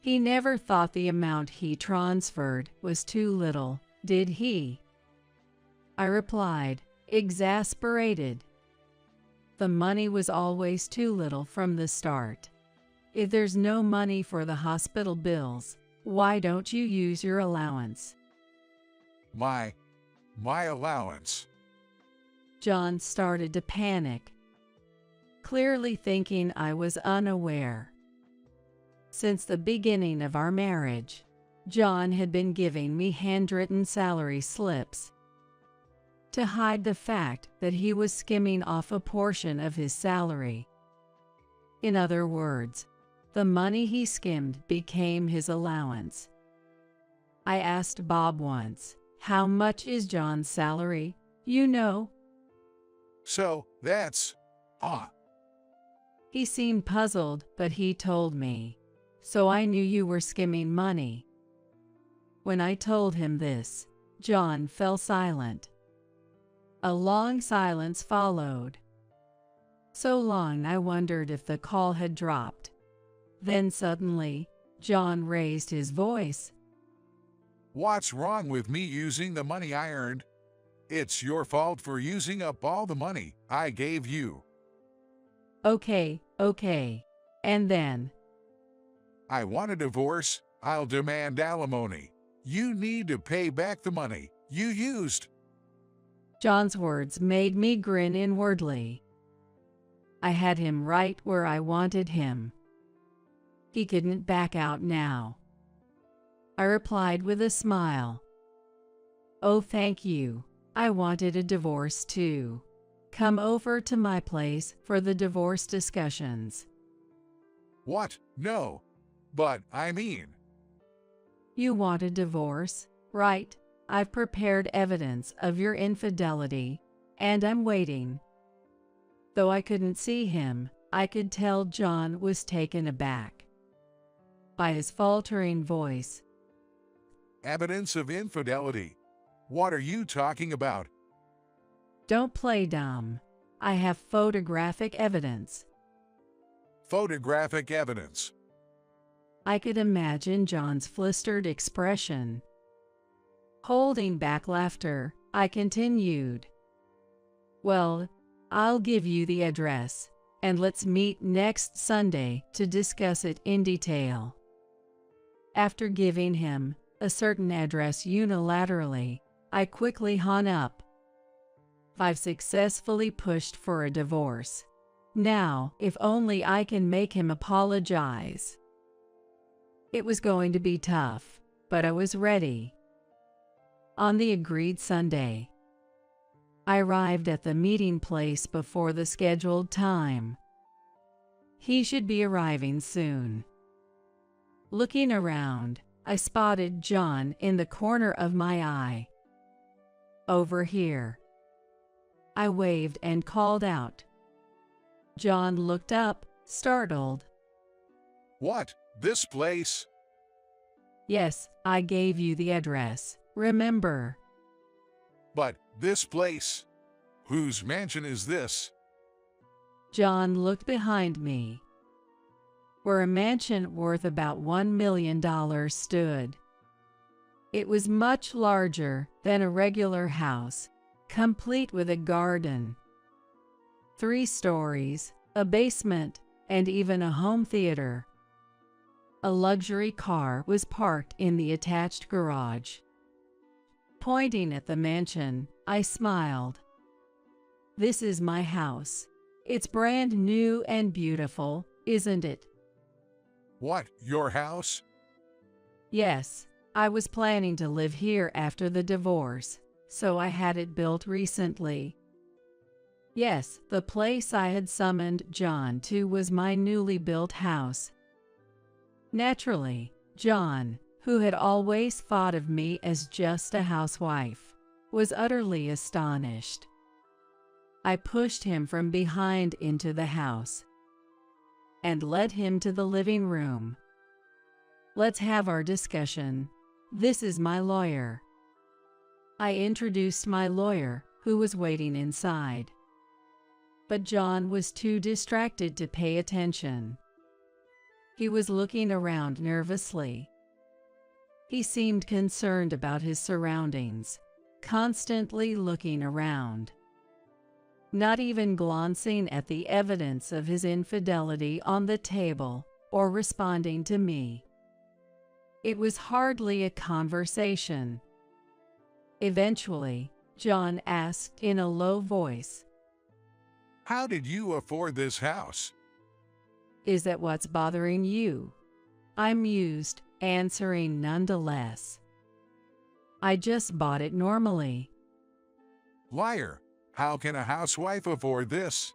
He never thought the amount he transferred was too little, did he? I replied, exasperated. The money was always too little from the start. If there's no money for the hospital bills, why don't you use your allowance? My allowance. John started to panic, clearly thinking I was unaware. Since the beginning of our marriage, John had been giving me handwritten salary slips to hide the fact that he was skimming off a portion of his salary. In other words, the money he skimmed became his allowance. I asked Bob once, "How much is John's salary? You know?" So, that's... He seemed puzzled, but he told me. So I knew you were skimming money. When I told him this, John fell silent. A long silence followed. So long I wondered if the call had dropped. Then suddenly, John raised his voice. What's wrong with me using the money I earned? It's your fault for using up all the money I gave you. Okay. And then? I want a divorce. I'll demand alimony. You need to pay back the money you used. John's words made me grin inwardly. I had him right where I wanted him. He couldn't back out now. I replied with a smile. Oh, thank you. I wanted a divorce too. come over to my place for the divorce discussions. What? No. But, I mean, You want a divorce, right? I've prepared evidence of your infidelity, and I'm waiting. Though I couldn't see him, I could tell John was taken aback by his faltering voice. evidence of infidelity. What are you talking about? Don't play dumb. I have photographic evidence. Photographic evidence. I could imagine John's flustered expression. Holding back laughter, I continued. Well, I'll give you the address, and let's meet next Sunday to discuss it in detail. After giving him a certain address unilaterally, I quickly hung up. I've successfully pushed for a divorce. Now, if only I can make him apologize. It was going to be tough, but I was ready. On the agreed Sunday, I arrived at the meeting place before the scheduled time. He should be arriving soon. Looking around, I spotted John in the corner of my eye. Over here. I waved and called out. John looked up, startled. What? This place? Yes, I gave you the address, remember? But, this place? Whose mansion is this? John looked behind me, where a mansion worth about $1 million stood. It was much larger than a regular house, complete with a garden, 3 stories, a basement, and even a home theater. A luxury car was parked in the attached garage. Pointing at the mansion, I smiled. This is my house. It's brand new and beautiful, isn't it? What, your house? Yes, I was planning to live here after the divorce, so I had it built recently. Yes, the place I had summoned John to was my newly built house. Naturally, John, who had always thought of me as just a housewife, was utterly astonished. I pushed him from behind into the house and led him to the living room. Let's have our discussion. This is my lawyer. I introduced my lawyer, who was waiting inside. But John was too distracted to pay attention. He was looking around nervously. He seemed concerned about his surroundings, constantly looking around, not even glancing at the evidence of his infidelity on the table or responding to me. It was hardly a conversation. Eventually, John asked in a low voice, How did you afford this house? Is that what's bothering you? I mused, answering nonetheless. I just bought it normally. Liar. How can a housewife afford this?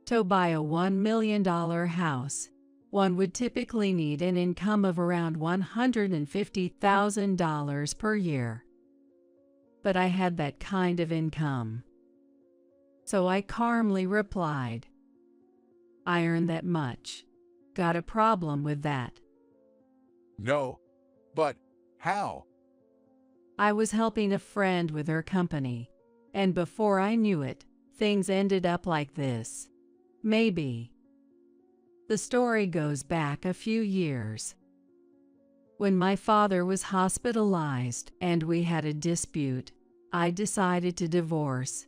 To buy a $1 million house, one would typically need an income of around $150,000 per year. But I had that kind of income. So I calmly replied, I earn that much. Got a problem with that? No. But, how? I was helping a friend with her company, and before I knew it, things ended up like this. Maybe. The story goes back a few years. When my father was hospitalized and we had a dispute, I decided to divorce.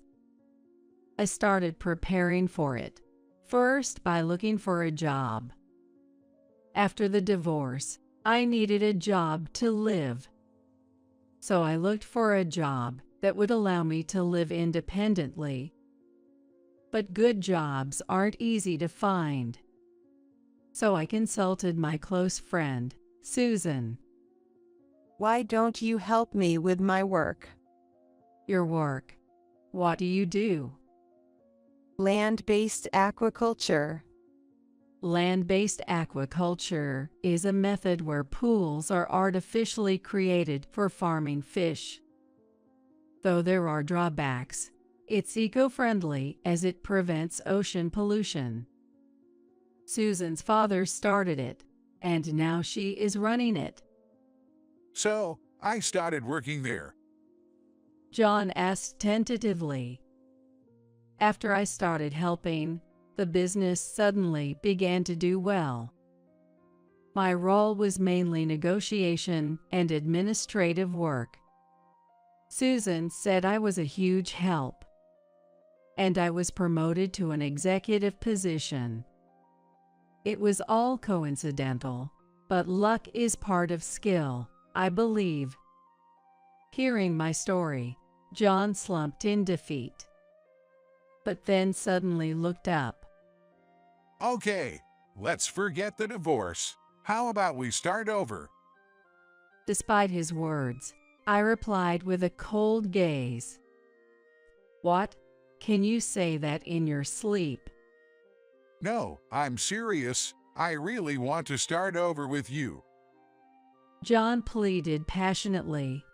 I started preparing for it, first by looking for a job. After the divorce, I needed a job to live. So I looked for a job that would allow me to live independently. But good jobs aren't easy to find. So I consulted my close friend, Susan. Why don't you help me with my work? Your work? What do you do? Land-based aquaculture. Land-based aquaculture is a method where pools are artificially created for farming fish. Though there are drawbacks, it's eco-friendly as it prevents ocean pollution. Susan's father started it, and now she is running it. So, I started working there. John asked tentatively. After I started helping, the business suddenly began to do well. My role was mainly negotiation and administrative work. Susan said I was a huge help, and I was promoted to an executive position. It was all coincidental, but luck is part of skill, I believe. Hearing my story, John slumped in defeat, but then suddenly looked up. Okay, let's forget the divorce. How about we start over? Despite his words, I replied with a cold gaze. What? Can you say that in your sleep? No, I'm serious. I really want to start over with you. John pleaded passionately,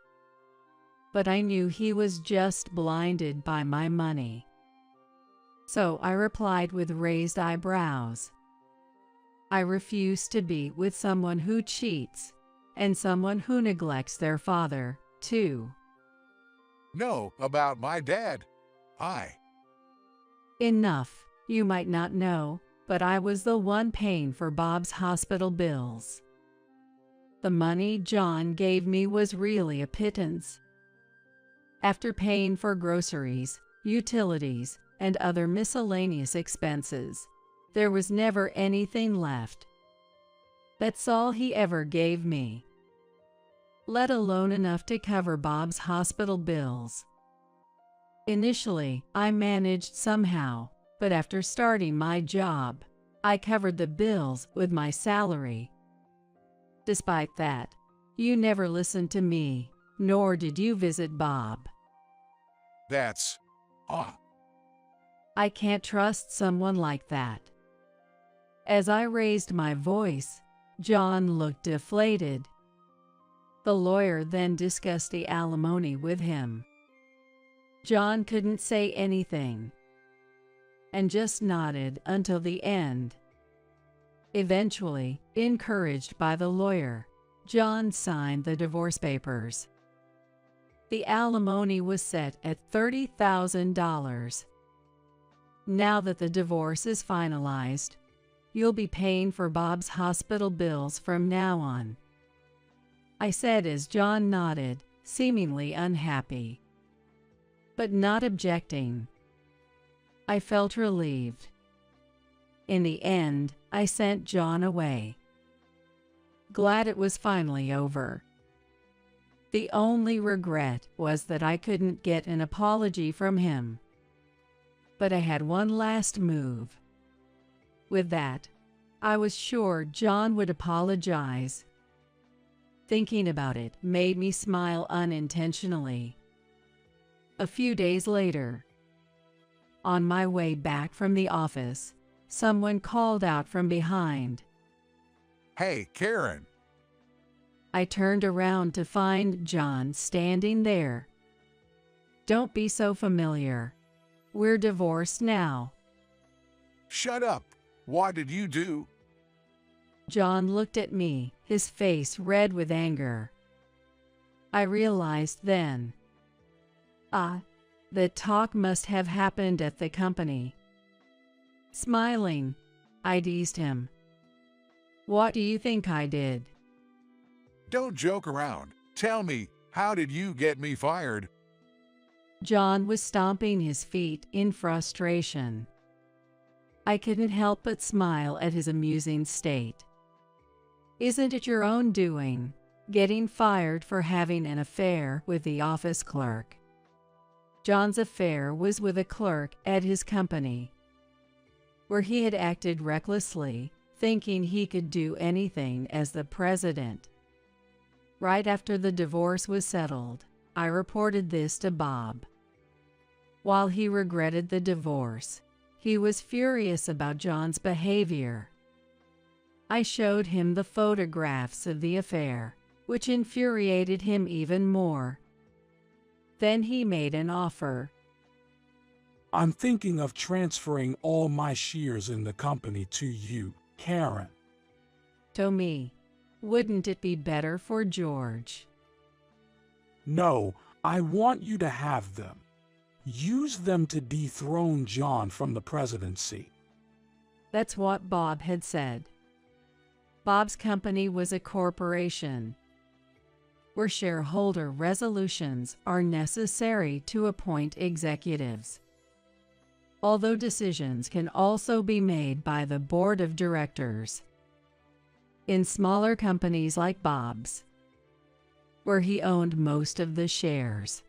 but I knew he was just blinded by my money. So I replied with raised eyebrows. I refuse to be with someone who cheats, and someone who neglects their father, too. No, about my dad. Enough. You might not know, but I was the one paying for Bob's hospital bills. The money John gave me was really a pittance. After paying for groceries, utilities, and other miscellaneous expenses, there was never anything left. That's all he ever gave me, let alone enough to cover Bob's hospital bills. Initially, I managed somehow, but after starting my job, I covered the bills with my salary. Despite that, you never listened to me, nor did you visit Bob. That's... I can't trust someone like that. As I raised my voice, John looked deflated. The lawyer then discussed the alimony with him. John couldn't say anything, and just nodded until the end. Eventually, encouraged by the lawyer, John signed the divorce papers. The alimony was set at $30,000. Now that the divorce is finalized, you'll be paying for Bob's hospital bills from now on, I said as John nodded, seemingly unhappy, but not objecting. I felt relieved. In the end, I sent John away, glad it was finally over. The only regret was that I couldn't get an apology from him. But I had one last move. With that, I was sure John would apologize. Thinking about it made me smile unintentionally. A few days later, on my way back from the office, someone called out from behind. Hey, Karen. I turned around to find John standing there. Don't be so familiar. We're divorced now. Shut up. What did you do? John looked at me, his face red with anger. I realized then. The talk must have happened at the company. Smiling, I teased him. What do you think I did? Don't joke around. Tell me, how did you get me fired? John was stomping his feet in frustration. I couldn't help but smile at his amusing state. Isn't it your own doing, getting fired for having an affair with the office clerk? John's affair was with a clerk at his company, where he had acted recklessly, thinking he could do anything as the president. Right after the divorce was settled, I reported this to Bob. While he regretted the divorce, He was furious about John's behavior. I showed him the photographs of the affair, which infuriated him even more. Then he made an offer. I'm thinking of transferring all my shares in the company to you, Karen. To me, wouldn't it be better for George? No, I want you to have them. Use them to dethrone John from the presidency. That's what Bob had said. Bob's company was a corporation, where shareholder resolutions are necessary to appoint executives. Although decisions can also be made by the board of directors. In smaller companies like Bob's, where he owned most of the shares,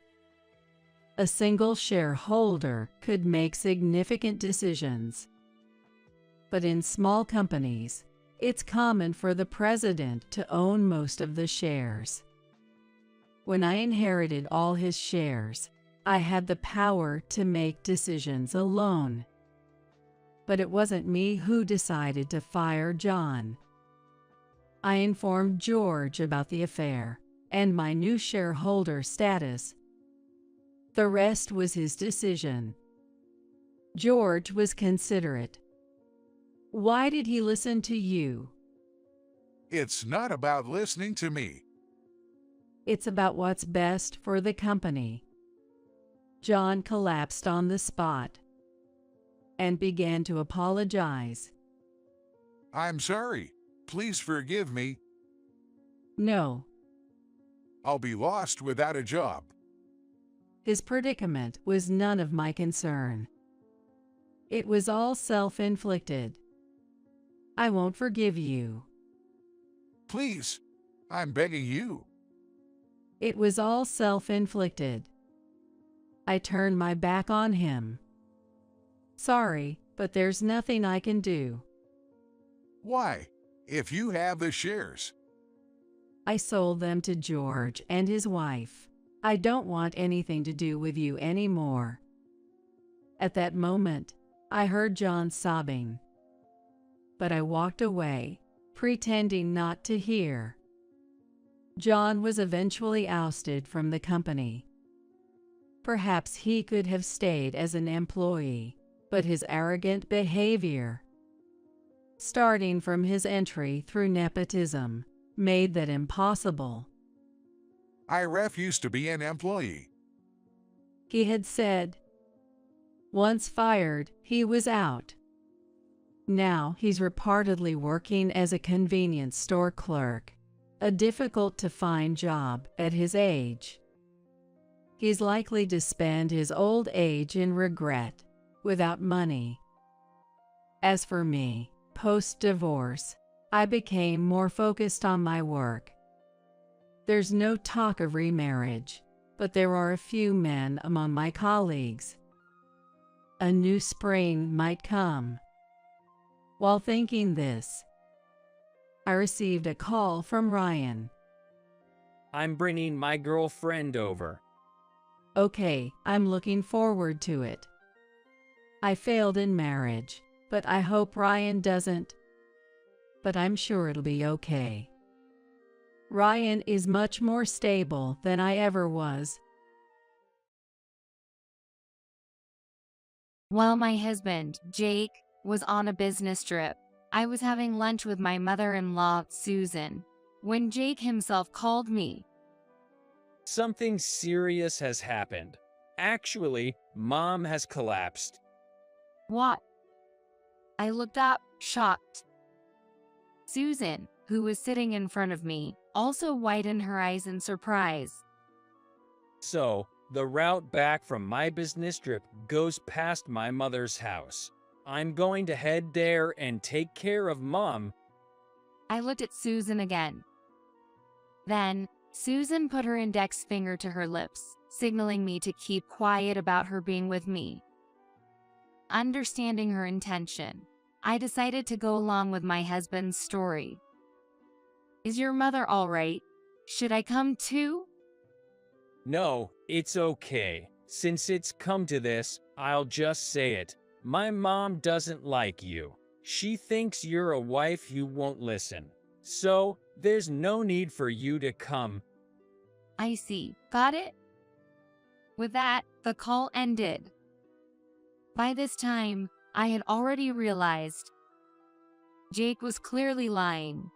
a single shareholder could make significant decisions. But in small companies, it's common for the president to own most of the shares. When I inherited all his shares, I had the power to make decisions alone. But it wasn't me who decided to fire John. I informed George about the affair and my new shareholder status. The rest was his decision. George was considerate. Why did he listen to you? It's not about listening to me. It's about what's best for the company. John collapsed on the spot and began to apologize. I'm sorry. Please forgive me. No. I'll be lost without a job. His predicament was none of my concern. It was all self-inflicted. I won't forgive you. Please, I'm begging you. It was all self-inflicted. I turned my back on him. Sorry, but there's nothing I can do. Why? If you have the shares. I sold them to George and his wife. I don't want anything to do with you anymore. At that moment, I heard John sobbing. But I walked away, pretending not to hear. John was eventually ousted from the company. Perhaps he could have stayed as an employee, but his arrogant behavior, starting from his entry through nepotism, made that impossible. I refuse to be an employee. He had said. Once fired, he was out. Now he's reportedly working as a convenience store clerk, a difficult-to-find job at his age. He's likely to spend his old age in regret, without money. As for me, post-divorce, I became more focused on my work. There's no talk of remarriage, but there are a few men among my colleagues. A new spring might come. While thinking this, I received a call from Ryan. I'm bringing my girlfriend over. Okay, I'm looking forward to it. I failed in marriage, but I hope Ryan doesn't. But I'm sure it'll be okay. Ryan is much more stable than I ever was. While my husband, Jake, was on a business trip, I was having lunch with my mother-in-law, Susan, when Jake himself called me. Something serious has happened. Actually, Mom has collapsed. What? I looked up, shocked. Susan, who was sitting in front of me, also widened her eyes in surprise. So, the route back from my business trip goes past my mother's house. I'm going to head there and take care of Mom. I looked at Susan again. Then, Susan put her index finger to her lips, signaling me to keep quiet about her being with me. Understanding her intention, I decided to go along with my husband's story. Is your mother all right? Should I come too? No, it's okay. Since it's come to this, I'll just say it. My mom doesn't like you. She thinks you're a wife who won't listen. So, there's no need for you to come. I see. Got it? With that, the call ended. By this time, I had already realized Jake was clearly lying,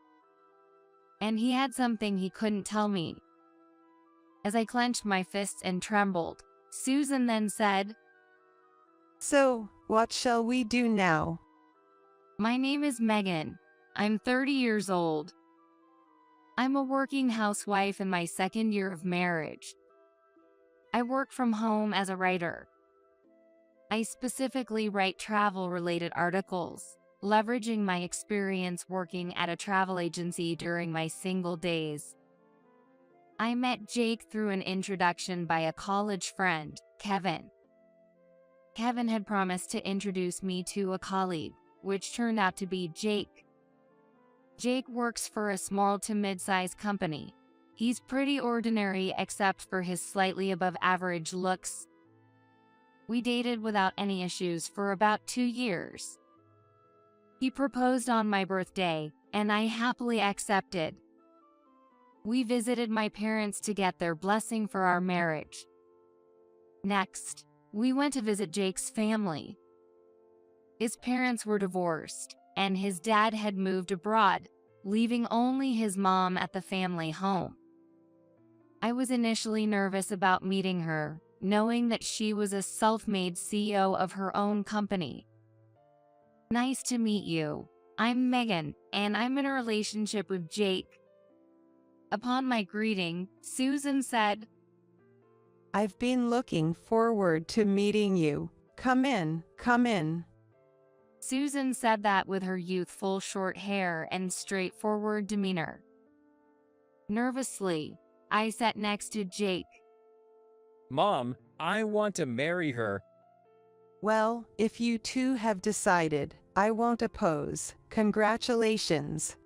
and he had something he couldn't tell me. As I clenched my fists and trembled, Susan then said, So, what shall we do now? "My name is Megan. I'm 30 years old. I'm a working housewife in my second year of marriage. I work from home as a writer. I specifically write travel-related articles, leveraging my experience working at a travel agency during my single days. I met Jake through an introduction by a college friend, Kevin. Kevin had promised to introduce me to a colleague, which turned out to be Jake. Jake works for a small to mid-sized company. He's pretty ordinary except for his slightly above average looks. We dated without any issues for about 2 years. He proposed on my birthday, and I happily accepted. We visited my parents to get their blessing for our marriage. Next, we went to visit Jake's family. His parents were divorced, and his dad had moved abroad, leaving only his mom at the family home. I was initially nervous about meeting her, knowing that she was a self-made CEO of her own company. "Nice to meet you. I'm Megan, and I'm in a relationship with Jake." Upon my greeting, Susan said, I've been looking forward to meeting you. Come in, come in. Susan said that with her youthful short hair and straightforward demeanor. Nervously, I sat next to Jake. Mom, I want to marry her. Well, if you two have decided, I won't oppose. Congratulations.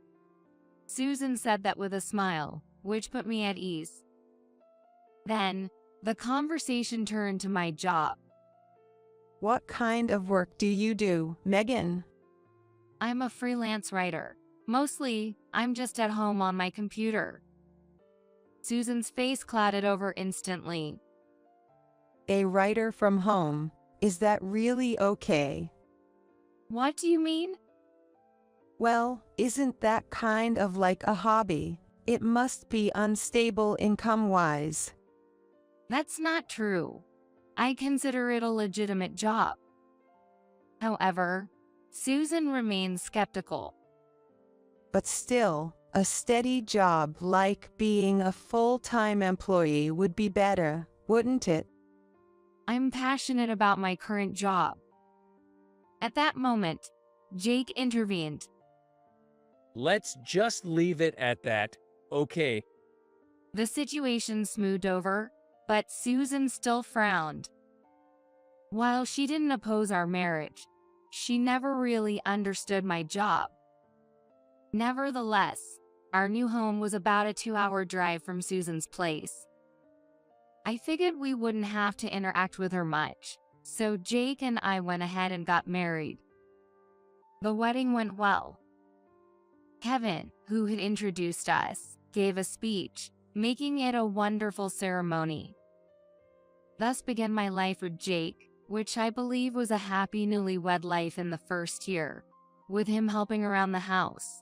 Susan said that with a smile, which put me at ease. Then, the conversation turned to my job. What kind of work do you do, Megan? I'm a freelance writer. Mostly, I'm just at home on my computer. Susan's face clouded over instantly. A writer from home. Is that really okay? What do you mean? Well, isn't that kind of like a hobby? It must be unstable income-wise. That's not true. I consider it a legitimate job. However, Susan remains skeptical. But still, a steady job like being a full-time employee would be better, wouldn't it? I'm passionate about my current job. At that moment, Jake intervened. Let's just leave it at that, okay? The situation smoothed over, but Susan still frowned. While she didn't oppose our marriage, she never really understood my job. Nevertheless, our new home was about a 2-hour drive from Susan's place. I figured we wouldn't have to interact with her much, so Jake and I went ahead and got married. The wedding went well. Kevin, who had introduced us, gave a speech, making it a wonderful ceremony. Thus began my life with Jake, which I believe was a happy newlywed life in the first year, with him helping around the house.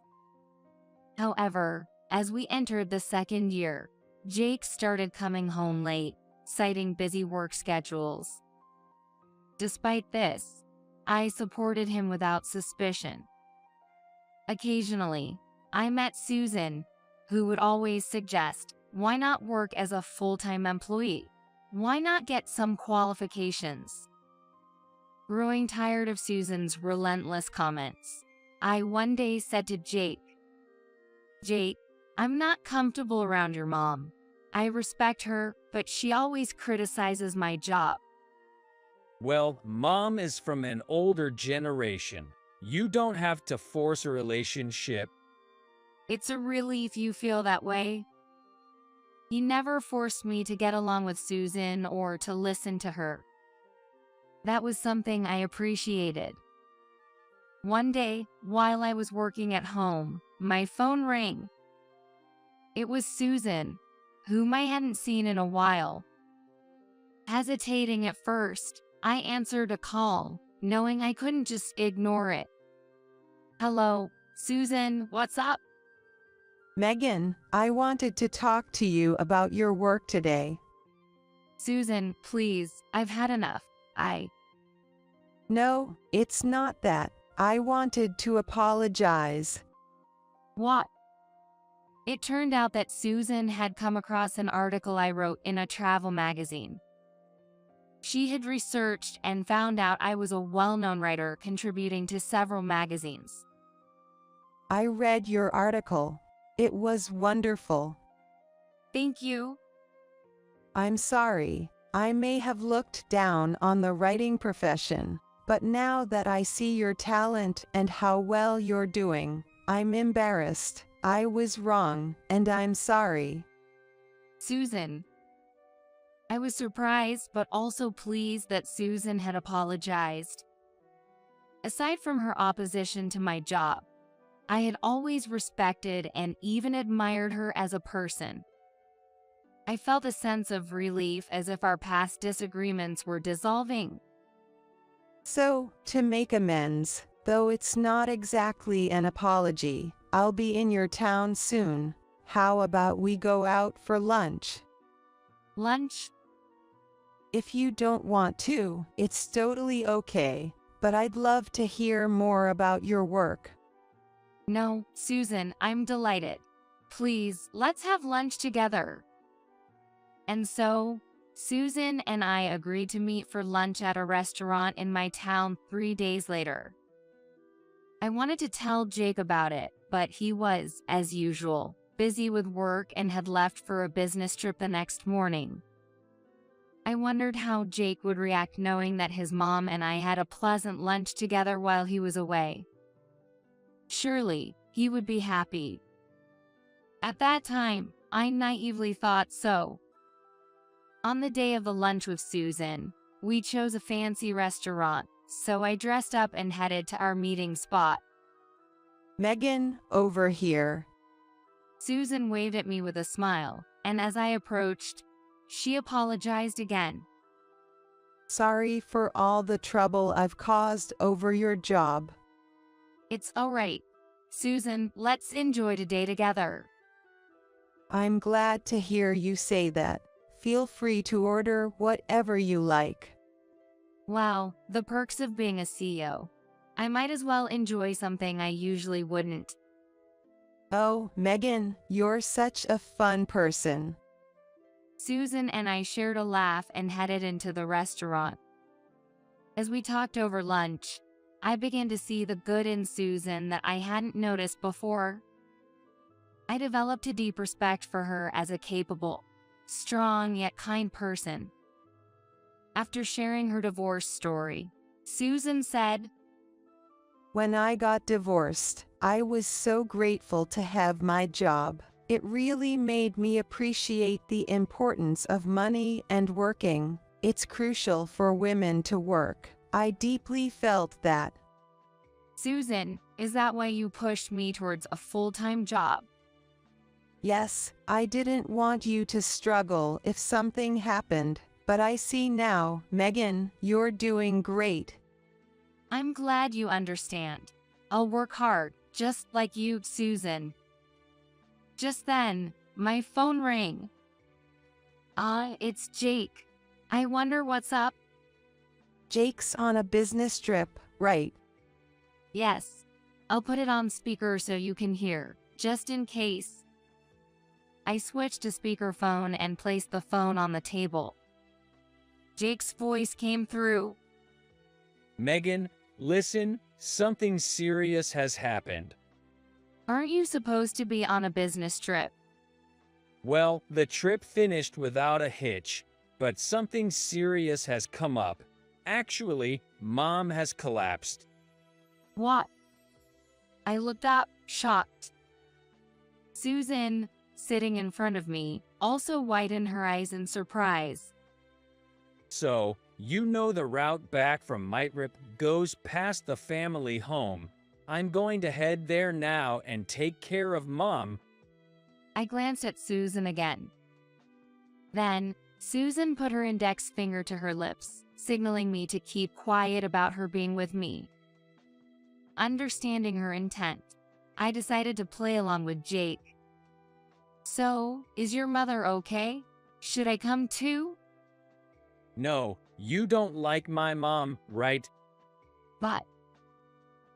However, as we entered the second year, Jake started coming home late, citing busy work schedules. Despite this, I supported him without suspicion. Occasionally, I met Susan, who would always suggest, why not work as a full-time employee? Why not get some qualifications? Growing tired of Susan's relentless comments, I one day said to Jake, "Jake, I'm not comfortable around your mom. I respect her, but she always criticizes my job." Well, Mom is from an older generation. You don't have to force a relationship. It's a relief you feel that way. He never forced me to get along with Susan or to listen to her. That was something I appreciated. One day, while I was working at home, my phone rang. It was Susan, whom I hadn't seen in a while. Hesitating at first, I answered a call, knowing I couldn't just ignore it. Hello, Susan, what's up? Megan, I wanted to talk to you about your work today. Susan, please, I've had enough. No, it's not that. I wanted to apologize. What? It turned out that Susan had come across an article I wrote in a travel magazine. She had researched and found out I was a well-known writer contributing to several magazines. I read your article. It was wonderful. Thank you. I'm sorry. I may have looked down on the writing profession, but now that I see your talent and how well you're doing, I'm embarrassed. I was wrong, and I'm sorry. Susan. I was surprised but also pleased that Susan had apologized. Aside from her opposition to my job, I had always respected and even admired her as a person. I felt a sense of relief as if our past disagreements were dissolving. So, to make amends, though it's not exactly an apology, I'll be in your town soon. How about we go out for lunch? Lunch? If you don't want to, it's totally okay, but I'd love to hear more about your work. No, Susan, I'm delighted. Please, let's have lunch together. And so, Susan and I agreed to meet for lunch at a restaurant in my town 3 days later. I wanted to tell Jake about it, but he was, as usual, busy with work and had left for a business trip the next morning. I wondered how Jake would react knowing that his mom and I had a pleasant lunch together while he was away. Surely, he would be happy. At that time, I naively thought so. On the day of the lunch with Susan, we chose a fancy restaurant, so I dressed up and headed to our meeting spot. Megan, over here. Susan waved at me with a smile, and as I approached, she apologized again. Sorry for all the trouble I've caused over your job. It's all right. Susan, let's enjoy today together. I'm glad to hear you say that. Feel free to order whatever you like. Wow, the perks of being a CEO. I might as well enjoy something I usually wouldn't. Oh, Megan, you're such a fun person. Susan and I shared a laugh and headed into the restaurant. As we talked over lunch, I began to see the good in Susan that I hadn't noticed before. I developed a deep respect for her as a capable, strong yet kind person. After sharing her divorce story, Susan said, When I got divorced, I was so grateful to have my job. It really made me appreciate the importance of money and working. It's crucial for women to work. I deeply felt that. Susan, is that why you pushed me towards a full-time job? Yes, I didn't want you to struggle if something happened, but I see now, Megan, you're doing great. I'm glad you understand. I'll work hard, just like you, Susan. Just then, my phone rang. It's Jake. I wonder what's up? Jake's on a business trip, right? Yes. I'll put it on speaker so you can hear, just in case. I switched to speakerphone and placed the phone on the table. Jake's voice came through. Megan, listen, something serious has happened. Aren't you supposed to be on a business trip? Well, the trip finished without a hitch, but something serious has come up. Actually, Mom has collapsed. What? I looked up, shocked. Susan, sitting in front of me, also widened her eyes in surprise. So, You know the route back from Mitrip goes past the family home. I'm going to head there now and take care of Mom. I glanced at Susan again. Then, Susan put her index finger to her lips, signaling me to keep quiet about her being with me. Understanding her intent, I decided to play along with Jake. So, is your mother okay? Should I come too? No, you don't like my mom, right? But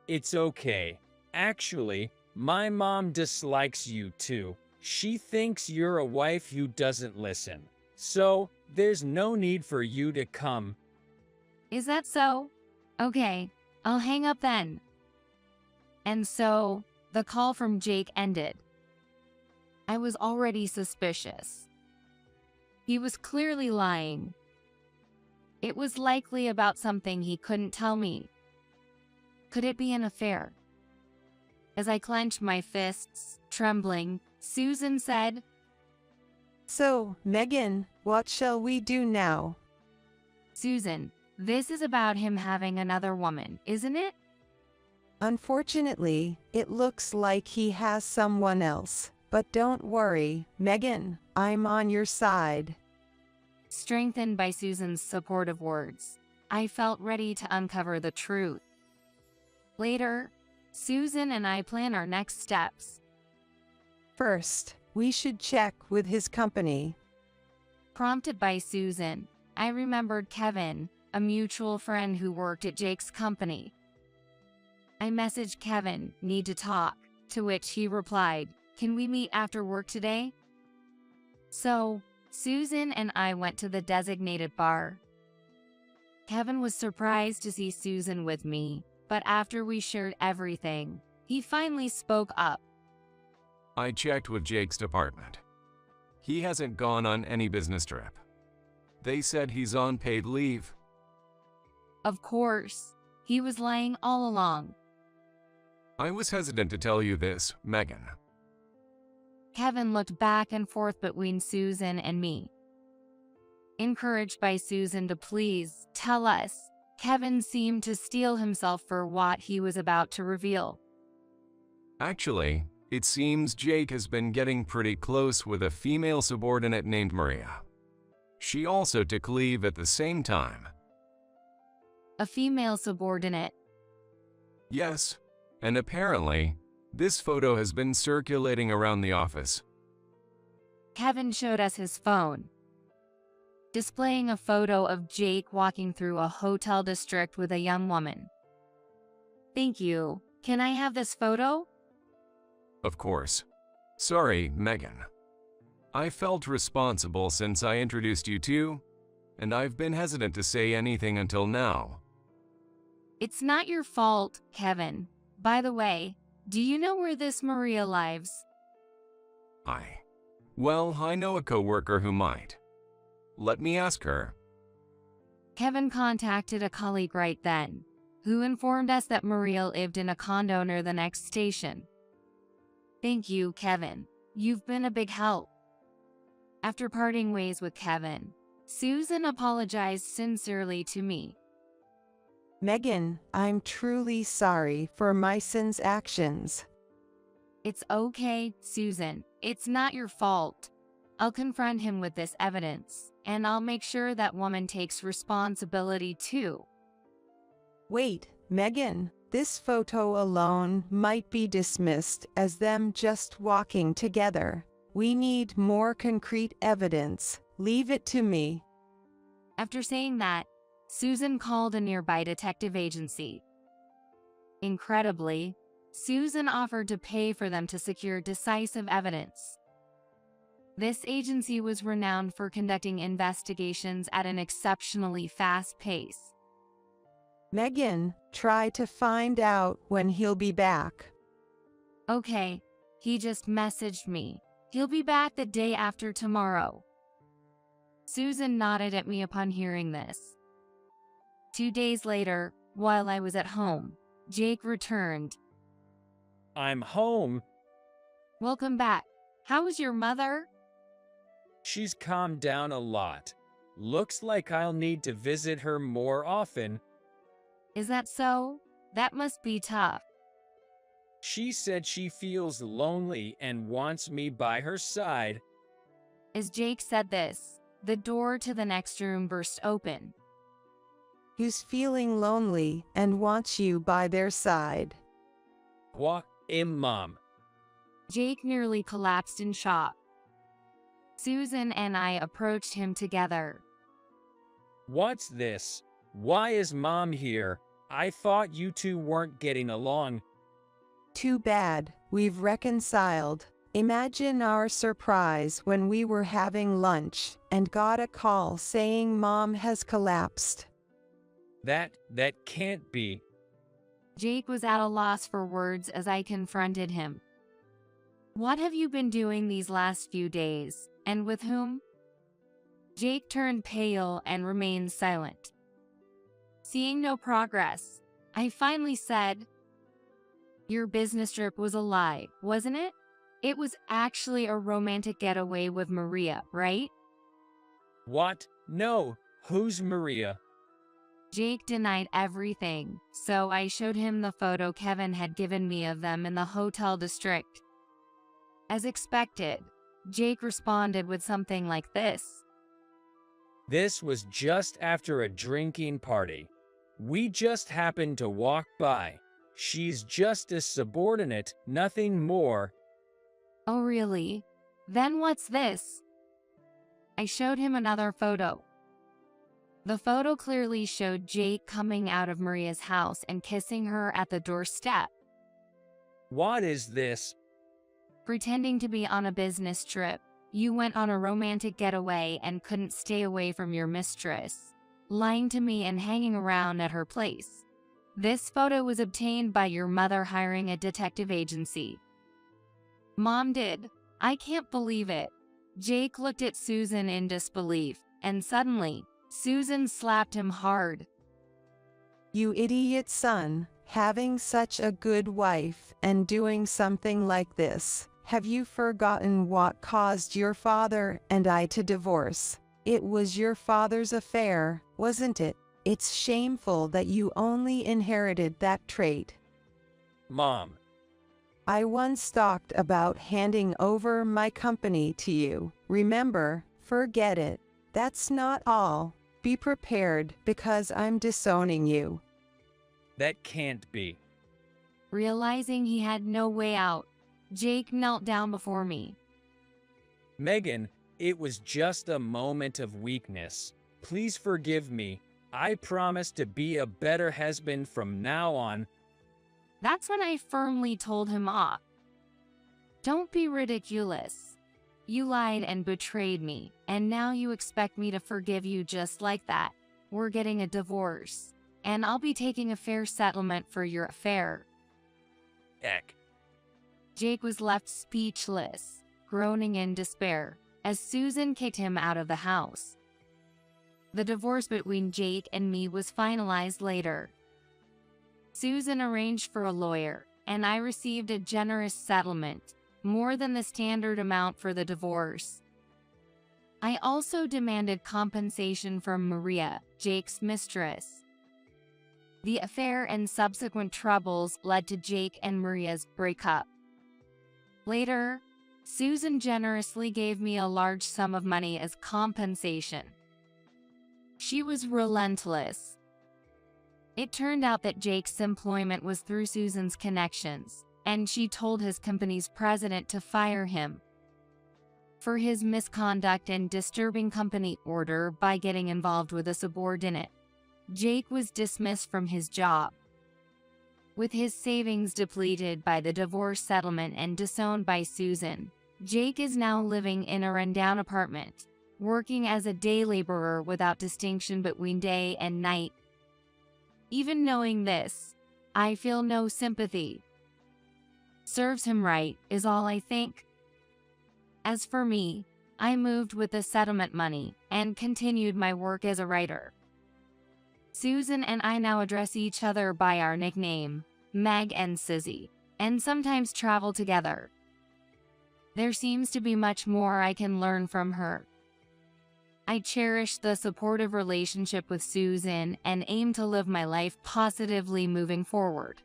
It's okay. Actually, my mom dislikes you too. She thinks you're a wife who doesn't listen. So, there's no need for you to come. is that so? Okay, I'll hang up then. And so, the call from Jake ended. I was already suspicious. He was clearly lying. It was likely about something he couldn't tell me. Could it be an affair? As I clenched my fists, trembling, Susan said, So, Megan, what shall we do now? Susan, this is about him having another woman, isn't it? Unfortunately, it looks like he has someone else. But don't worry, Megan, I'm on your side. Strengthened by Susan's supportive words, I felt ready to uncover the truth. Later, Susan and I plan our next steps. First, we should check with his company. Prompted by Susan, I remembered Kevin, a mutual friend who worked at Jake's company. I messaged Kevin, need to talk, to which he replied, can we meet after work today? So, Susan and I went to the designated bar. Kevin was surprised to see Susan with me, but after we shared everything, he finally spoke up. I checked with Jake's department. He hasn't gone on any business trip. They said he's on paid leave. Of course, he was lying all along. I was hesitant to tell you this, Megan. Kevin looked back and forth between Susan and me. Encouraged by Susan to please tell us, Kevin seemed to steel himself for what he was about to reveal. Actually, it seems Jake has been getting pretty close with a female subordinate named Maria. She also took leave at the same time. A female subordinate. Yes, and apparently, this photo has been circulating around the office. Kevin showed us his phone, displaying a photo of Jake walking through a hotel district with a young woman. Thank you. Can I have this photo? Of course. Sorry, Megan. I felt responsible since I introduced you two, and I've been hesitant to say anything until now. It's not your fault, Kevin. By the way, do you know where this Maria lives? Well, I know a coworker who might. Let me ask her. Kevin contacted a colleague right then, who informed us that Maria lived in a condo near the next station. Thank you, Kevin. You've been a big help. After parting ways with Kevin, Susan apologized sincerely to me. Megan, I'm truly sorry for my son's actions. It's okay, Susan. It's not your fault. I'll confront him with this evidence, and I'll make sure that woman takes responsibility too. Wait, Megan, this photo alone might be dismissed as them just walking together. We need more concrete evidence. Leave it to me. After saying that, Susan called a nearby detective agency. Incredibly, Susan offered to pay for them to secure decisive evidence. This agency was renowned for conducting investigations at an exceptionally fast pace. Megan, try to find out when he'll be back. Okay, he just messaged me. He'll be back the day after tomorrow. Susan nodded at me upon hearing this. 2 days later, while I was at home, Jake returned. I'm home. Welcome back. How is your mother? She's calmed down a lot. Looks like I'll need to visit her more often. Is that so? That must be tough. She said she feels lonely and wants me by her side. As Jake said this, the door to the next room burst open. Who's feeling lonely and wants you by their side? What, Mom? Jake nearly collapsed in shock. Susan and I approached him together. What's this? Why is Mom here? I thought you two weren't getting along. Too bad, we've reconciled. Imagine our surprise when we were having lunch and got a call saying Mom has collapsed. That can't be. Jake was at a loss for words as I confronted him. What have you been doing these last few days, and with whom? Jake turned pale and remained silent. Seeing no progress, I finally said, "Your business trip was a lie, wasn't it? It was actually a romantic getaway with Maria, right?" What? No, who's Maria? Jake denied everything, so I showed him the photo Kevin had given me of them in the hotel district. As expected, Jake responded with something like this. This was just after a drinking party. We just happened to walk by. She's just a subordinate, nothing more. Oh really? Then what's this? I showed him another photo. The photo clearly showed Jake coming out of Maria's house and kissing her at the doorstep. What is this? Pretending to be on a business trip, you went on a romantic getaway and couldn't stay away from your mistress, lying to me and hanging around at her place. This photo was obtained by your mother hiring a detective agency. Mom did. I can't believe it. Jake looked at Susan in disbelief, and suddenly, Susan slapped him hard. You idiot son, having such a good wife and doing something like this. Have you forgotten what caused your father and I to divorce? It was your father's affair, wasn't it? It's shameful that you only inherited that trait. Mom. I once talked about handing over my company to you. Remember, forget it. That's not all. Be prepared because I'm disowning you. That can't be. Realizing he had no way out, Jake knelt down before me. Megan, it was just a moment of weakness. Please forgive me. I promise to be a better husband from now on. That's when I firmly told him off. Don't be ridiculous. You lied and betrayed me, and now you expect me to forgive you just like that. We're getting a divorce, and I'll be taking a fair settlement for your affair. Eck. Jake was left speechless, groaning in despair, as Susan kicked him out of the house. The divorce between Jake and me was finalized later. Susan arranged for a lawyer, and I received a generous settlement, more than the standard amount for the divorce. I also demanded compensation from Maria, Jake's mistress. The affair and subsequent troubles led to Jake and Maria's breakup. Later, Susan generously gave me a large sum of money as compensation. She was relentless. It turned out that Jake's employment was through Susan's connections, and she told his company's president to fire him for his misconduct and disturbing company order by getting involved with a subordinate. Jake was dismissed from his job. With his savings depleted by the divorce settlement and disowned by Susan, Jake is now living in a rundown apartment, working as a day laborer without distinction between day and night. Even knowing this, I feel no sympathy. Serves him right, is all I think. As for me, I moved with the settlement money and continued my work as a writer. Susan and I now address each other by our nickname, Meg and Sizzy, and sometimes travel together. There seems to be much more I can learn from her. I cherish the supportive relationship with Susan and aim to live my life positively moving forward.